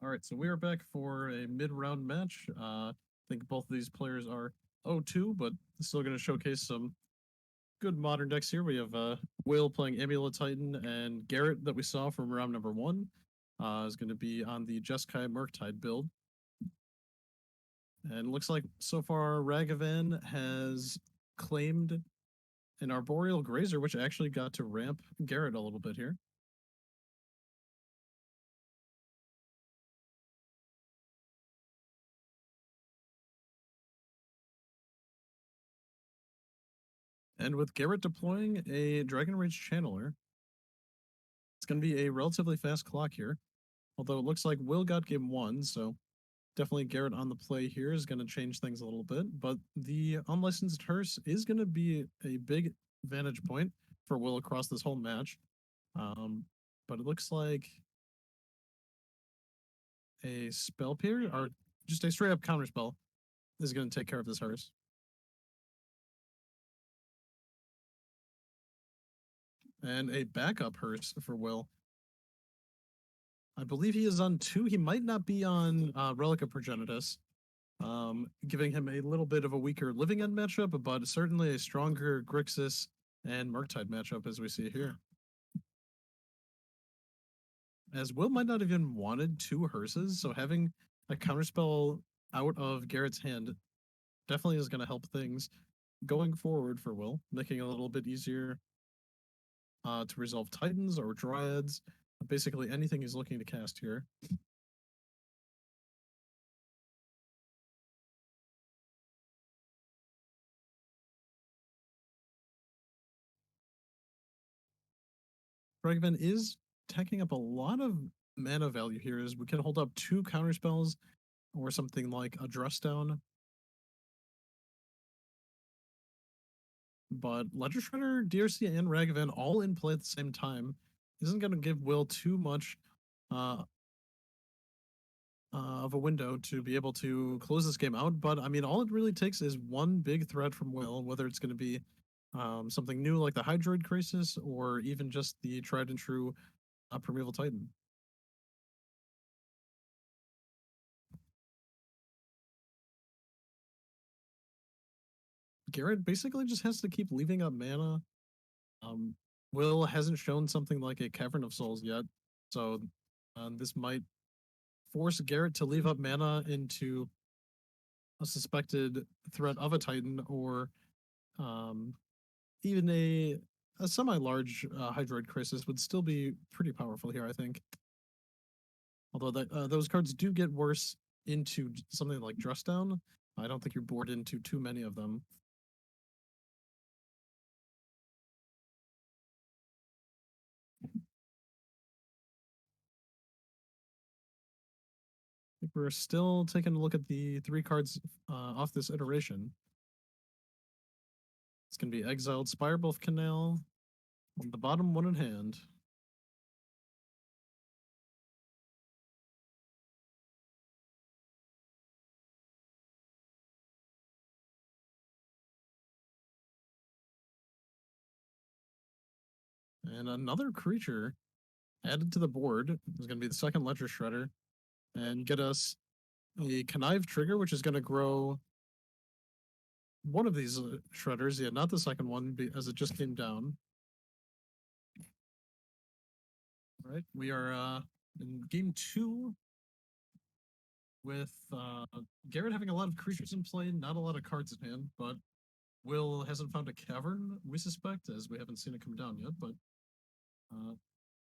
All right, so we are back for a mid-round match. I think both of these players are 0-2, but still going to showcase some good modern decks here. We have Will playing Amulet Titan, and Garrett that we saw from round number 1 is going to be on the Jeskai Murktide build. And it looks like so far Ragavan has claimed an Arboreal Grazer, which actually got to ramp Garrett a little bit here. And with Garrett deploying a Dragon Rage Channeler, it's going to be a relatively fast clock here. Although it looks like Will got game 1, so definitely Garrett on the play here is going to change things a little bit. But the unlicensed hearse is going to be a big vantage point for Will across this whole match. But it looks like a spell period, or just a straight up counter spell, is going to take care of this hearse. And a backup hearse for Will. I believe he is on 2. He might not be on Relic of Progenitus, giving him a little bit of a weaker Living End matchup, but certainly a stronger Grixis and Murktide matchup as we see here. As Will might not have even wanted 2 hearses, so having a counterspell out of Garrett's hand definitely is going to help things going forward for Will, making it a little bit easier to resolve Titans or Dryads, basically anything he's looking to cast here. Ragavan is tacking up a lot of mana value here, as we can hold up 2 counterspells or something like a Dress Down. But Ledger Shredder, DRC, and Ragavan all in play at the same time isn't going to give Will too much of a window to be able to close this game out. But I mean, all it really takes is one big threat from Will, whether it's going to be something new like the Hydroid Crisis or even just the tried and true Primeval Titan. Garrett basically just has to keep leaving up mana. Will hasn't shown something like a Cavern of Souls yet, so this might force Garrett to leave up mana into a suspected threat of a Titan or even a semi-large Hydroid Crisis would still be pretty powerful here, I think. Although those cards do get worse into something like Dress Down, I don't think you're bored into too many of them. We're still taking a look at the 3 cards off this iteration. It's going to be Exiled Spirebulk Canal, on the bottom one in hand. And another creature added to the board is going to be the second Ledger Shredder and get us a Connive Trigger, which is going to grow one of these Shredders, yeah, not the second one, as it just came down. All right, we are in game 2 with Garrett having a lot of creatures in play, not a lot of cards in hand, but Will hasn't found a cavern, we suspect, as we haven't seen it come down yet, but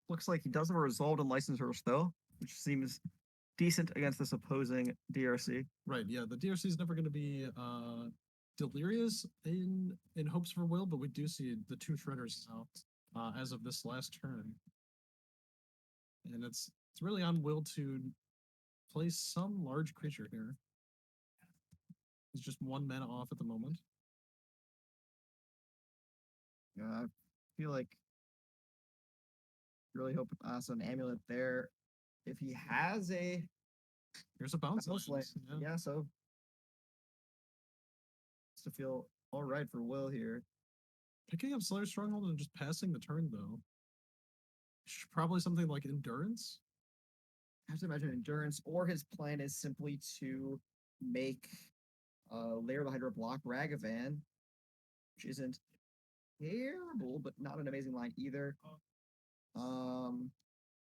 looks like he does have a resolved and licensed hearse though, which seems decent against this opposing DRC. Right, yeah, the DRC is never going to be delirious in hopes for Will, but we do see the 2 Shredders now as of this last turn. And it's really on Will to play some large creature here. He's just 1 mana off at the moment. Yeah, I feel like really hope an amulet there. If he has a Here's a bounce. Yeah, so to feel all right for Will here. Picking up Slayer Stronghold and just passing the turn though. Probably something like Endurance. have to imagine endurance, or his plan is simply to make Lair of the Hydra block Ragavan, which isn't terrible, but not an amazing line either.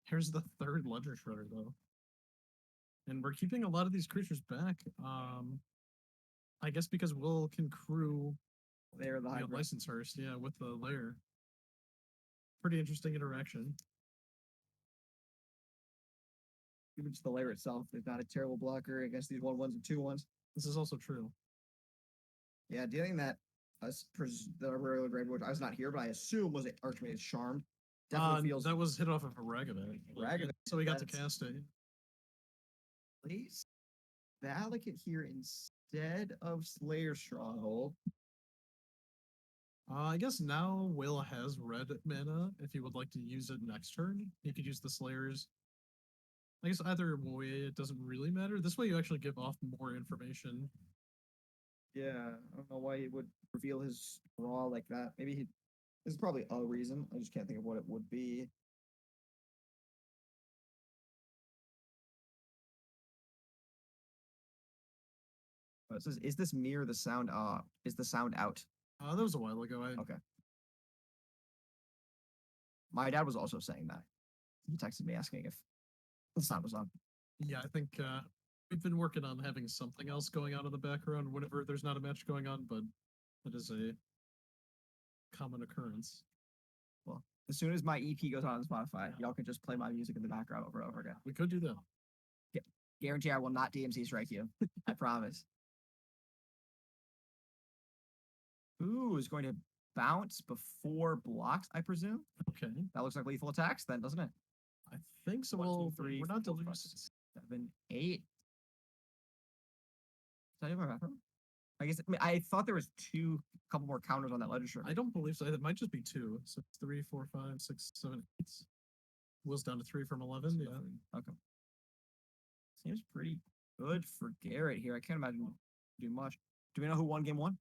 Here's the third Ledger Shredder though. And we're keeping a lot of these creatures back. I guess because Will can crew Lair of the Hydra. License Hearst, yeah, with the lair. Pretty interesting interaction. Even just the lair itself is not a terrible blocker against these 1/1s and 2/1s. This is also true. Yeah, dealing that the Aurora Grave, which I was not here, but I assume was Archmage's Charmed. Definitely feels that was hit off of a Ragavan. So we got to cast it. Place Valakut here instead of Slayer Stronghold. I guess now Will has red mana. If he would like to use it next turn, he could use the Slayers. I guess either way, it doesn't really matter. This way, you actually give off more information. Yeah, I don't know why he would reveal his draw like that. Maybe there's probably a reason. I just can't think of what it would be. Oh, it says, is this mirror the sound? Is the sound out? That was a while ago. Okay. My dad was also saying that. He texted me asking if the sound was on. Yeah, I think we've been working on having something else going on in the background whenever there's not a match going on, but that is a common occurrence. Well, as soon as my EP goes on Spotify, y'all can just play my music in the background over and over again. We could do that. Guarantee I will not DMC strike you. I promise. Ooh, is going to bounce before blocks, I presume. Okay. That looks like lethal attacks then, doesn't it? I think so. 1, 2, Well, 3, we're not 4, deluding. 5, 6, 7, 8. Is that in my bathroom? I guess I thought there was couple more counters on that ledger. I don't believe so. It might just be 2. So 3, 4, 5, 6, 7, 8. Will's down to 3 from 11. Yeah. Okay. Seems pretty good for Garrett here. I can't imagine do much. Do we know who won game 1?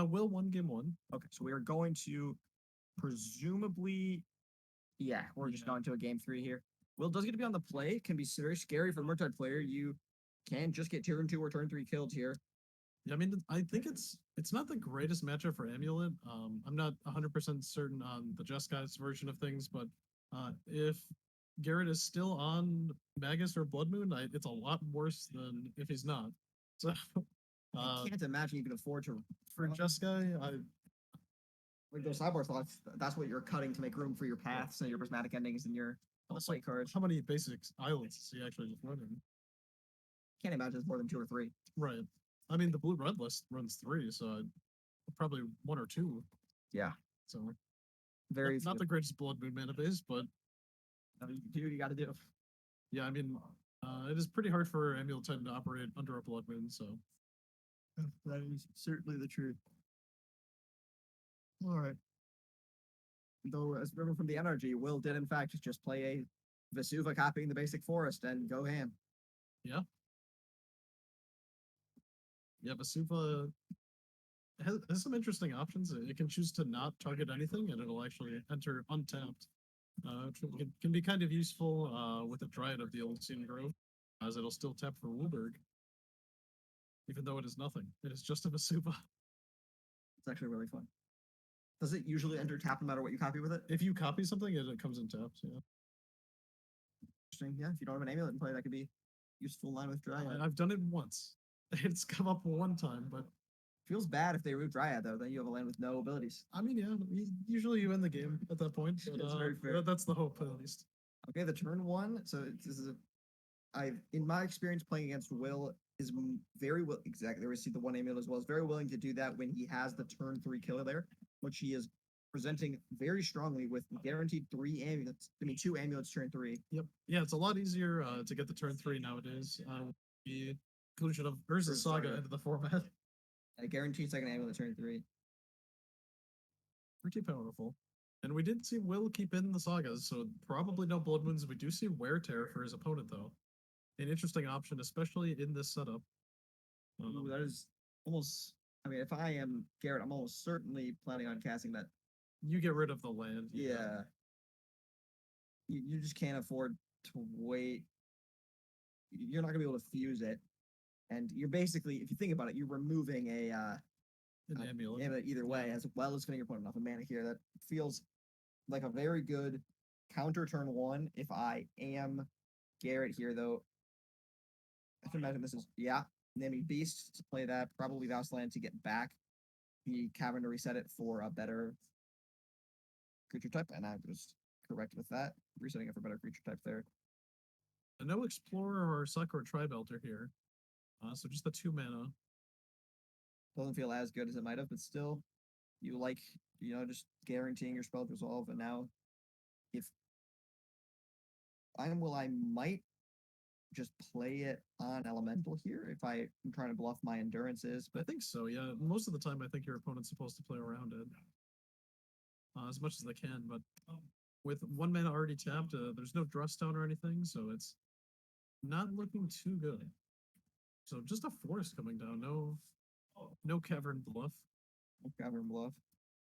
Will won game 1. Okay, so we are going to presumably, yeah, we're just going to a game 3 here. Will does get to be on the play. Can be very scary for the Murktide player. You can just get turn 2 or turn 3 killed here. Yeah, I mean, I think it's not the greatest matchup for Amulet. I'm not 100% certain on the Just Guys version of things, but if Garrett is still on Magus or Blood Moon, it's a lot worse than if he's not. So I can't imagine you can afford to for Just Guy, like those sideboard slots. That's what you're cutting to make room for your paths and your prismatic endings and your play cards. How many basic islands is he actually just running? Can't imagine it's more than 2 or 3. Right. I mean, the blue-red list runs 3, so probably 1 or 2. Yeah. So very not the greatest Blood Moon mana base, but you do what you got to do. Yeah, I mean, it is pretty hard for Amulet to operate under a Blood Moon, so that is certainly the truth. All right. Though, as remember from the energy, Will did in fact just play a Vesuva copying the basic forest and go ham. Yeah. Yeah, Vesuva has some interesting options. It can choose to not target anything, and it'll actually enter untapped. Which can be kind of useful with a Dryad of the Old Scene Grove, as it'll still tap for Woolberg, even though it is nothing. It is just a Vesuva. It's actually really fun. Does it usually enter tap no matter what you copy with it? If you copy something, it comes in tapped, yeah. Interesting, yeah. If you don't have an amulet in play, that could be useful line with Dryad. I've done it once. It's come up one time, but feels bad if they root Dryad though. Then you have a land with no abilities. I mean, yeah, usually you win the game at that point. But, That's very fair. That's the hope, at least. Okay, the turn 1. So this is in my experience playing against Will is very well exactly. We see the 1 amulet as well. Is very willing to do that when he has the turn 3 killer there, which he is presenting very strongly with guaranteed 3 amulets. I mean, 2 amulets turn 3. Yep. Yeah, it's a lot easier to get the turn 3 nowadays. The inclusion of Urza Saga into the format. A guaranteed second amulet turn 3. Pretty powerful. And we did see Will keep in the sagas, so probably no Blood Moons. We do see Wear Tear for his opponent, though. An interesting option, especially in this setup. Ooh, that is almost. I mean, if I am Garrett, I'm almost certainly planning on casting that. You get rid of the land. Yeah. You just can't afford to wait. you're not gonna be able to fuse it, and you're basically, if you think about it, you're removing An amulet. amulet either way, Yeah. as well as getting your opponent off a mana here. That feels like a very good counter turn one. If I am Garrett here, though, I can imagine this is naming Beast to play that, probably Valsland to get back the Cavern to reset it for a better creature type, and I was correct with that. Resetting it for better creature type there. And no Explorer or Suck or Tri-Belter here. So just the 2 mana. Doesn't feel as good as it might have, but still, you like, just guaranteeing your spell to resolve. And now, if I might just play it on Elemental here if I'm trying to bluff my endurances. I But think so, yeah. Most of the time, I think your opponent's supposed to play around it as much as they can. But with 1 mana already tapped, there's no Druststone or anything, so it's not looking too good. So just a forest coming down. No Cavern Bluff. Cavern bluff.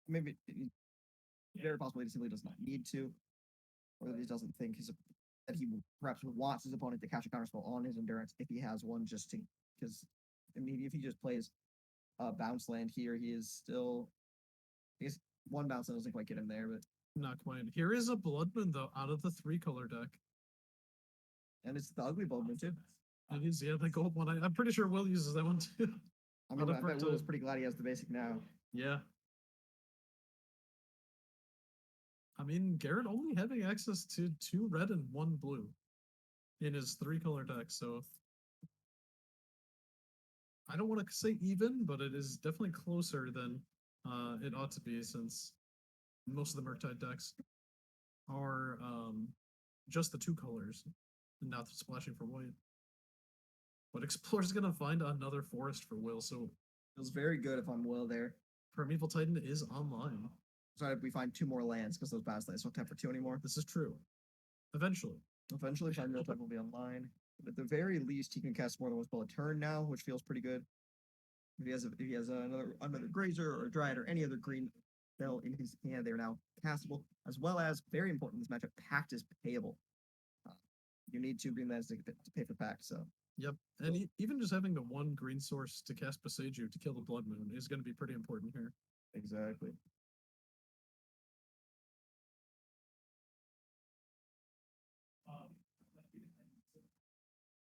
Maybe very possibly he simply does not need to, or that he doesn't think that he perhaps wants his opponent to cast a counterspell on his endurance if he has one, just to, because I mean, if he just plays bounce land here, he is still, I guess one bounce land doesn't quite get him there, but Not quite. Here is a Bloodman, though, out of the 3-color deck. and it's the ugly Bloodman too. It is, yeah, the gold one. I'm pretty sure Will uses that one too. I mean, Out I of bet Will is Murktide. pretty glad he has the basic now. Yeah. I mean, Garrett only having access to 2 red and 1 blue in his 3-color deck, so I don't want to say even, but it is definitely closer than it ought to be, since most of the Murktide decks are just the 2 colors and not splashing for white. But Explorer's gonna find another forest for Will, so Feels very good if I'm Will there. Primeval Titan is online. So if we find 2 more lands, because those bounce lands don't tap for 2 anymore. This is true. Eventually. Eventually, Primeval Titan will be online. But at the very least, he can cast more than one spell a turn now, which feels pretty good. If he has another Grazer or a Dryad or any other green spell in his hand, they are now castable. As well as, very important in this matchup, Pact is payable. You need 2 green lands to pay for Pact, so. Yep, and even just having the 1 green source to cast Boseiju to kill the Blood Moon is going to be pretty important here. Exactly.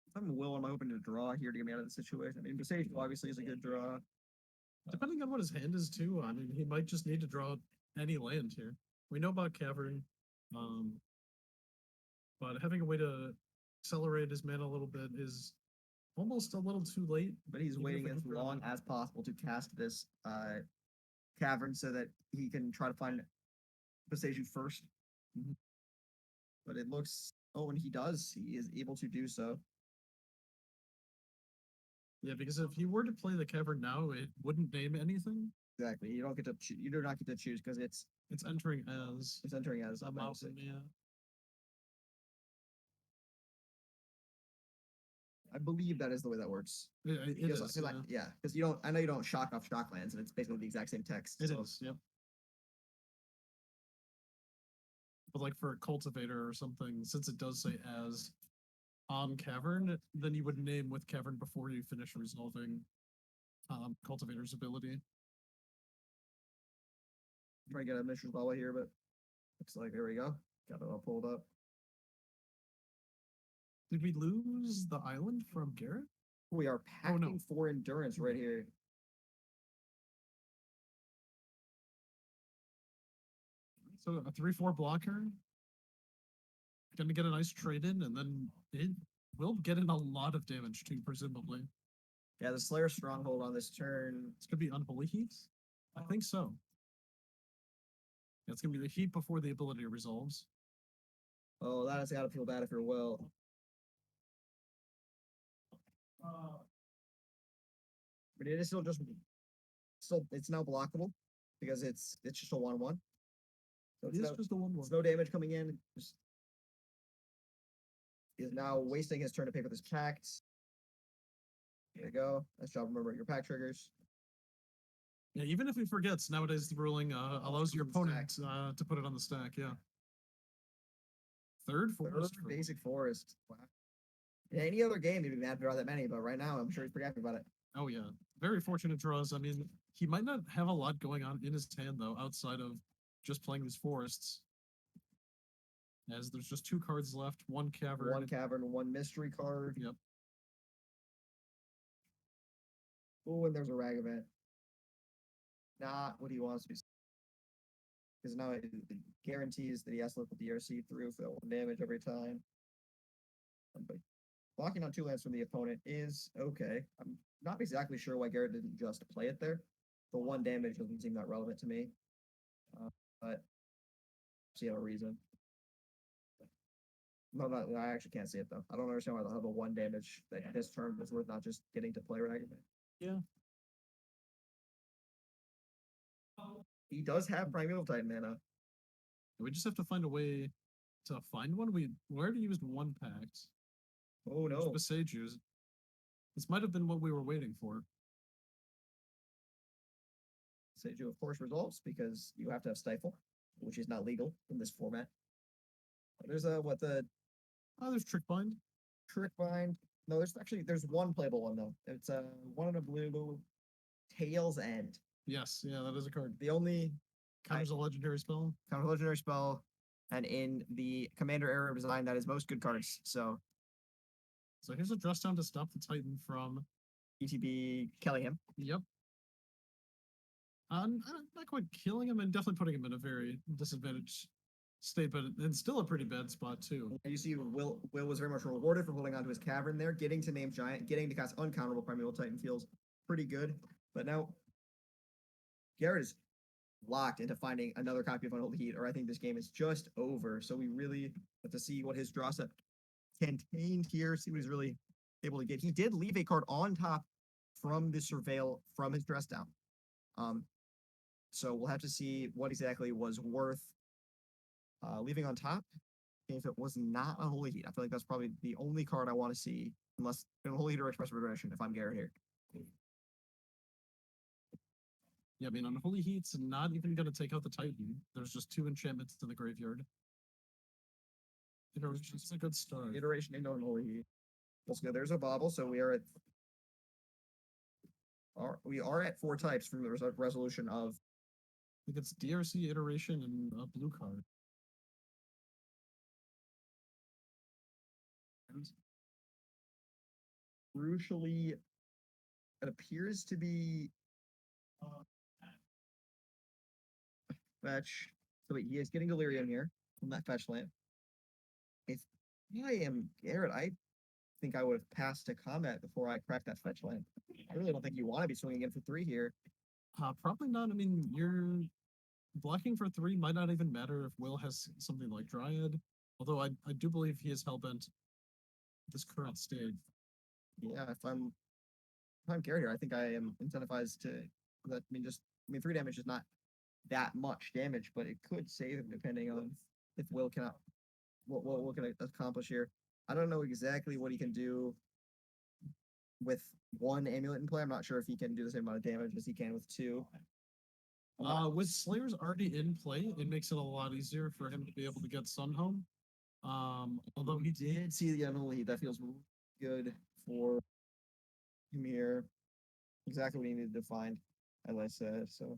If I'm Will, I'm hoping to draw here to get me out of the situation. I mean, Boseiju obviously is a good draw. Depending on what his hand is too, I mean, he might just need to draw any land here. We know about Cavern, but having a way to accelerate his mana a little bit is almost a little too late. But he's Even if waiting we as can draw long it. as possible to cast this Cavern so that he can try to find Boseiju first. Mhm. But it looks, and he does. He is able to do so. Yeah, because if he were to play the Cavern now, it wouldn't name anything. Exactly. You don't get to you do not get to choose because it's entering as entering as a mountain. Yeah. I believe that is the way that works. It Because, is. because you don't. I know you don't shock off shock lands, and it's basically the exact same text. It is. Yep. But like for a cultivator or something, since it does say as on Cavern, then you would name with Cavern before you finish resolving cultivator's ability. Try to get a Mishra's Ball here, but looks like there we go. Got it all pulled up. Did we lose the island from Garrett? We are Oh, no. packing for endurance right here. So a 3/4 blocker. Gonna get a nice trade in, and then it will get in a lot of damage too, presumably. Yeah, the Slayer Stronghold on this turn. It's gonna be Unholy Heat. I think so. It's gonna be the heat before the ability resolves. Oh, that has got to feel bad if you're Will. But it is still it's now blockable because it's just a 1/1. So It is just a 1/1. it's no damage coming in. He is now wasting his turn to pay for this pact. There you go. Nice job remembering your pact triggers. Yeah, even if he forgets, nowadays the ruling allows your opponent to put it on the stack. Yeah. Third forest. Basic forest. Wow. In any other game, he'd be mad to draw that many, but right now, I'm sure he's pretty happy about it. Oh yeah, very fortunate draws. I mean, he might not have a lot going on in his hand though, outside of just playing these forests. As there's just 2 cards left, 1 cavern. 1 cavern, 1 mystery card. Yep. Oh, and there's a Ragavan. Not what he wants to be. Because now it guarantees that he has to let the DRC through for that 1 damage every time. But blocking on 2 lands from the opponent is okay. I'm not exactly sure why Garrett didn't just play it there. The 1 damage doesn't seem that relevant to me. But I see a reason. No, I actually can't see it though. I don't understand why they'll have a 1 damage that this turn was worth not just getting to play Ragavan. Yeah. He does have Primeval Titan mana. We just have to find a way to find one. We already used 1 pact. Oh no. Besages. This might have been what we were waiting for. Seiju, of course, resolves because you have to have Stifle, which is not legal in this format. There's there's Trickbind. Trickbind. No, there's 1 playable one though. It's 1 in a blue, Tail's End. Yes, yeah, that is a card. The only counters a legendary spell. Counter legendary spell, and in the Commander era of design, that is most good cards. So here's a dress down to stop the Titan from ETB killing him. Yep. Not quite killing him, and definitely putting him in a very disadvantaged state, but it's still a pretty bad spot too. You see, Will was very much rewarded for holding onto his cavern there, getting to name Giant, getting to cast uncounterable Primeval Titan feels pretty good. But now Garrett is locked into finding another copy of Unholy Heat, or I think this game is just over. So we really have to see what his draw set contained here, see what he's really able to get. He did leave a card on top from the Surveil from his dress down. So we'll have to see what exactly was worth leaving on top. If it was not Unholy Heat, I feel like that's probably the only card I want to see, unless Unholy Heat or Express Regression, if I'm Garrett here. Yeah, I mean, Unholy Heat's not even going to take out the Titan. There's just 2 enchantments to the graveyard. Iteration's a good start. Iteration into Unholy Heat. Let's go. There's a bobble, so we are at 4 types from the resolution of. I think it's DRC, iteration, and a blue card. Crucially, it appears to be fetch. So wait, he is getting Delirium here from that fetch land. If I am Garrett, I think I would have passed to combat before I cracked that fetch land. I really don't think you want to be swinging in for 3 here. Probably not. I mean, you're blocking for 3 might not even matter if Will has something like Dryad. Although I do believe he is hellbent at this current stage. Yeah, if I'm Garrett here, I think I am incentivized to that. I mean, 3 damage is not that much damage, but it could save him depending on if Will cannot what can accomplish here. I don't know exactly what he can do with 1 amulet in play. I'm not sure if he can do the same amount of damage as he can with 2. With Slayer's already in play, it makes it a lot easier for him to be able to get Sun home. Although he did see the Unholy Heat, that feels good for him here. Exactly what he needed to find, as I said. So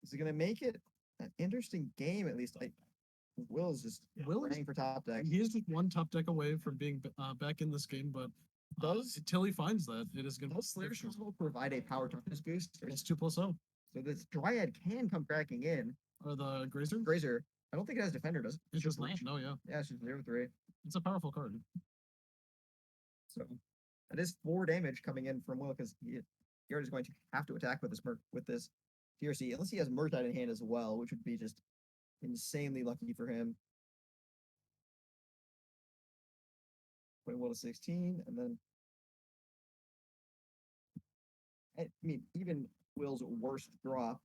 is it going to make it an interesting game? At least Will is just playing for top deck. He is just 1 top deck away from being back in this game, but until he finds that, it is going to. Does Slayer's Crucible provide a power toughness boost? It's 2+0. So this Dryad can come cracking in. Or the Grazer? Grazer. I don't think it has Defender, does it? It's just land. No, yeah. Yeah, it's just 0/3. It's a powerful card. So that is 4 damage coming in from Will, because Garrett is going to have to attack with this DRC, unless he has Murktide in hand as well, which would be just insanely lucky for him. Putting Will to 16, and then I mean, even Will's worst draw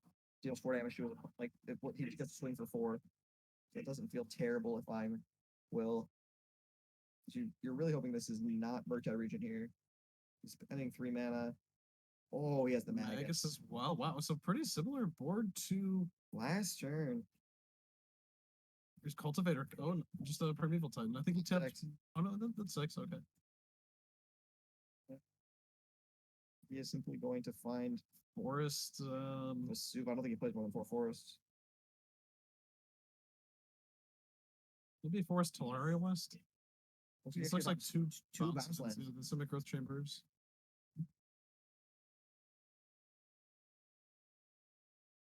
deals 4 damage to him. Like he gets to swing for 4. So it doesn't feel terrible if I'm Will. You're really hoping this is not Murktide region here. He's spending 3 mana. Oh, he has the Magus as well. Wow, so pretty similar board to last turn. There's Cultivator. Oh, just a Primeval Titan. I think he tapped. Oh no, that's 6. Okay. He is simply going to find Forest. a soup. I don't think he plays more than 4 forests. Maybe Forest Teleria West. This looks like two bounce bounces. lands. The Simic Growth Chambers.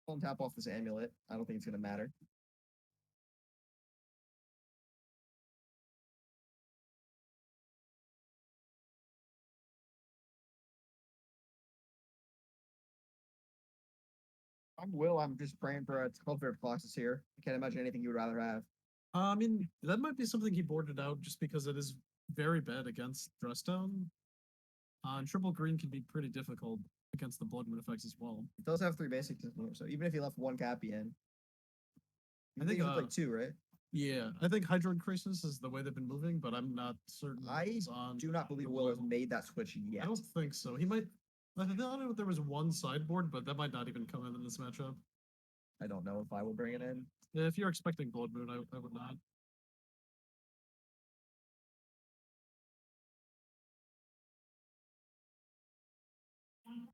I'll tap off this amulet. I don't think it's going to matter. I'm just praying for a Cultivator Colossus here. I can't imagine anything you would rather have. I mean, that might be something he boarded out just because it is very bad against Dressdown. And triple green can be pretty difficult against the Blood Moon effects as well. It does have 3 basics in here, so even if he left 1 Cappy in, I think he like 2, right? Yeah, I think Hydro Increases is the way they've been moving, but I'm not certain. I do not believe Will has made that switch yet. I don't think so. He might. I thought there was one sideboard, but that might not even come in this matchup. I don't know if I will bring it in. If you're expecting Blood Moon, I would not.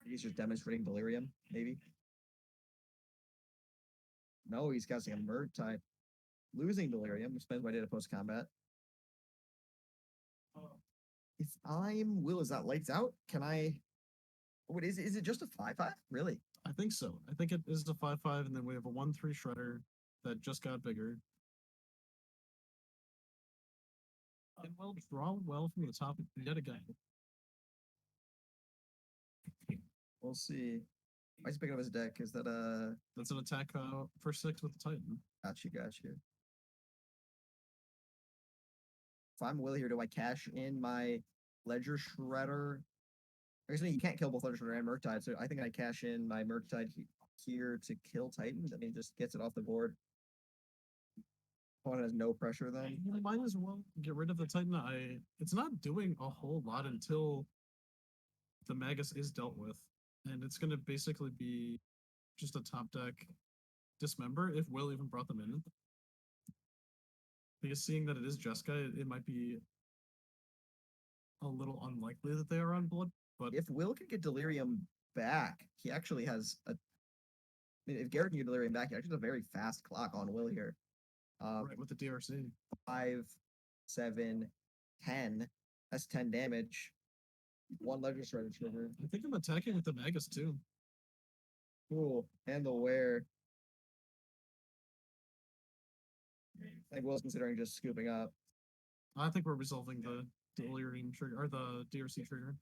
He's just demonstrating Delirium, maybe. No, he's casting a murktide. Losing Delirium, which spends my data post combat. If I'm Will, is that lights out? Can I? What is it just a 5/5? Really? I think so. I think it is a 5/5, and then we have a 1/3 shredder that just got bigger. And will draw well from the top yet again. We'll see. Why is he picking up his deck? Is that That's an attack for 6 with the Titan. Got you. If I'm Will here, do I cash in my Ledger Shredder? Actually, you can't kill both Ledger Shredder and Murktide, so I think I cash in my Murktide here to kill Titan. I mean, just gets it off the board. Opponent has no pressure then. You might as well get rid of the Titan. It's not doing a whole lot until the Magus is dealt with, and it's going to basically be just a top deck dismember if Will even brought them in. Because seeing that it is Jessica, it might be a little unlikely that they are on blood. But if Will can get Delirium back, he actually has a. I mean, if Garrett can get Delirium back, he actually has a very fast clock on Will here. Right, with the DRC. 5, 7, 10. That's 10 damage. 1 Ledger Shredder trigger. I think I'm attacking with the Magus too. Cool. And the wear. I think Will's considering just scooping up. I think we're resolving the Delirium trigger or the DRC trigger.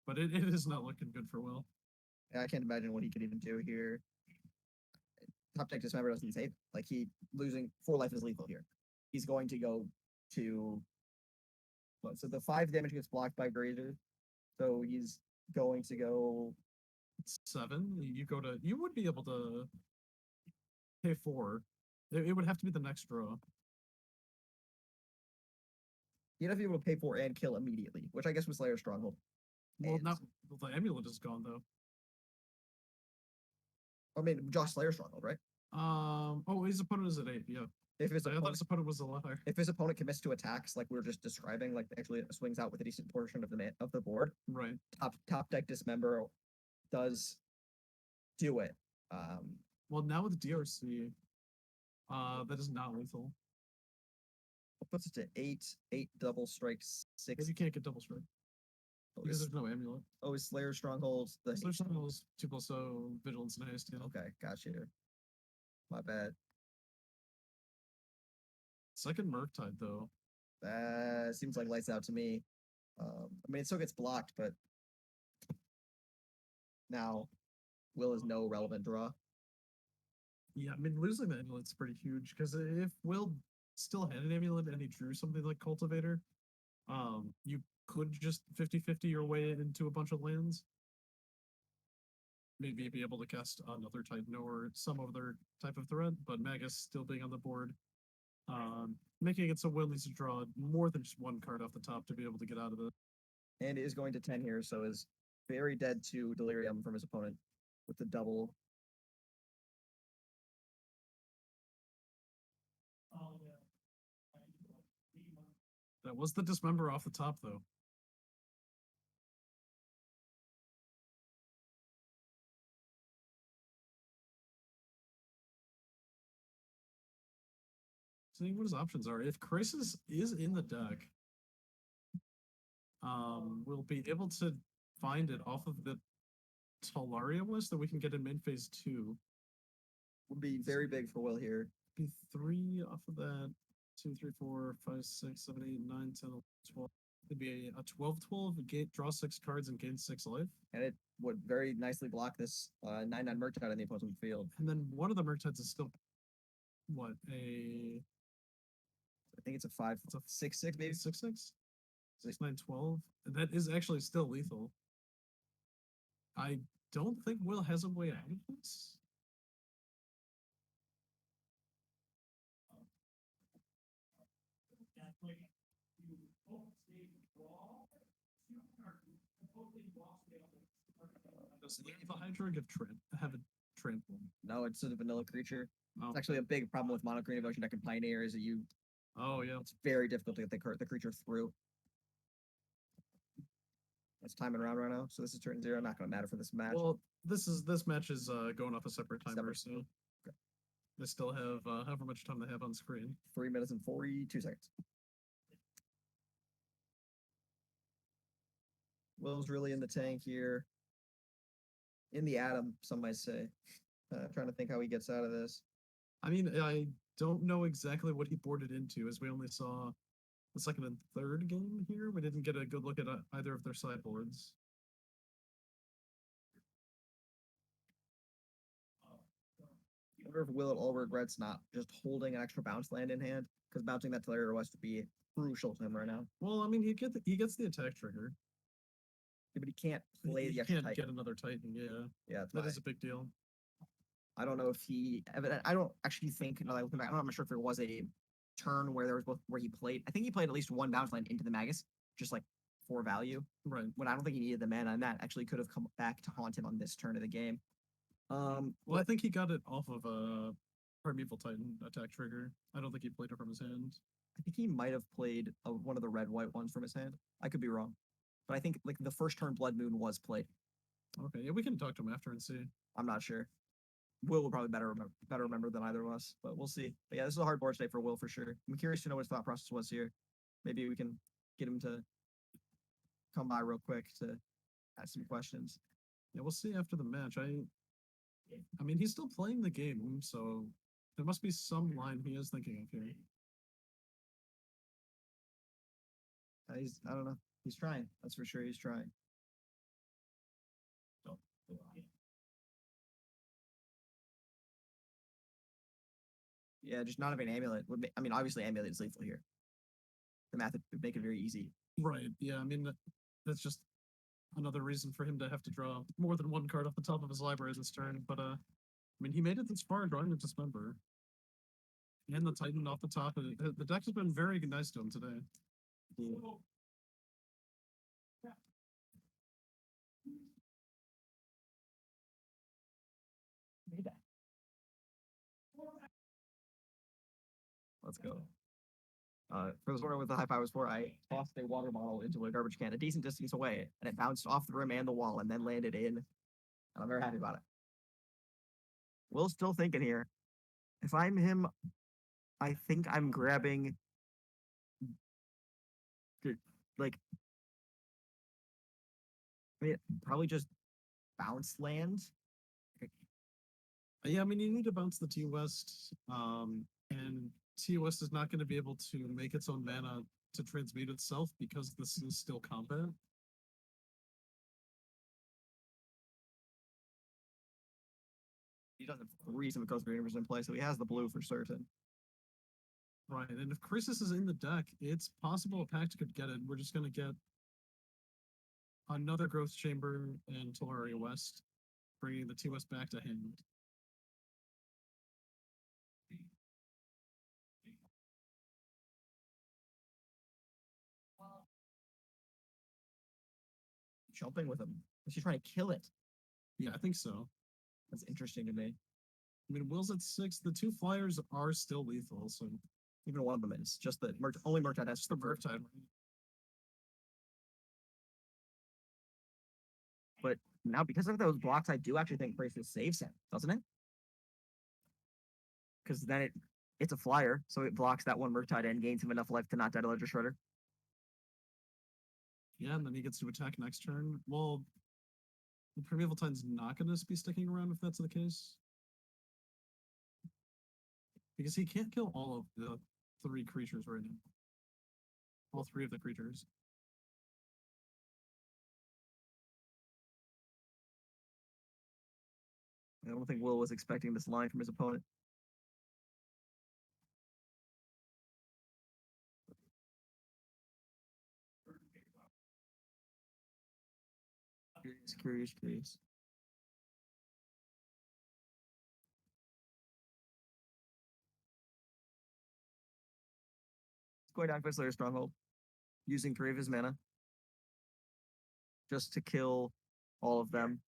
But it is not looking good for Will. I can't imagine what he could even do here. Top deck dismember doesn't save. Like he losing 4 life is lethal here. He's going to go to so the 5 damage gets blocked by Grazer. So he's going to go 7. You would be able to pay 4. It would have to be the next draw. You'd have to be able to pay 4 and kill immediately, which I guess was Slayer's Stronghold. Well, the amulet is gone though. I mean, Josh Slayer's Stronghold, right? Oh, his opponent is at 8. Yeah. If his I thought his opponent was a lot higher. If his opponent commits to attacks like we were just describing, like actually swings out with a decent portion of the board, right? Top deck dismember does do it. Well, now with DRC, that is not lethal. Puts it to 8 double strikes 6. But you can't get double strike because there's no amulet. Oh, is Slayer Strongholds the Slayer Strongholds 2+0 vigilance and haste. Yeah. Okay, got you. My bad. Second Murktide though. That seems like lights out to me. I mean, it still gets blocked, but now Will is no relevant draw. Yeah, I mean, losing the amulet's pretty huge because if Will still had an amulet and he drew something like Cultivator, you could just 50-50 your way into a bunch of lands. Maybe be able to cast another Titan or some other type of threat, but Magus still being on the board, making it so Will needs to draw more than just 1 card off the top to be able to get out of it. And is going to 10 here, so is very dead to Delirium from his opponent with the double. That was the dismember off the top though. seeing what his options are. If Crisis is in the deck, we'll be able to find it off of the Talaria list that we can get in main phase 2. Would be very big for Will here. Be 3 off of that. 2, 3, 4, 5, 6, 7, 8, 9, 10, 11, 12. It'd be a 12-12, draw 6 cards and gain 6 life. And it would very nicely block this 9/9 murktide on the opposing field. And then one of the murktides is still what, a I think it's a 5, it's a 6/6 maybe. 6/6? 6, 9, 12. That is actually still lethal. I don't think Will has a way out of this. Does the Hydra have a trample? No, it's a vanilla creature. Oh. It's actually a big problem with mono green evocation deck and Pioneer is that Oh yeah. it's very difficult to get the creature through. It's timing around right now, so this is turn 0. Not going to matter for this match. Well, this match is going off a separate timer, so okay. They still have however much time they have on screen. 3 minutes and 42 seconds. Will's really in the tank here. In the atom, some might say. Trying to think how he gets out of this. I mean, I don't know exactly what he boarded into, as we only saw the second and third game here. We didn't get a good look at either of their sideboards. I wonder if Will at all regrets not just holding an extra bounce land in hand, because bouncing that Talaria West would be crucial to him right now. Well, I mean, he gets the attack trigger. Yeah, but he can't play He the extra can't Titan. get another Titan, yeah. Yeah, That is a big deal. I don't know if I don't actually think, no, I'm not sure if there was a turn where where he played. I think he played at least one bounce land into the Magus, just like for value. Right. When I don't think he needed the mana, and that actually could have come back to haunt him on this turn of the game. Well, I think he got it off of a Primeval Titan attack trigger. I don't think he played it from his hand. I think he might have played one of the red-white ones from his hand. I could be wrong. But I think like the first turn Blood Moon was played. Okay, yeah, we can talk to him after and see. I'm not sure. Will probably better remember than either of us, but we'll see. But yeah, this is a hard board today for Will for sure. I'm curious to know what his thought process was here. Maybe we can get him to come by real quick to ask some questions. Yeah, we'll see after the match. I mean, he's still playing the game, so there must be some line he is thinking of here. I don't know. He's trying. That's for sure. He's trying. Yeah, just not having amulet would I mean, obviously amulet is lethal here. The math would make it very easy. Right. Yeah. I mean, that's just another reason for him to have to draw more than one card off the top of his library this turn. But I mean, he made it this far drawing a Dismember. And the Titan off the top. The deck has been very nice to him today. Yeah. Let's go. For those wondering what the high five was for, I tossed a water bottle into a garbage can a decent distance away, and it bounced off the rim and the wall, and then landed in. And I'm very happy about it. Will's still thinking here. If I'm him, I think I'm grabbing like probably just bounce land. Yeah, I mean, you need to bounce the T-West, and T-West is not going to be able to make its own mana to transmute itself because this is still combat. He doesn't have reason because the universe in play, so he has the blue for certain. Right, and if Crisis is in the deck, it's possible a Pact could get it. We're just going to get another Growth Chamber and Talaria West, bringing the T-West back to hand. Jumping with him. Is he trying to kill it? Yeah, I think so. That's interesting to me. I mean, Will's at 6. The 2 flyers are still lethal, so even one of them is. Just the only Murktide has the Murktide. But now, because of those blocks, I do actually think Crisis saves him, doesn't it? Because then It's a flyer, so it blocks that one murktide and gains him enough life to not die to Ledger Shredder. Yeah, and then he gets to attack next turn. Well, the Primeval Titan's not going to be sticking around if that's the case. Because he can't kill all of the 3 creatures right now. All 3 of the creatures. I don't think Will was expecting this line from his opponent. Curious. Going down for Slayer Stronghold, using 3 of his mana just to kill all of them.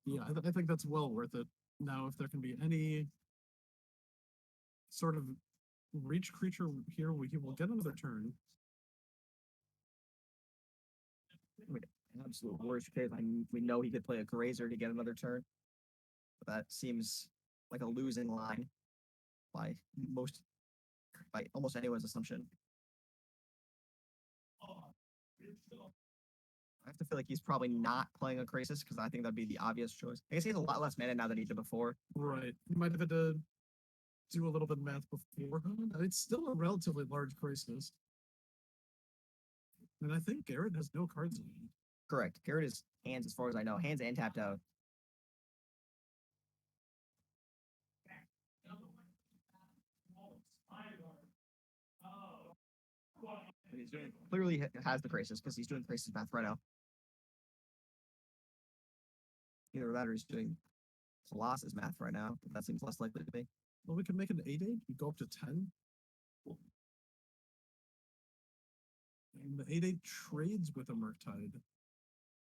Yeah, I think that's well worth it. Now, if there can be any sort of reach creature here, he will get another turn. I mean, absolute worst case, we know he could play a Grazer to get another turn. But that seems like a losing line by almost anyone's assumption. I have to feel like he's probably not playing a Crisis because I think that'd be the obvious choice. I guess he has a lot less mana now than he did before. Right. He might have had to do a little bit of math beforehand. It's still a relatively large crisis. And I think Garrett has no cards in hand. Correct. Garrett is hands as far as I know. Hands and tapped out. He's doing, clearly has the Crisis because he's doing Crisis math right now. Either that or he's doing Colossus math right now, but that seems less likely to me. Well, we could make an 8-8. You go up to 10. And the 8-8 trades with a Murktide.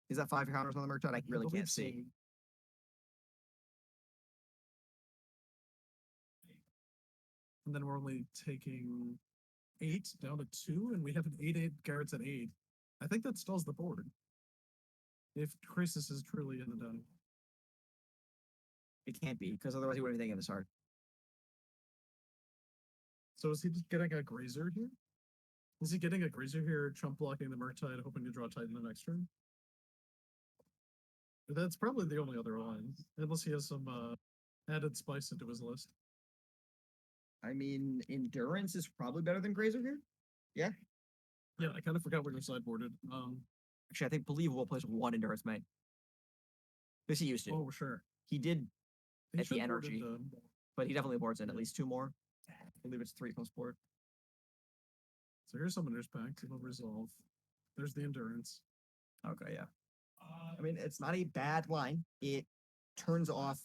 Is that 5 counters on the Murktide? I really can't see. And then we're only taking 8 down to 2, and we have an 8-8. Garrett's at 8. I think that stalls the board. If Crisis is truly in the deck. It can't be, because otherwise he wouldn't be thinking this hard. So is he just getting a Grazer here? Is he getting a Grazer here, chump blocking the Murktide, hoping to draw Titan the next turn? That's probably the only other line, unless he has some added spice into his list. I mean, Endurance is probably better than Grazer here. Yeah. Yeah, I kind of forgot where you're sideboarded. Actually, I believe Will plays 1 Endurance Mate. This he used to. Oh, sure. He did He at the energy, boarded, but he definitely boards in at least 2 more. I believe it's 3 post board. So here's Summoner's Pact. It'll resolve. There's the Endurance. Okay, yeah. I mean, it's not a bad line. It turns off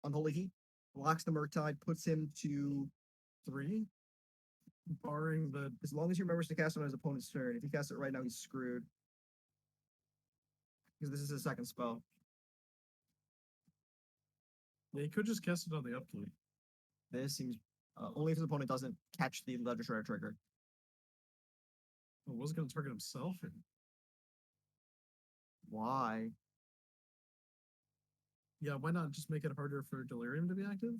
Unholy Heat, blocks the Murktide, puts him to 3, barring the... As long as he remembers to cast it on his opponent's turn. If he casts it right now, he's screwed. Because this is his second spell. Yeah, he could just cast it on the upkeep. This seems... only if his opponent doesn't catch the Ledger Shredder trigger. Oh, was going to target himself? Why? Yeah, why not just make it harder for Delirium to be active?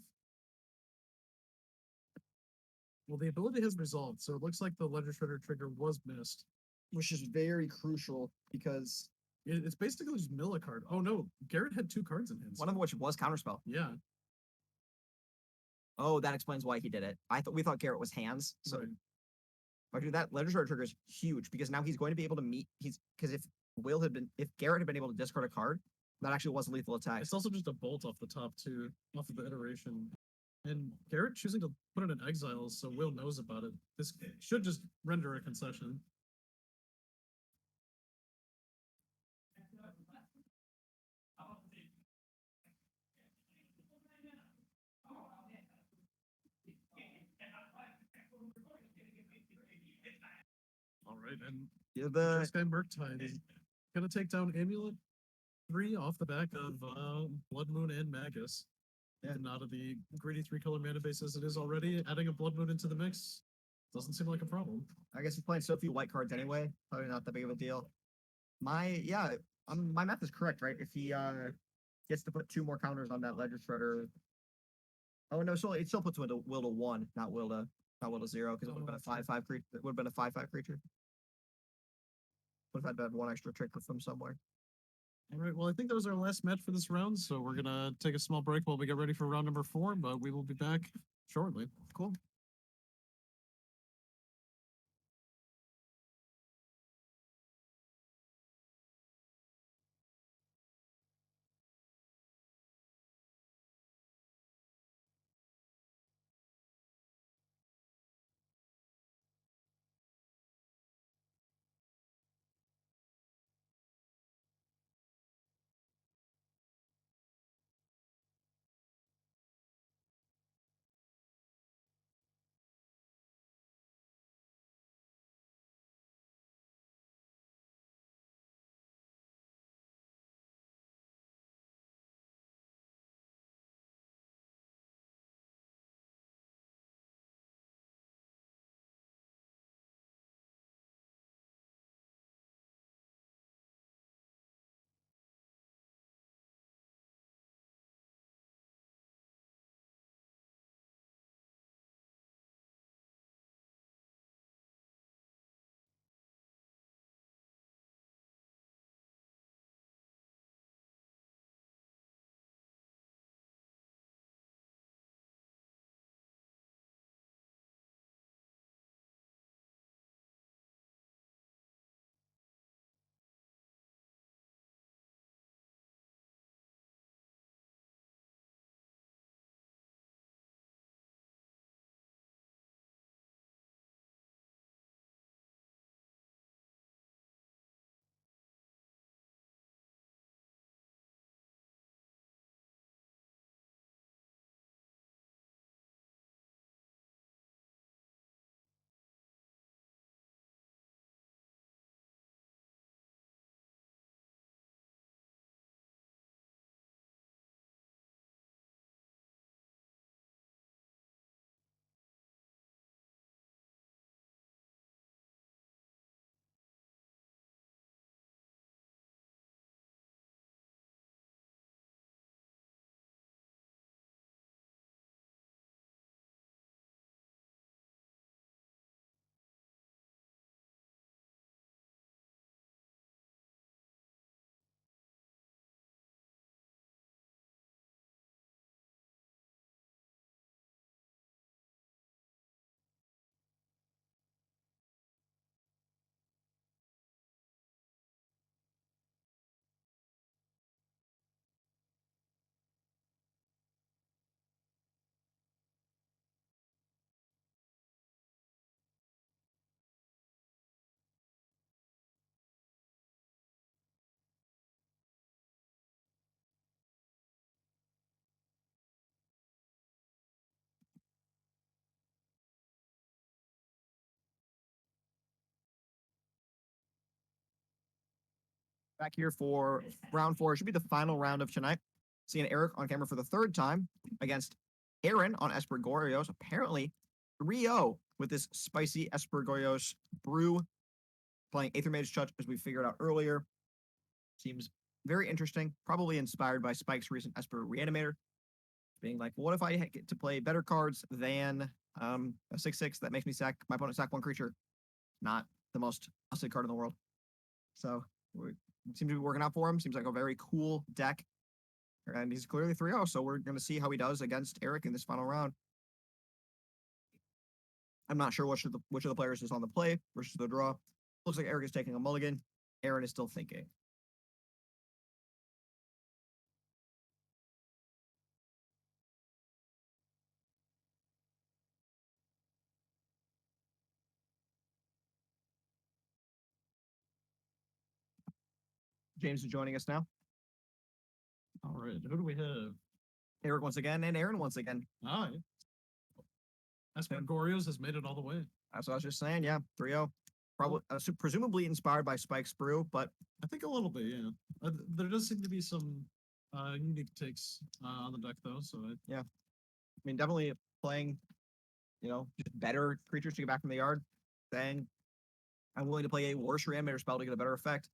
Well, the ability has resolved, so it looks like the Ledger Shredder trigger was missed. Which is very crucial because... It's basically just mill a card. Oh no, Garrett had 2 cards in hand. One of which was Counterspell. Yeah. Oh, that explains why he did it. We thought Garrett was hands. So, right. But dude, that Ledger Shredder trigger is huge because now he's going to be able to meet. Because if Garrett had been able to discard a card, that actually was a lethal attack. It's also just a bolt off the top too, off of the iteration. And Garrett choosing to put it in exile, so Will knows about it. This should just render a concession. All right, and this guy Murktide is gonna take down Amulet 3 off the back of Blood Moon and Magus. Yeah, and out of the greedy 3-color mana base as it is already, adding a Blood Moon into the mix doesn't seem like a problem. I guess he's playing so few white cards anyway. Probably not that big of a deal. My math is correct, right? If he gets to put 2 more counters on that Ledger Shredder Oh no, so it still puts will to 1, not will to 0, because it would have been a 5/5 creature. It would have been a 5/5 creature. Would have had to have one extra trick from somewhere. All right. Well, I think that was our last match for this round, so we're gonna take a small break while we get ready for round number 4. But we will be back shortly. Cool. Back here for round 4. It should be the final round of tonight. Seeing Eric on camera for the 3rd time against Aaron on Esper Gorios. Apparently 3-0 with this spicy Esper Gorios brew. Playing Aether Mage Touch, as we figured out earlier. Seems very interesting. Probably inspired by Spike's recent Esper Reanimator. Being like, what if I get to play better cards than a 6/6 that makes me sack my opponent sack 1 creature? Not the most busted card in the world. So it seems to be working out for him. Seems like a very cool deck. And he's clearly 3-0, so we're going to see how he does against Eric in this final round. I'm not sure which of the players is on the play versus the draw. Looks like Eric is taking a mulligan. Aaron is still thinking. James is joining us now. All right. Who do we have? Eric once again, and Aaron once again. All right. Esper Gorios has made it all the way. That's what I was just saying. Yeah, 3-0. Probably, presumably inspired by Spike's brew, but I think a little bit, yeah. There does seem to be some unique takes on the deck, though. So yeah, I mean, definitely playing, just better creatures to get back from the yard. Then I'm willing to play a worse reanimator spell to get a better effect,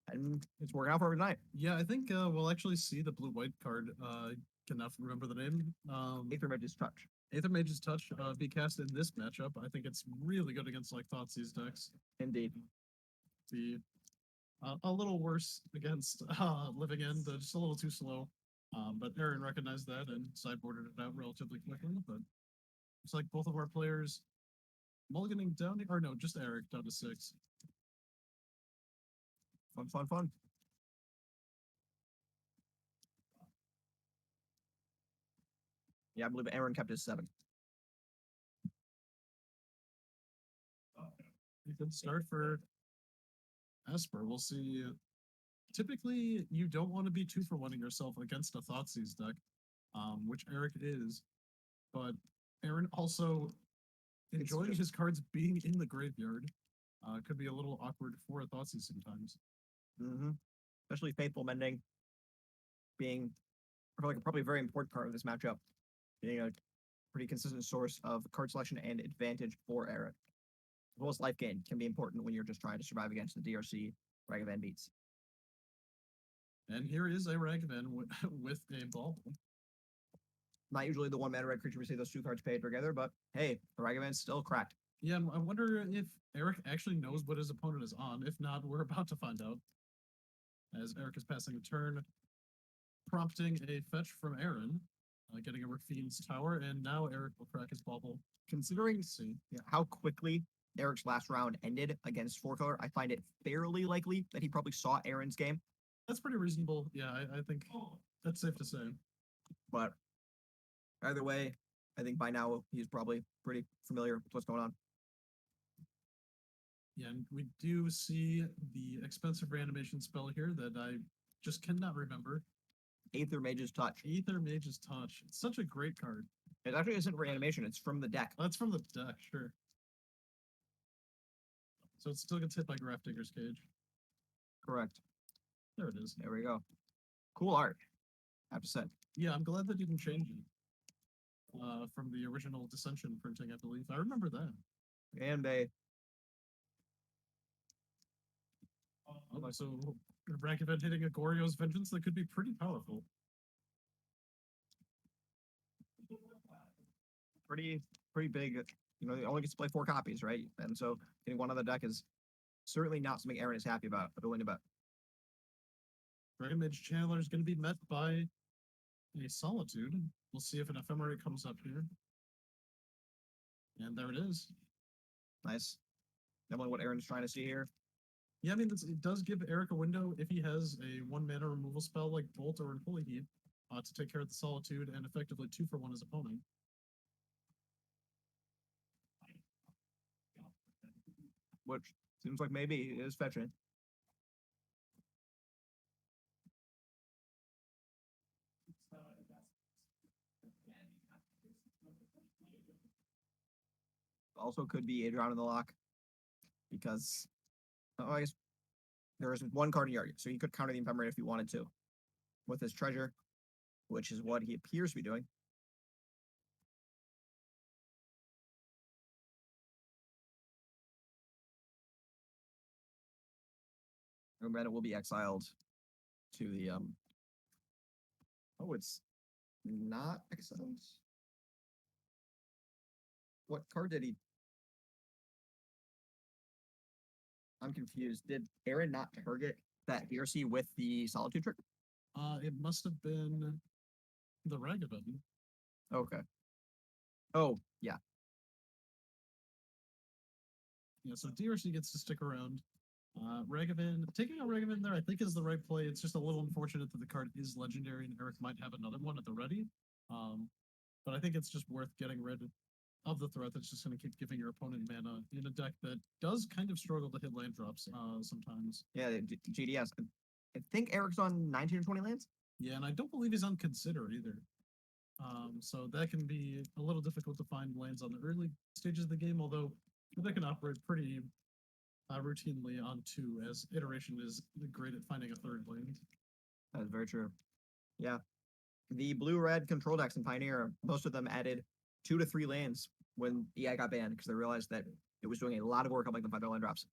and it's working out for me tonight. Yeah, I think we'll actually see the blue-white card cannot remember the name. Aether Mage's Touch. Aether Mage's Touch be cast in this matchup. I think it's really good against like Thoughtseize decks. Indeed. Be a little worse against Living End, just a little too slow. But Aaron recognized that and sideboarded it out relatively quickly. But it's like both of our players mulliganing down, or no, just Eric down to 6. Fun, fun, fun. Yeah, I believe Aaron kept his 7. Good start for Esper. We'll see. Typically, you don't want to be 2-for-1ing yourself against a Thoughtseize deck, which Eric is. But Aaron also enjoying his cards being in the graveyard could be a little awkward for a Thoughtseize sometimes. Especially Faithful Mending being probably a very important card in this matchup, being a pretty consistent source of card selection and advantage for Eric. As well as life gain can be important when you're just trying to survive against the DRC Ragavan beats. And here is a Ragavan with a ball. Not usually the 1-mana red creature we see those 2 cards paired together, but hey, the Ragavan's still cracked. Yeah, I wonder if Eric actually knows what his opponent is on. If not, we're about to find out. As Eric is passing a turn, prompting a fetch from Aaron, getting a Rafine's Tower, and now Eric will crack his bubble. Considering how quickly Eric's last round ended against 4-color, I find it fairly likely that he probably saw Aaron's game. That's pretty reasonable. Yeah, I think that's safe to say. But either way, I think by now he's probably pretty familiar with what's going on. Yeah, and we do see the expensive reanimation spell here that I just cannot remember. Aether Mage's Touch. Aether Mage's Touch. It's such a great card. It actually isn't reanimation, it's from the deck. That's from the deck, sure. So it still gets hit by Grafdigger's Cage. Correct. There it is. There we go. Cool art, I have to say. Yeah, I'm glad that you can change it. From the original Dissension printing, I believe. I remember that. And a So Ragavan hitting a Goryo's Vengeance that could be pretty powerful. pretty big. You know, he only gets to play 4 copies, right? And so getting one on the deck is certainly not something Aaron is happy about, but willing to bet. Dragon Mage Channeler is going to be met by a Solitude. We'll see if an Ephemerate comes up here. And there it is. Nice. Definitely what Aaron's trying to see here. Yeah, I mean, it does give Eric a window if he has a 1-mana removal spell like Bolt or Holy Heat to take care of the Solitude and effectively 2-for-1 his opponent. Which seems like maybe he is fetching. Also could be Adrian in the lock. Because I guess there is 1 card in your, so he could counter the Ephemerate if he wanted to. With his treasure, which is what he appears to be doing. And then it will be exiled to the oh, it's not exiled. What card did he? I'm confused. Did Aaron not target that DRC with the Solitude trigger? It must have been the Ragavan. Okay. Oh, yeah. Yeah, so DRC gets to stick around. Ragavan, taking a Ragavan there I think is the right play. It's just a little unfortunate that the card is legendary and Eric might have another one at the ready. But I think it's just worth getting rid of the threat that's just going to keep giving your opponent mana in a deck that does kind of struggle to hit land drops sometimes. Yeah, GDS. I think Eric's on 19 or 20 lands. Yeah, and I don't believe he's on Consider either. So that can be a little difficult to find lands on the early stages of the game, although they can operate pretty routinely on 2, as Iteration is great at finding a 3rd land. That is very true. Yeah. The blue-red control decks in Pioneer, most of them added 2 to 3 lands when EI got banned because they realized that it was doing a lot of work on making them find their land drops.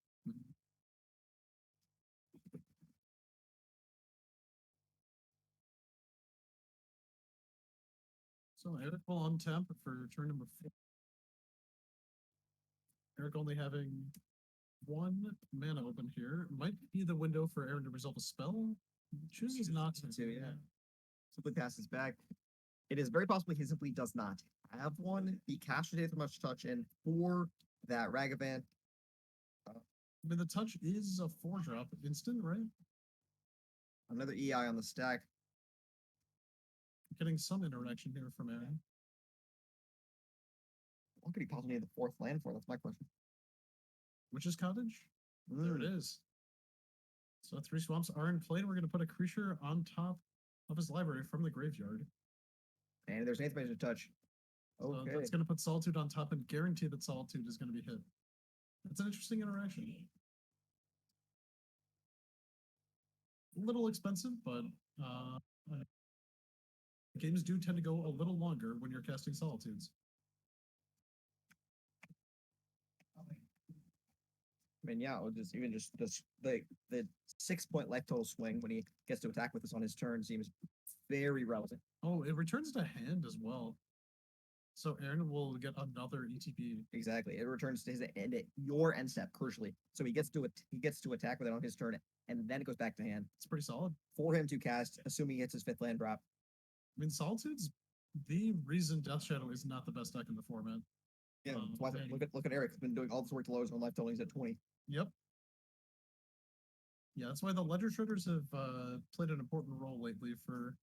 So Eric will untap for turn number 4. Eric only having 1 mana open here. Might be the window for Aaron to resolve a spell. Chooses not to. Yeah. Simply passes back. It is very possible he simply does not have one. He cashed it with much touch in for that Ragavan. I mean, the touch is a 4-drop instant, right? Another EI on the stack. Getting some interaction here from Aaron. What could he possibly need the 4th land for? That's my question. Witch's Cottage? There it is. So 3 swamps are in play, and we're going to put a creature on top of his library from the graveyard. And there's an 8th magic touch. Okay. That's going to put Solitude on top and guarantee that Solitude is going to be hit. That's an interesting interaction. A little expensive, but games do tend to go a little longer when you're casting Solitudes. I mean, yeah, or just even just this the 6-point life total swing when he gets to attack with us on his turn seems very relevant. Oh, it returns to hand as well. So Aaron will get another ETB. Exactly. It returns to his end at your end step, crucially. So he gets to attack with it on his turn, and then it goes back to hand. It's pretty solid. For him to cast, assuming he hits his 5th land drop. I mean, Solitude's the reason Death Shadow is not the best deck in the format. Yeah, look at Eric. He's been doing all this work to lower his own life total. He's at 20. Yep. Yeah, that's why the Ledger Shredders have played an important role lately for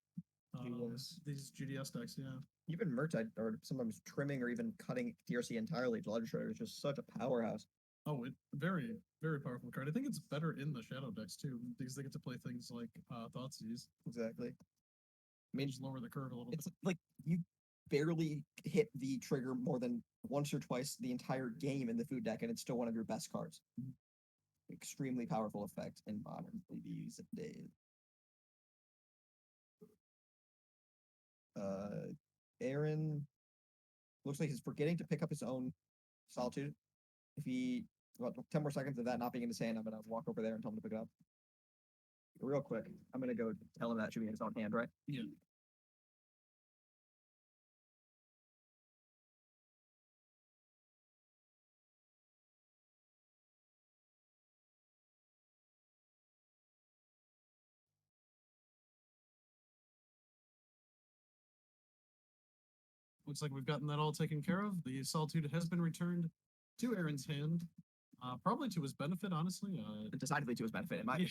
these GDS decks. Yeah. Even murktide, or sometimes trimming or even cutting TRC entirely to Ledger Shredder is just such a powerhouse. Oh, very, very powerful card. I think it's better in the Shadow decks too, because they get to play things like Thoughtseize. Exactly. I mean, just lower the curve a little bit. It's like you barely hit the trigger more than once or twice the entire game in the food deck, and it's still one of your best cards. Extremely powerful effect in modern these days. Aaron looks like he's forgetting to pick up his own Solitude. If he about 10 more seconds of that not being in his hand, I'm gonna walk over there and tell him to pick it up. Real quick, I'm gonna go tell him that should be in his own hand, right? Yeah. Looks like we've gotten that all taken care of. The Solitude has been returned to Aaron's hand, probably to his benefit, honestly. Decidedly to his benefit, in my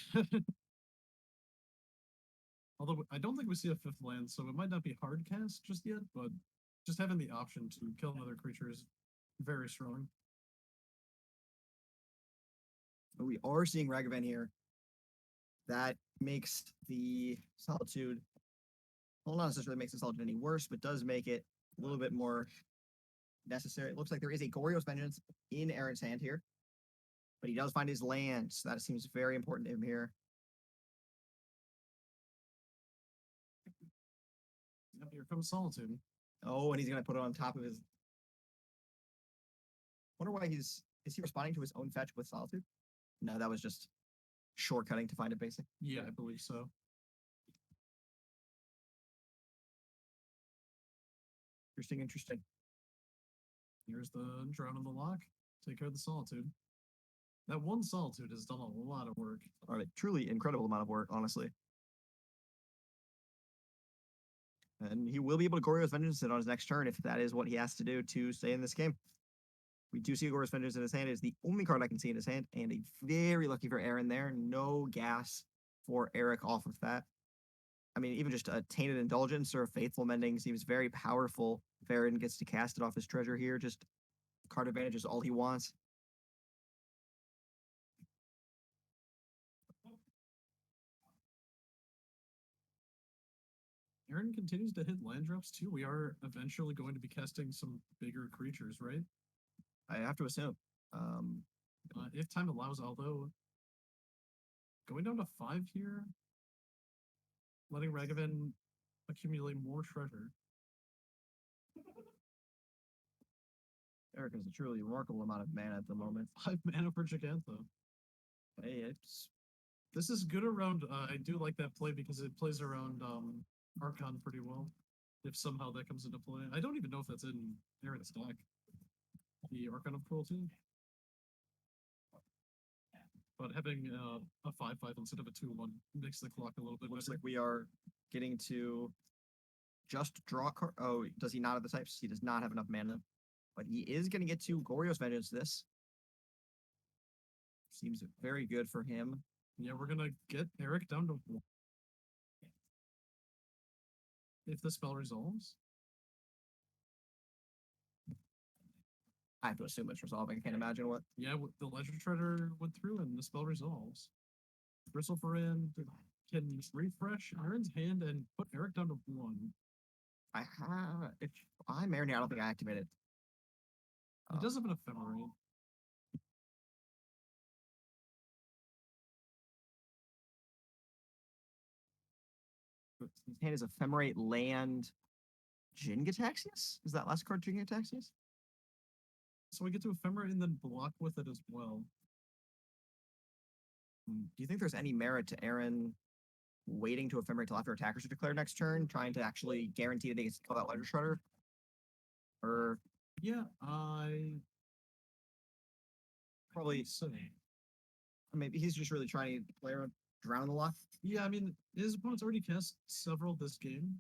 Although I don't think we see a 5th land, so it might not be hard cast just yet, but just having the option to kill another creature is very strong. But we are seeing Ragavan here. That makes the Solitude, well, not necessarily makes the Solitude any worse, but does make it a little bit more necessary. It looks like there is a Goryo's Vengeance in Aaron's hand here, but he does find his land, so that seems very important to him here. Yep, here comes Solitude. Oh, and he's gonna put it on top of his. Wonder why is he responding to his own fetch with Solitude? No, that was just shortcutting to find a basic. Yeah, I believe so. Interesting. Here's the Drown on the Lock. Take care of the Solitude. That one Solitude has done a lot of work. All right, truly incredible amount of work, honestly. And he will be able to Goryo's Vengeance it on his next turn if that is what he has to do to stay in this game. We do see Goryo's Vengeance in his hand. It is the only card I can see in his hand, and a very lucky for Aaron there. No gas for Eric off of that. I mean, even just a Tainted Indulgence or a Faithful Mending seems very powerful. If Aaron gets to cast it off his treasure here, just card advantage is all he wants. Aaron continues to hit land drops too. We are eventually going to be casting some bigger creatures, right? I have to assume. If time allows, although going down to 5 here, letting Ragavan accumulate more treasure. Eric has a truly remarkable amount of mana at the moment. 5 mana for Gigantha. Hey, this is good around. I do like that play because it plays around Archon pretty well. if somehow that comes into play. I don't even know if that's in Aaron's deck. The Archon of Cruelty. But having a 5/5 instead of a 2/1 makes the clock a little bit Looks better. like we are getting to just draw a card. Oh, does he not have the types? He does not have enough mana. But he is going to get to Goryo's Vengeance this. Seems very good for him. Yeah, we're gonna get Eric down to 1. If the spell resolves. I have to assume it's resolving. I can't imagine what. Yeah, the Ledger Treader went through and the spell resolves. Bristlebrand can refresh Aaron's hand and put Eric down to 1. I have. If I'm Aaron, I don't think I activated. He does have an ephemerate. His hand is Ephemerate Land Jingataxius? Is that last card Jingataxius? So we get to ephemerate and then block with it as well. Do you think there's any merit to Aaron waiting to ephemerate till after attackers are declared next turn, trying to actually guarantee that they can kill that Ledger Shredder? Or Yeah, I probably so. maybe he's just really trying to play around drown the lock. Yeah, I mean his opponent's already cast several this game.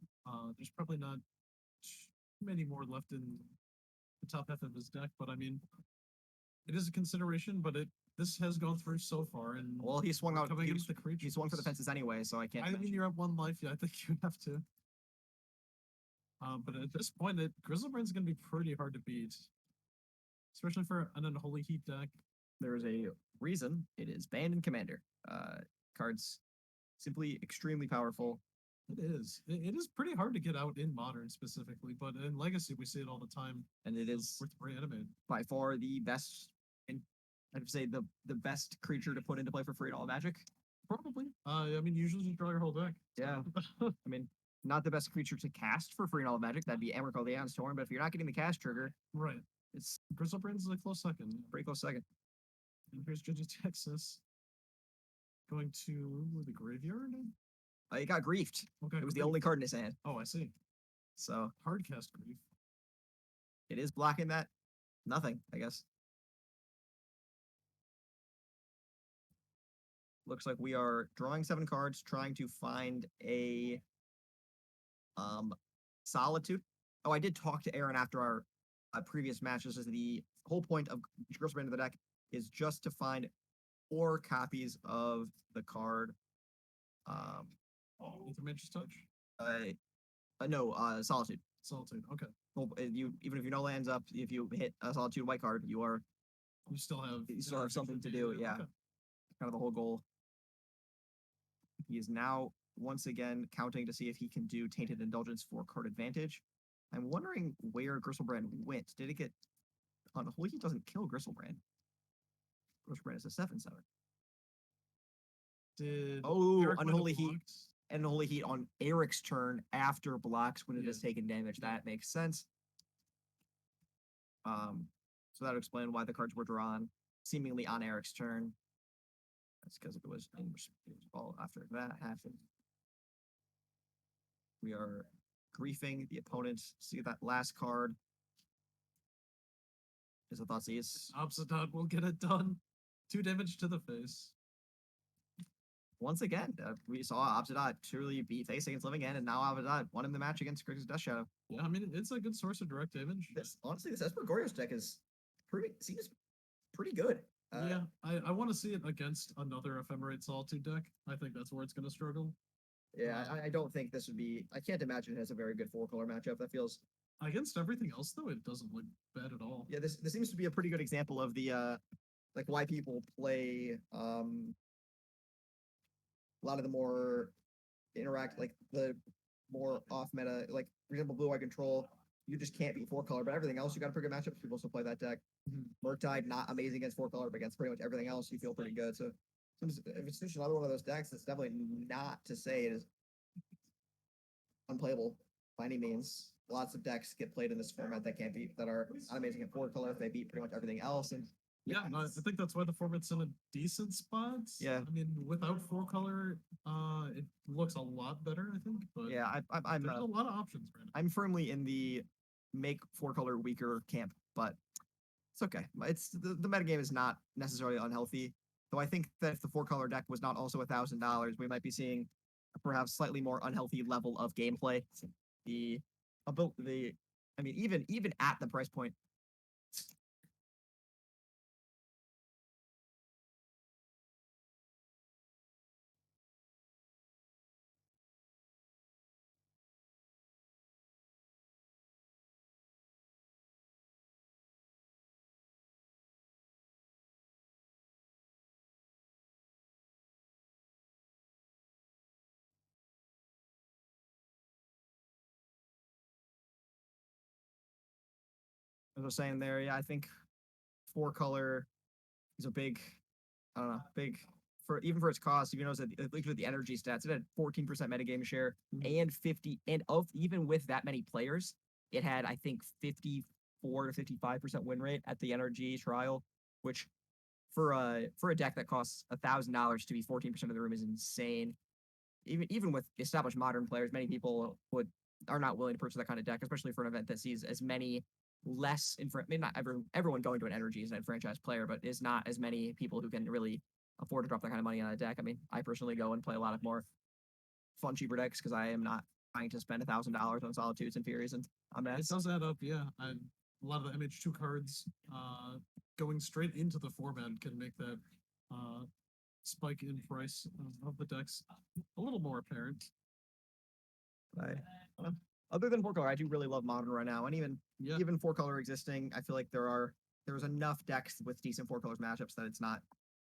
There's probably not too many more left in the top half of his deck, but I mean it is a consideration, but this has gone through so far, and Well, he swung out. coming against the creatures. He swung for the fences anyway, so I can't. I mean, you're at 1 life. Yeah, I think you have to. But at this point, Grizzlebrand's going to be pretty hard to beat, especially for an Unholy Heat deck. There is a reason it is banned in Commander. Cards simply extremely powerful. It is. It is pretty hard to get out in Modern specifically, but in Legacy we see it all the time. And it is with Reanimate. by far the best, and I'd say the best creature to put into play for free in all Magic. Probably. I mean, usually just draw your whole deck. Yeah. I mean, not the best creature to cast for free in all Magic. That'd be Emrakul the Aeon Storm. But if you're not getting the cast trigger, right, it's Grizzlebrand's a close second. pretty close second. And here's Texas going to the graveyard. He got griefed. Okay, it was the only card in his hand. Oh, I see. So hard cast grief. It is blocking that. Nothing, I guess. Looks like we are drawing 7 cards, trying to find a Solitude. Oh, I did talk to Aaron after our previous match. This is the whole point of Grizzlebrand in the deck is just to find 4 copies of the card. Intermittent touch. No, Solitude. Solitude. Okay. Well, even if you know lands up, if you hit a Solitude white card, you still have something to do. Yeah, okay. Kind of the whole goal. He is now once again counting to see if he can do Tainted Indulgence for card advantage. I'm wondering where Grizzlebrand went. Did it get Unholy Heat doesn't kill Grizzlebrand. Grizzlebrand is a 7/7. Did Unholy Heat and Unholy Heat on Eric's turn after blocks when it has taken damage. That makes sense. So that would explain why the cards were drawn seemingly on Eric's turn. That's because it was all after that happened. We are griefing the opponent. See that last card. Is a Thoughtseize. Obsidian will get it done. 2 damage to the face. Once again, we saw Obsidian truly beat Face against Living End, and now Obsidian won him the match against Grixis Death Shadow. Yeah, I mean, it's a good source of direct damage. Honestly, this Esper Goryo's deck seems pretty good. Yeah, I want to see it against another Ephemerate Solitude deck. I think that's where it's going to struggle. Yeah, I don't think this would be... I can't imagine it has a very good 4-color matchup. That feels... Against everything else, though, it doesn't look bad at all. Yeah, this seems to be a pretty good example of the, like, why people play, a lot of the more like, the more off-meta, like, for example, Blue-Eye Control, you just can't beat 4-color, but everything else, you got a pretty good matchup. People still play that deck. Murktide, not amazing against 4-color, but against pretty much everything else, you feel pretty good. So, if it's just another one of those decks, it's definitely not to say it is unplayable by any means. Lots of decks get played in this format that are not amazing at 4-color if they beat pretty much everything else, and Yeah, no, I think that's why the format's in a decent spot. Yeah. I mean, without 4-color, it looks a lot better, I think. But Yeah, I'm there's a lot of options right now. I'm firmly in the make 4-color weaker camp, but it's okay. It's the metagame is not necessarily unhealthy. Though I think that if the 4-color deck was not also $1,000, we might be seeing a perhaps slightly more unhealthy level of gameplay. The I mean, even at the price point, as I was saying there, yeah, I think 4-color is a big, I don't know, big for even for its cost. Even though it's look at the energy stats, it had 14% metagame share and 50, and of even with that many players, it had I think 54 to 55% win rate at the energy trial, which for a deck that costs $1,000 to be 14% of the room is insane. Even with established modern players, many people are not willing to purchase that kind of deck, especially for an event that sees as many less maybe not everyone going to an energy is a franchise player, but is not as many people who can really afford to drop that kind of money on a deck. I mean, I personally go and play a lot of more fun, cheaper decks because I am not trying to spend $1,000 on Solitudes and Furies and a mess. It does add up, yeah. A lot of the MH2 cards going straight into the format can make that spike in price of the decks a little more apparent. Other than 4-color, I do really love modern right now, and even 4-color existing, I feel like there's enough decks with decent 4-colors matchups that it's not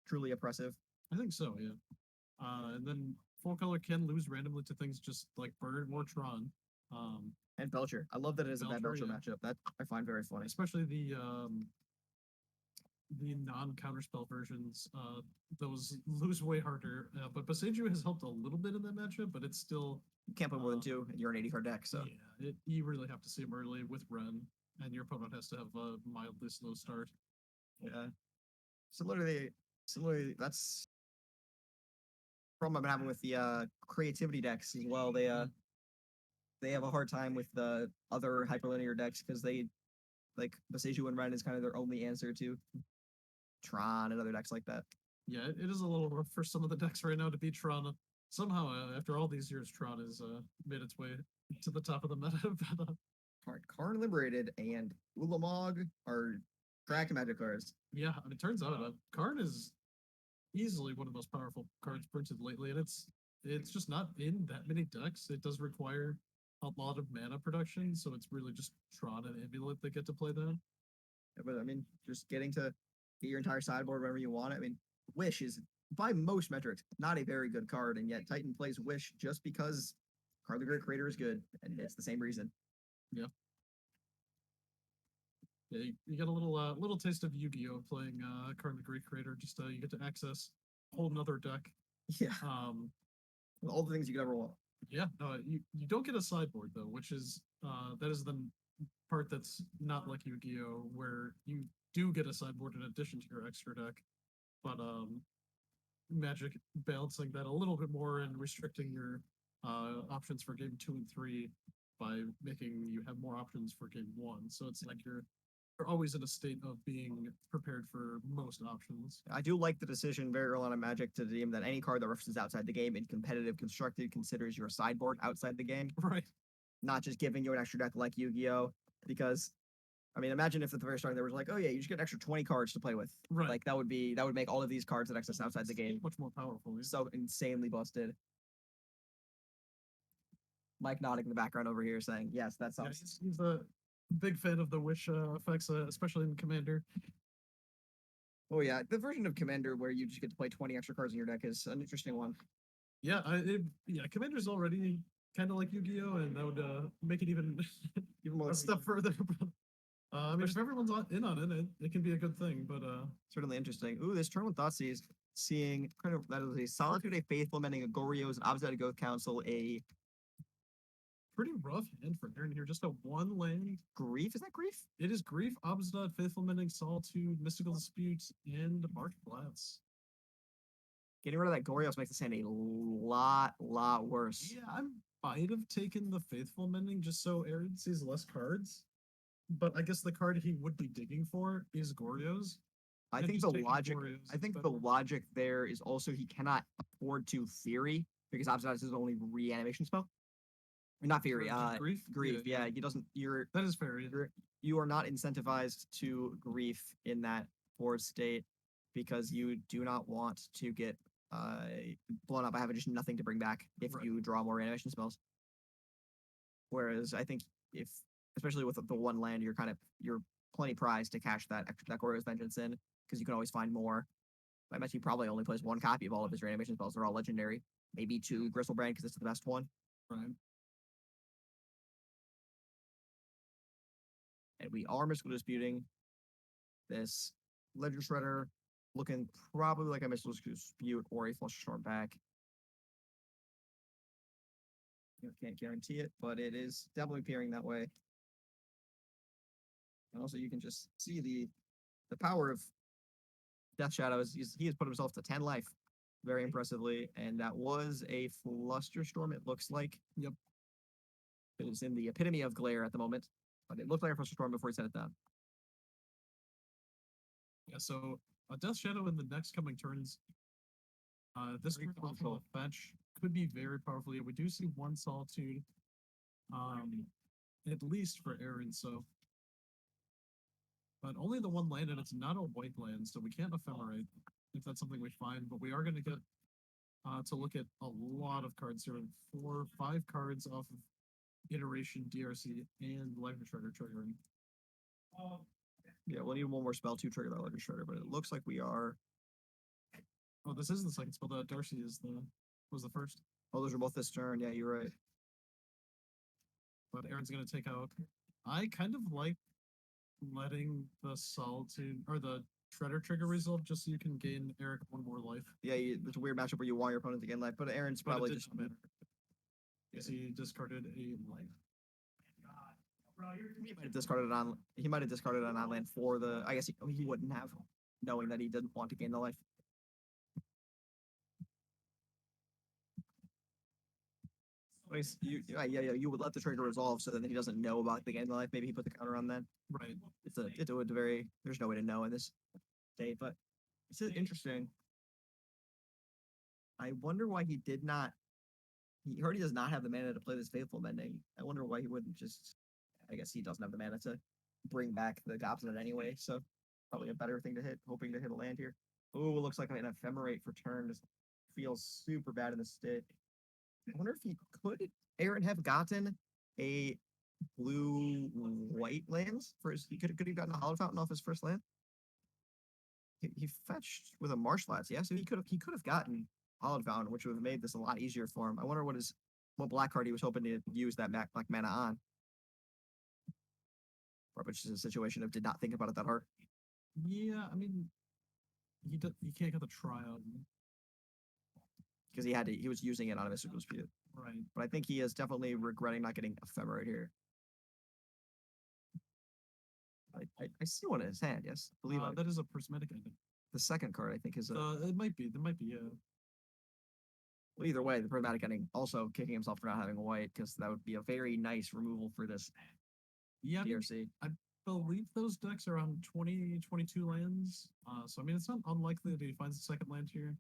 truly oppressive. I think so, yeah. And then 4-color can lose randomly to things just like Bird or Tron. And Belcher. I love that it is a bad Belcher yeah. matchup. That I find very funny. Especially the non-counterspell versions. Those lose way harder. But Boseiju has helped a little bit in that matchup, but it's still... You can't play more than 2, and you're an 80-card deck, so... Yeah, you really have to see him early with Ren, and your opponent has to have a mildly slow start. Yeah. Similarly, that's problem I've been having with the creativity decks as well. They have a hard time with the other hyperlinear decks because they like Boseiju and Ren is kind of their only answer to Tron and other decks like that. Yeah, it is a little rough for some of the decks right now to beat Tron. Somehow, after all these years, Tron has made its way to the top of the meta. Karn Liberated and Ulamog are Kraken Magic cards. Yeah, I mean, it turns out Karn is easily one of the most powerful cards printed lately, and it's just not in that many decks. It does require a lot of mana production, so it's really just Tron and Amulet that get to play that. Yeah, but I mean, just getting to get your entire sideboard whenever you want it. I mean, Wish is, by most metrics, not a very good card, and yet Titan plays Wish just because Card the Great Creator is good, and it's the same reason. Yeah. Yeah, you get a little taste of Yu-Gi-Oh! Playing Card the Great Creator. Just you get to access a whole nother deck. Yeah. All the things you could ever want. Yeah, you don't get a sideboard though, which is that is the part that's not like Yu-Gi-Oh, where you do get a sideboard in addition to your extra deck, but Magic balancing that a little bit more and restricting your options for game 2 and 3 by making you have more options for game 1. So it's like you're always in a state of being prepared for most options. I do like the decision very early on in Magic to deem that any card that references outside the game in competitive constructed considers your sideboard outside the game. Right. Not just giving you an extra deck like Yu-Gi-Oh! Because, I mean, imagine if at the very start there was like, oh yeah, you just get an extra 20 cards to play with. Right. Like that would make all of these cards that access outside the game much more powerful. Yeah. So insanely busted. Mike nodding in the background over here saying, yes, that sounds... Yeah, he's a big fan of the Wish effects, especially in Commander. Oh yeah, the version of Commander where you just get to play 20 extra cards in your deck is an interesting one. Yeah, Commander's already kind of like Yu-Gi-Oh, and that would make it even more a step further. I mean, if everyone's in on it, it can be a good thing, but certainly interesting. Ooh, this Tournament Thoughtseize seeing that is a Solitude, a Faithful, Mending, a Goryo's, an Obstinate Growth Council, a pretty rough hand for Aaron here. Just a one land. Grief? Is that grief? It is Grief, Obstinate, Faithful Mending, Solitude, Mystical Disputes, and Market Flats. Getting rid of that Gorios makes this hand a lot worse. Yeah, I might have taken the Faithful Mending just so Aaron sees less cards. But I guess the card he would be digging for is Gorios. I And think just the taking logic. Gorios I is think the better. logic there is also he cannot afford to Fury because Obstinate is his only reanimation spell. Not Fury. Grief. Grief. Yeah, he doesn't. That is fair. Yeah. You are not incentivized to grief in that board state because you do not want to get blown up by having just nothing to bring back if Right. you draw more animation spells. Whereas I think if, especially with the one land, you're plenty prized to cash that Glorious Vengeance in because you can always find more. I bet he probably only plays one copy of all of his reanimation spells. They're all legendary. Maybe two Gristlebrand because it's the best one. Right. And we are mystical disputing this Ledger Shredder, looking probably like a mystical dispute or a flush storm back. Can't guarantee it, but it is definitely appearing that way. And also, you can just see the power of Death Shadow. He has put himself to 10 life very impressively, and that was a Flusterstorm, it looks like. Yep. It is in the epitome of glare at the moment, but it looked like a Flusterstorm before he set it down. Yeah, so a Death Shadow in the next coming turns. This Very card off of powerful. the fetch could be very powerful. Yeah, we do see one Solitude, at least for Aaron. So, but only the one land, and it's not a white land, so we can't ephemerate if that's something we find. But we are going to get to look at a lot of cards here. 4, 5 cards off of Iteration, DRC, and Life Shredder triggering. Yeah, we'll need one more spell to trigger that Ledger Shredder, but it looks like we are. Oh, this is the second spell. The Darcy was the first. Oh, those are both this turn. Yeah, you're right. But Aaron's gonna take out. I kind of like letting the Solitude or the Shredder trigger resolve just so you can gain Eric one more life. Yeah, it's a weird matchup where you want your opponent to gain life, but Aaron's But probably it just. didn't matter. Yes, he discarded a life. He might have discarded it on. He might have discarded it on land for the. I guess he wouldn't have, knowing that he didn't want to gain the life. You would let the trigger resolve so that he doesn't know about the gain the life. Maybe he put the counter on then. Right. It's a very. There's no way to know in this state, but it's interesting. I wonder why he did not. He already does not have the mana to play this Faithful Mending. I wonder why he wouldn't just. I guess he doesn't have the mana to bring back the Goblet anyway, so probably a better thing to hit, hoping to hit a land here. Oh, it looks like an Ephemerate for turn. Just feels super bad in this state. I wonder if he could Aaron have gotten a blue-white lands for his. Could he have gotten a Hollow Fountain off his first land? He fetched with a Marshlands, yeah. So he could have gotten Hollow Fountain, which would have made this a lot easier for him. I wonder what black card he was hoping to use that black mana on. Which is a situation of did not think about it that hard. Yeah, I mean, he can't get the tryout. Because he was using it on a mystical dispute. Right. But I think he is definitely regretting not getting Ephemerate here. I see one in his hand, yes. I believe that is a prismatic ending. The second card, I think, is it might be. There might be, yeah. Well, either way, the prismatic ending also kicking himself for not having a white, because that would be a very nice removal for this DRC. I believe those decks are on 20, 22 lands. So I mean, it's not unlikely that he finds a second land here.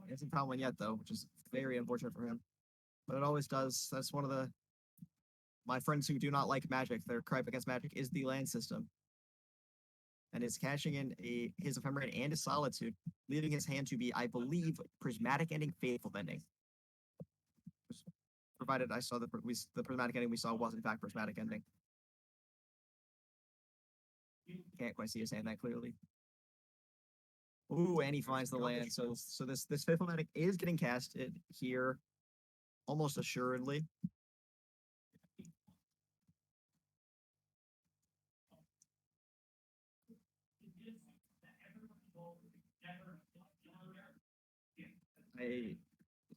He hasn't found one yet, though, which is very unfortunate for him. But it always does. That's one of my friends who do not like Magic. Their gripe against Magic is the land system. And it's cashing in his Ephemerate and his Solitude, leaving his hand to be, I believe, prismatic ending, Faithful Mending. Provided I saw the prismatic ending we saw was in fact prismatic ending. Can't quite see his hand that clearly. Ooh, and he finds the land. So this Faithful Mending is getting casted here, almost assuredly.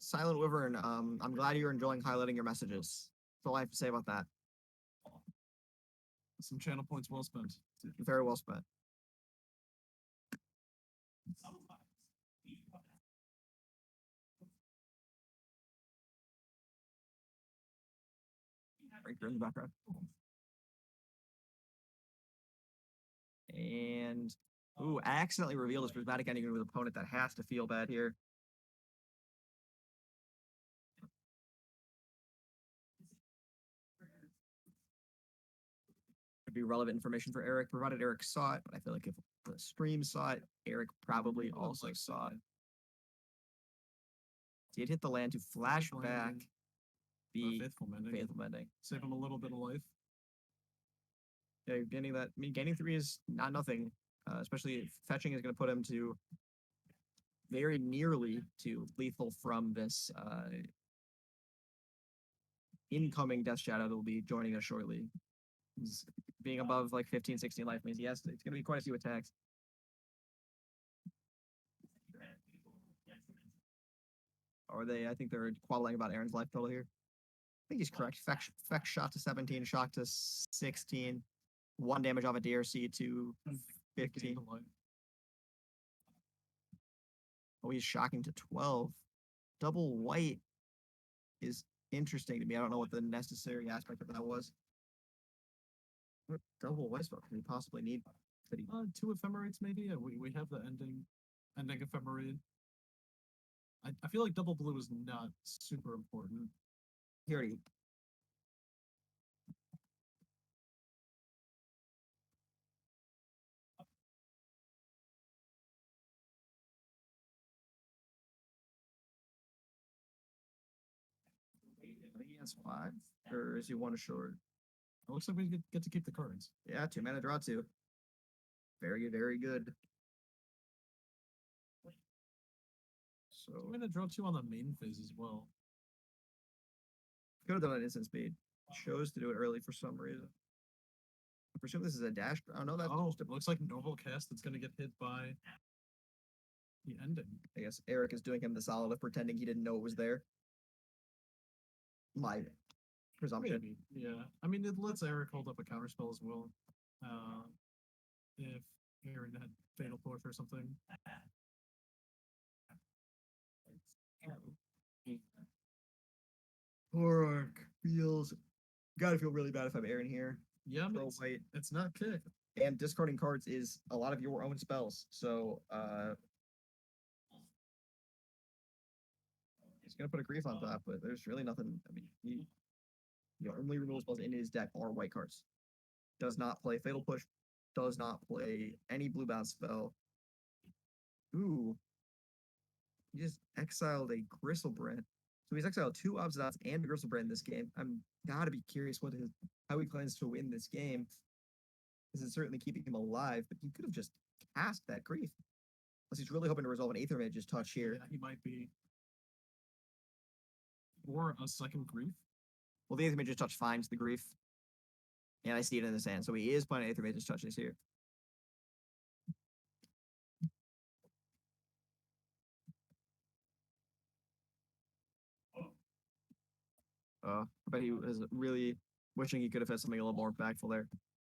Silent Wyvern, I'm glad you're enjoying highlighting your messages. That's all I have to say about that. Some channel points well spent. Very well spent. Right here in the background. And ooh, I accidentally revealed this prismatic ending to an opponent that has to feel bad here. Could be relevant information for Eric, provided Eric saw it, but I feel like if the stream saw it, Eric probably also saw it. Did hit the land to flash back the Faithful Mending. Faithful Mending. Save him a little bit of life. Yeah, you're getting that. I mean, gaining 3 is not nothing, especially if fetching is going to put him to very nearly to lethal from this incoming Death Shadow that will be joining us shortly. He's being above like 15, 16 life means yes, it's going to be quite a few attacks. Or I think they're quarreling about Aaron's life total here. I think he's correct. Feck shot to 17, shot to 16. 1 damage off a DRC to 15. Oh, he's shocking to 12. Double white is interesting to me. I don't know what the necessary aspect of that was. What double white spell can he possibly need? 2 ephemerates maybe. Yeah, we have the ending ephemerate. I feel like double blue is not super important. He already. I think he has 5, or is he 1 short? It looks like we get to keep the cards. Yeah, 2 mana draw 2. Very good, very good. So I'm gonna draw 2 on the main phase as well. Could have done it instant speed. Chose to do it early for some reason. I presume this is a dash. Oh no, that's it looks like normal cast that's gonna get hit by the ending. I guess Eric is doing him the solid of pretending he didn't know it was there. My presumption. Maybe, yeah. I mean, it lets Eric hold up a counterspell as well. If Aaron had Fatal Push or something. Pork feels. Gotta feel really bad if I'm Aaron here. Yeah, I mean, it's not kick. And discarding cards is a lot of your own spells. So he's gonna put a grief on top, but there's really nothing. I mean, the only removal spells in his deck are white cards. Does not play Fatal Push. Does not play any blue bounce spell. Ooh. He just exiled a Gristlebrand. So he's exiled 2 Obsidots and a Gristlebrand in this game. I'm gotta be curious how he plans to win this game. This is certainly keeping him alive, but he could have just cast that grief. Unless he's really hoping to resolve an Aether Mage's touch here. Yeah, he might be. Or a second grief. Well, the Aether Mage's touch finds the grief. And I see it in his hand, so he is playing Aether Mage's touches here. I bet he was really wishing he could have had something a little more impactful there.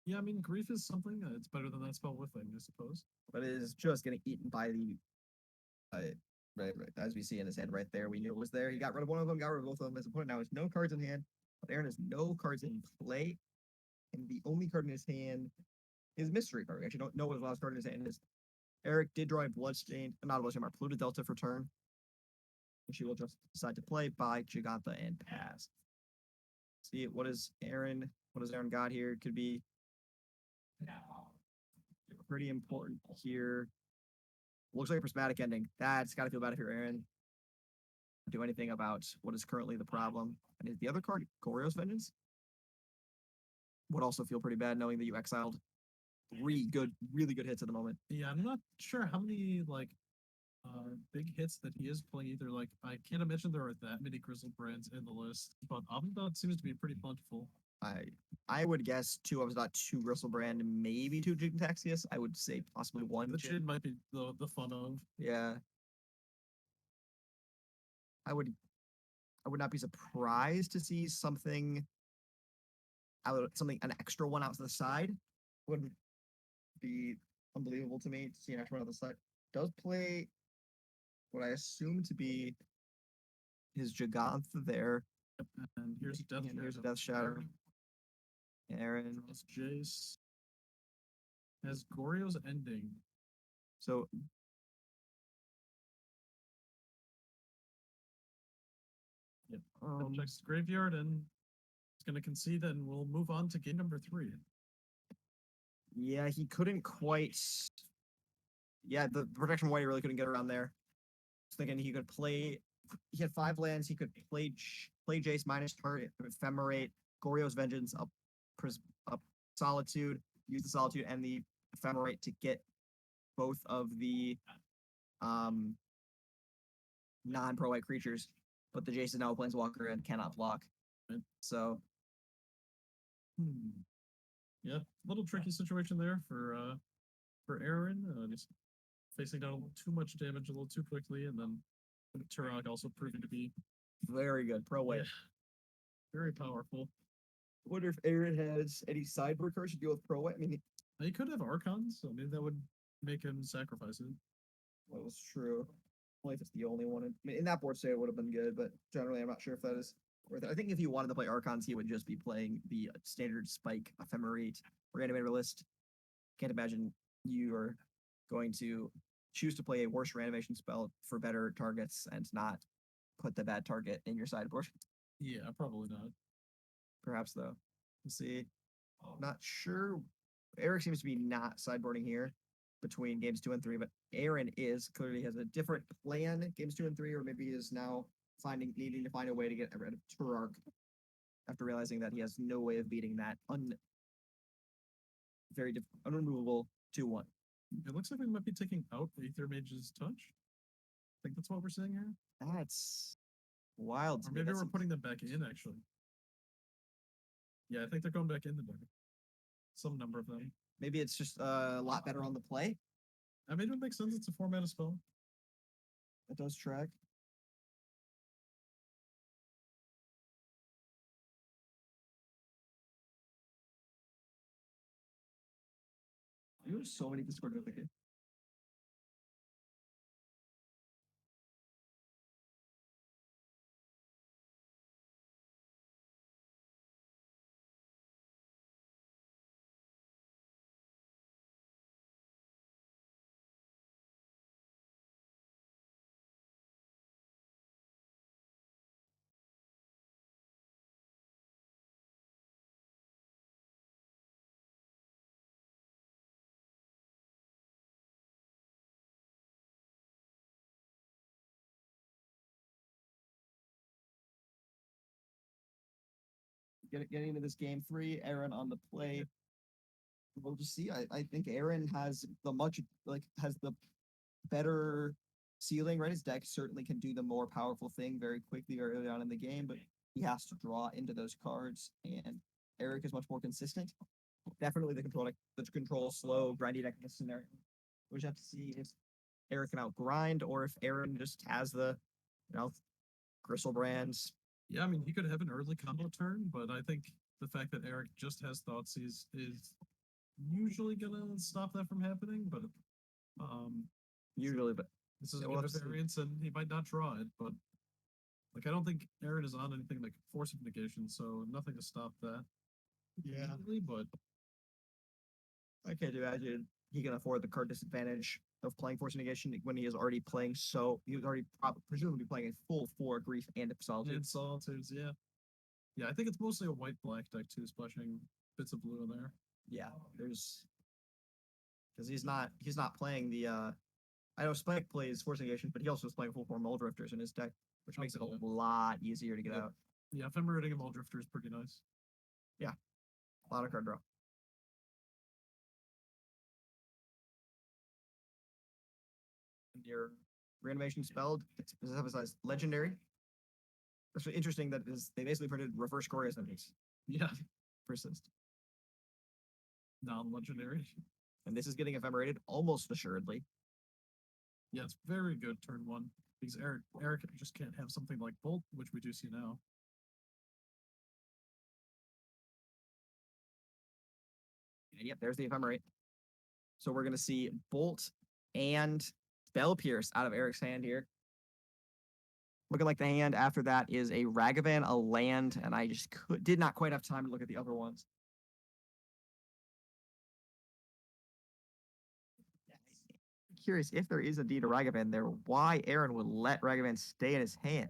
Yeah, I mean, grief is something. It's better than that spell with thing, I suppose. But it is just getting eaten by the. Right. As we see in his hand right there, we knew it was there. He got rid of one of them, got rid of both of them. His opponent now has no cards in hand, but Aaron has no cards in play. And the only card in his hand is Mystery card. We actually don't know what his last card in his hand is. Eric did draw a Bloodstained, not a Bloodstained, Polluted Delta for turn. And she will just decide to play by Giganta and pass. See, what has Aaron got here? Could be pretty important here. Looks like a prismatic ending. That's got to feel bad if you're Aaron. Do anything about what is currently the problem. And is the other card Goryo's Vengeance? Would also feel pretty bad knowing that you exiled 3 really good hits at the moment. Yeah, I'm not sure how many big hits that he is playing either. Like, I can't imagine there are that many Gristlebrand's in the list, but Obsidot seems to be pretty plentiful. I would guess 2 Obsidot, 2 Gristlebrand, maybe 2 Jigtaxius. I would say possibly 1. The Jid might be the fun of. Yeah. I would not be surprised to see something an extra one out to the side. Wouldn't be unbelievable to me to see an extra one out the side. Does play what I assume to be his Jaganth there. And here's a Death And here's a Shadow. Death Shadow. Aaron. Draws Jace. Has Goryo's ending. So Yep. Checks the graveyard and it's going to concede, and we'll move on to game number 3. yeah, he couldn't quite. Yeah, the protection white really couldn't get around there. Just thinking he could play. He had 5 lands. He could play Jace minus target, ephemerate, Goryo's Vengeance, up Solitude, use the Solitude and the ephemerate to get both of the non-pro white creatures. But the Jace is now a planeswalker and cannot block. Right. So yeah, little tricky situation there for Aaron. Just facing down a little too much damage a little too quickly, and then Turok also proving to be very good pro white. Yeah, very powerful. I wonder if Aaron has any sideboard cards to deal with pro white. I mean, he could have Archons, so maybe that would make him sacrifice it. Well, it's true. Only if it's the only one. I mean, in that board state, it would have been good, but generally, I'm not sure if that is worth it. I think if he wanted to play Archons, he would just be playing the standard Spike, Ephemerate, Reanimator list. Can't imagine you are going to choose to play a worse reanimation spell for better targets and not put the bad target in your sideboard. Yeah, probably not. Perhaps, though. Let's see. Not sure. Eric seems to be not sideboarding here between games 2 and 3, but Aaron clearly has a different plan games 2 and 3, or maybe is now needing to find a way to get rid of Turok after realizing that he has no way of beating that unremovable 2/1. It looks like we might be taking out Aether Mage's Touch. I think that's what we're seeing here. That's wild. Or maybe we're putting them back in, actually. Yeah, I think they're going back in the deck. Some number of them. Maybe it's just a lot better on the play. I mean, it would make sense. It's a 4-mana spell. That does track. You have so many Discord notifications. Getting into this game 3, Aaron on the play. We'll just see. I think Aaron has the better ceiling, right? His deck certainly can do the more powerful thing very quickly very early on in the game, but he has to draw into those cards, and Eric is much more consistent. Definitely the control slow, grindy deck in this scenario. We just have to see if Eric can outgrind or if Aaron just has the, Gristlebrand's. Yeah, I mean, he could have an early combo turn, but I think the fact that Eric just has Thoughtseize is usually gonna stop that from happening. But usually, but this is a good variance, and he might not draw it. But I don't think Aaron is on anything like Force of Negation, so nothing to stop that. Yeah, usually, but I can't imagine he can afford the card disadvantage of playing Force of Negation when he is already playing. He was already presumably playing a full 4 Grief and Solitude. And Solitudes, yeah. Yeah, I think it's mostly a white-black deck too, splashing bits of blue in there. Yeah, because he's not playing the I know Spike plays Force Negation, but he also is playing full 4 Mull Drifters in his deck, which makes it a lot easier to get out. Yeah, Ephemerating a Mull Drifter is pretty nice. Yeah. A lot of card draw. And your reanimation spelled, it's emphasized legendary. That's interesting that they basically printed reverse Goryo's Vengeance. Yeah. Persist. Non-legendary. And this is getting ephemerated almost assuredly. Yeah, it's very good turn 1. Because Eric just can't have something like Bolt, which we do see now. And yep, there's the ephemerate. So we're gonna see Bolt and Spell Pierce out of Eric's hand here. Looking like the hand after that is a Ragavan, a land, and I just did not quite have time to look at the other ones. Curious if there is indeed a Ragavan there, why Aaron would let Ragavan stay in his hand.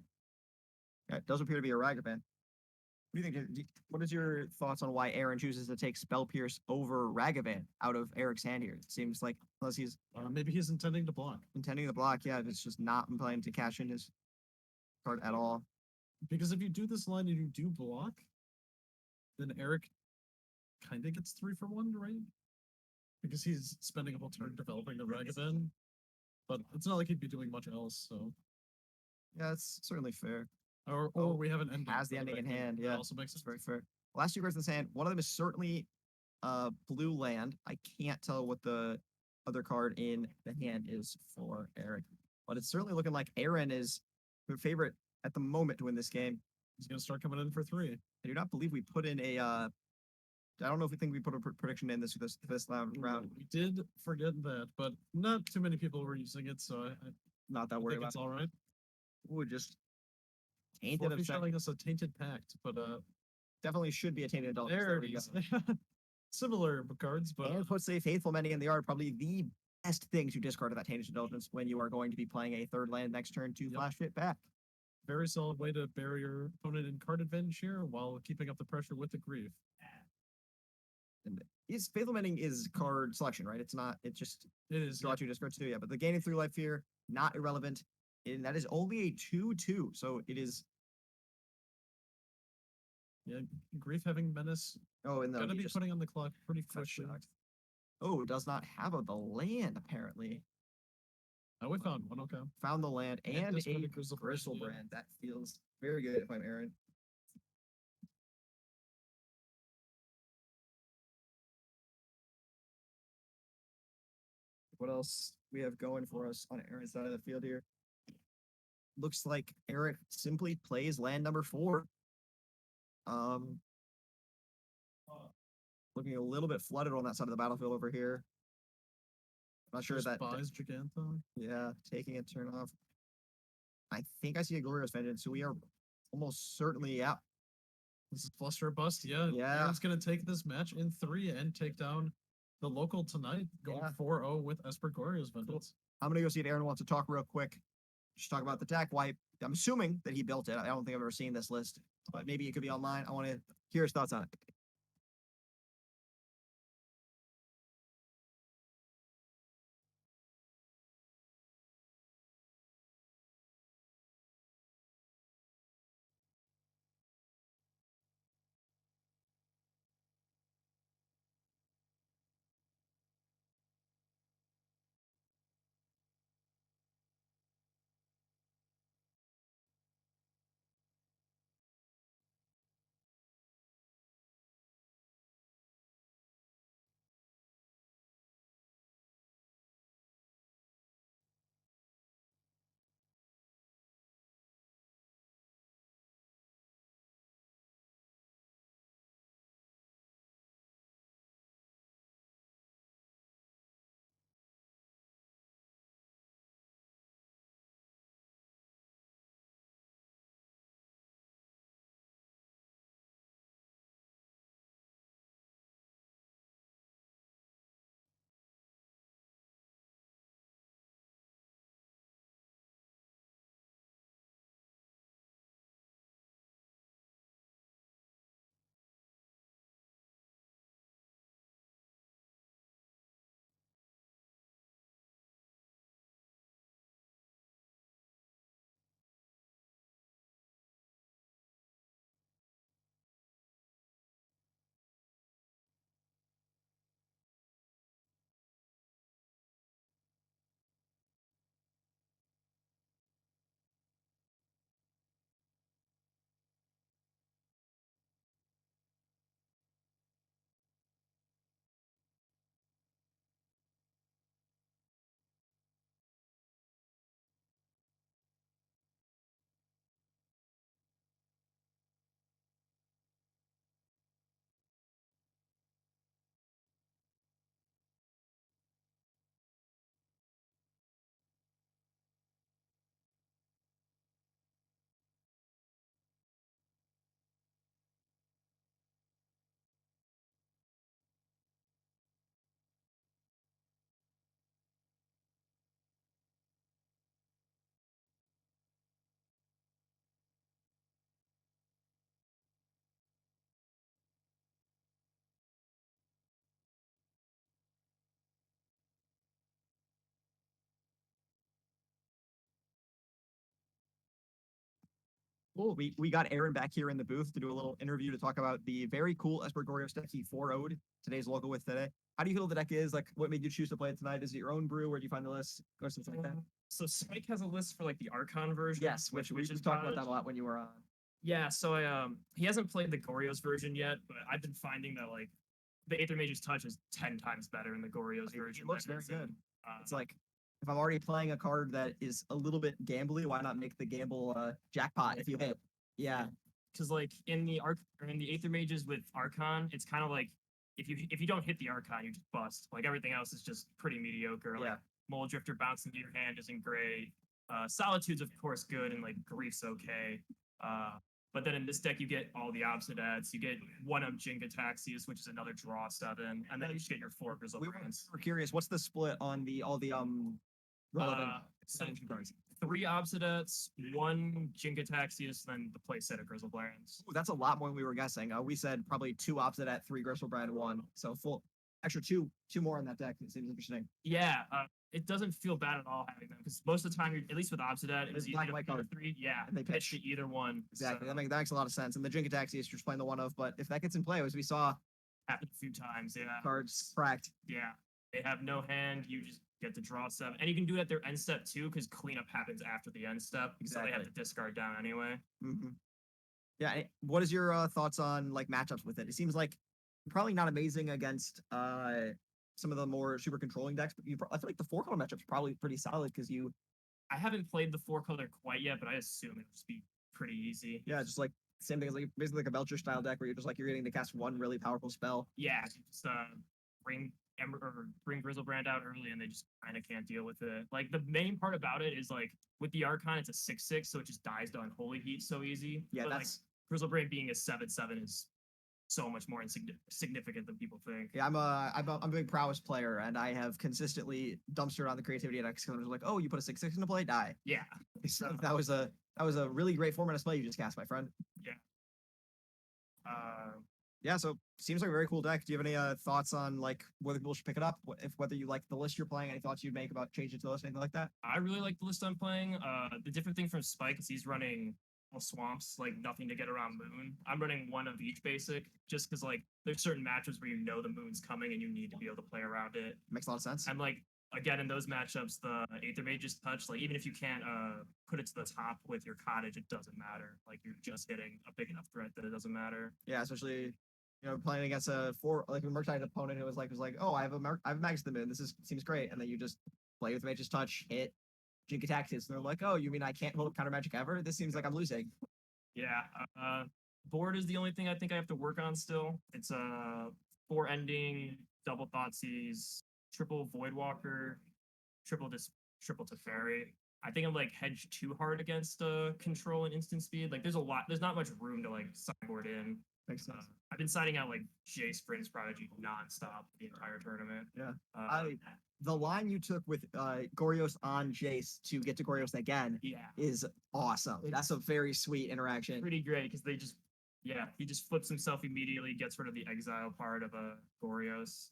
It does appear to be a Ragavan. What do you think? What is your thoughts on why Aaron chooses to take Spell Pierce over Ragavan out of Eric's hand here? It seems like unless he's maybe he's intending to block. Intending to block, yeah, it's just not planning to cash in his card at all. Because if you do this line and you do block, then Eric kind of gets 3 for 1, right? Because he's spending a whole turn developing the Ragavan, but it's not like he'd be doing much else. So yeah, that's certainly fair. Or we have an ending. Has the ending in hand. Yeah, also makes sense. Very fair. Last 2 cards in this hand. One of them is certainly blue land. I can't tell what the other card in the hand is for Eric, but it's certainly looking like Aaron is the favorite at the moment to win this game. He's gonna start coming in for 3. I do not believe we put in a. I don't know if we think we put a prediction in this round. We did forget that, but not too many people were using it, so not that worried about. It's all right. Ooh, just tainted of showing us a tainted pact, but definitely should be a tainted adult. There it is. Similar cards, but and puts a faithful many in the yard. Probably the best thing to discard of that tainted indulgence when you are going to be playing a 3rd land next turn to flash it back. Very solid way to bury your opponent in card advantage here while keeping up the pressure with the grief. And his faithful mending is card selection, right? It's not. It just it is draw 2 discards too. Yeah, but the gaining 3 life here not irrelevant, and that is only a 2/2. So it is. Yeah, grief having menace. Oh, and gonna be putting on the clock pretty quickly. Oh, does not have the land apparently. Oh, we found one. Okay, found the land and a Gristle brand. That feels very good if I'm Aaron. What else we have going for us on Aaron's side of the field here? Looks like Eric simply plays land number 4. Looking a little bit flooded on that side of the battlefield over here. Not sure that buys Giganta. Yeah, taking a turn off. I think I see a Glorious Vengeance, so we are almost certainly out. This is Fluster or Bust. Yeah, Aaron's gonna take this match in 3 and take down the local tonight, going 4-0 with Esper Glorious Vengeance. I'm gonna go see if Aaron wants to talk real quick. Just talk about the deck. Why? I'm assuming that he built it. I don't think I've ever seen this list, but maybe it could be online. I want to hear his thoughts on it. Cool. We got Aaron back here in the booth to do a little interview to talk about the very cool Esper Gorios deck he 4-0'd today's local with today. How do you feel the deck is? Like, what made you choose to play it tonight? Is it your own brew? Where do you find the list? Or something like that? So Spike has a list for like the Archon version. Yes, which we is talked about that a lot when you were on. Yeah, so I he hasn't played the Gorios version yet, but I've been finding that like the Aether Mage's touch is 10 times better in the Gorios version. It looks than very it's in, good. It's like, if I'm already playing a card that is a little bit gambly, why not make the gamble jackpot if you hit? Yeah. because like in the Aether Mages with Archon, it's kind of like if you don't hit the Archon, you just bust. Like everything else is just pretty mediocre. Like Yeah. Mole Drifter bouncing to your hand isn't great. Solitude's of course good, and like Grief's okay. But then in this deck, you get all the obsidates. You get 1-up Jingataxias, which is another draw 7, and then you just get your 4 Grizzle We Brands. were curious, what's the split on all the relevant So expansion cards? 3 obsidates, 1 Jingataxias, then the play set of Grizzle Brands. Ooh, that's a lot more than we were guessing. We said probably 2 Obsidat, 3 Gristlebrand, 1. So full extra two more on that deck. It seems interesting. Yeah, it doesn't feel bad at all having them because most of the time, at least with Obsidat, it was Black easy and to white pick card. 3. Yeah, And they pitch pitch. to either one. Exactly. So, That makes a lot of sense. And the Jingataxi is just playing the 1-of, but if that gets in play, as we saw, happened a few times. Yeah, cards cracked. yeah. They have no hand. You just get to draw 7, and you can do it at their end step too because cleanup happens after the end step. So they have Exactly. to discard down anyway. Mm-hmm. Yeah. What is your thoughts on like matchups with it? It seems like probably not amazing against some of the more super controlling decks, but I feel like the 4-color matchup's probably pretty solid because I haven't played the 4-color quite yet, but I assume it'll just be pretty easy. yeah, just like same thing as like basically like a Belcher style deck where you're getting to cast 1 really powerful spell. Yeah, you just bring Grizzlebrand out early, and they just kind of can't deal with it. Like the main part about it is like with the Archon, it's a 6/6, so it just dies to Unholy Heat so easy. Yeah, but, that's like, Grizzlebrand being a 7/7 is so much more significant than people think. yeah. I'm a big prowess player, and I have consistently dumpstered on the creativity decks because I'm just like, oh, you put a 6/6 into play, die. Yeah, So that was a really great format of spell you just cast, my friend. Yeah, so seems like a very cool deck. Do you have any thoughts on like whether people should pick it up? Whether you like the list you're playing, any thoughts you'd make about changing to the list, anything like that? I really like the list I'm playing. The different thing from Spike is he's running all swamps, like nothing to get around Moon. I'm running 1 of each basic, just because like there's certain matchups where you know the Moon's coming and you need to be able to play around it. Makes a lot of sense. And like again in those matchups, the Aether Mage's touch, like even if you can't put it to the top with your cottage, it doesn't matter. Like you're just hitting a big enough threat that it doesn't matter. Yeah, especially playing against a murktide opponent who was like, oh, I have a Magus the Moon. Seems great, and then you just play with Mage's touch, hit, Jink attacks hits, and they're like, oh, you mean I can't hold up counter magic ever? This seems like I'm losing. Yeah, board is the only thing I think I have to work on still. It's a 4 ending, double Thoughtseize, triple Voidwalker, triple Teferi. I think I'm like hedged too hard against control and instant speed. Like there's not much room to like sideboard in. Makes sense. I've been siding out like Jace Prince Prodigy nonstop the entire tournament. Yeah. Uh, The line you took with Gorios on Jace to get to Gorios again yeah, is awesome. That's a very sweet interaction. pretty great because he just flips himself immediately, gets rid of the exile part of Gorios,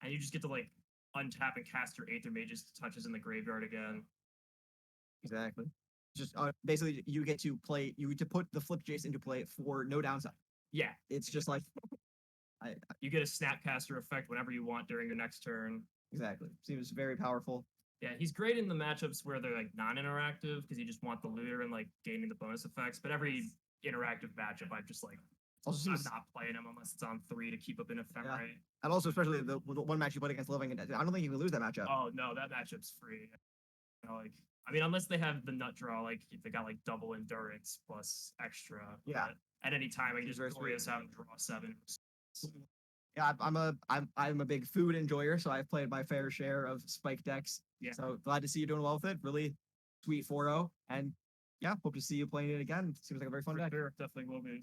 and you just get to like untap and cast your Aether Mage's touches in the graveyard again. Exactly. Just basically you get to put the flip Jace into play for no downside. Yeah, It's just like you get a Snapcaster effect whenever you want during your next turn. exactly. Seems very powerful. Yeah, he's great in the matchups where they're like non-interactive because you just want the looter and like gaining the bonus effects. But every interactive matchup, I'm just like, Also I'm seems, not playing him unless it's on 3 to keep up an ephemerate. and also especially the one match you played against Living, I don't think you can lose that matchup. Oh no, that matchup's free. Like, I mean, unless they have the nut draw, like if they got like double endurance plus extra. Yeah. But at any time, I can just Very Glorious out and draw 7. Yeah, I'm a big food enjoyer, so I've played my fair share of Spike decks. Yeah. So glad to see you doing well with it. Really sweet 4-0, and yeah, hope to see you playing it again. Seems like a very fun deck. Sure, definitely will be.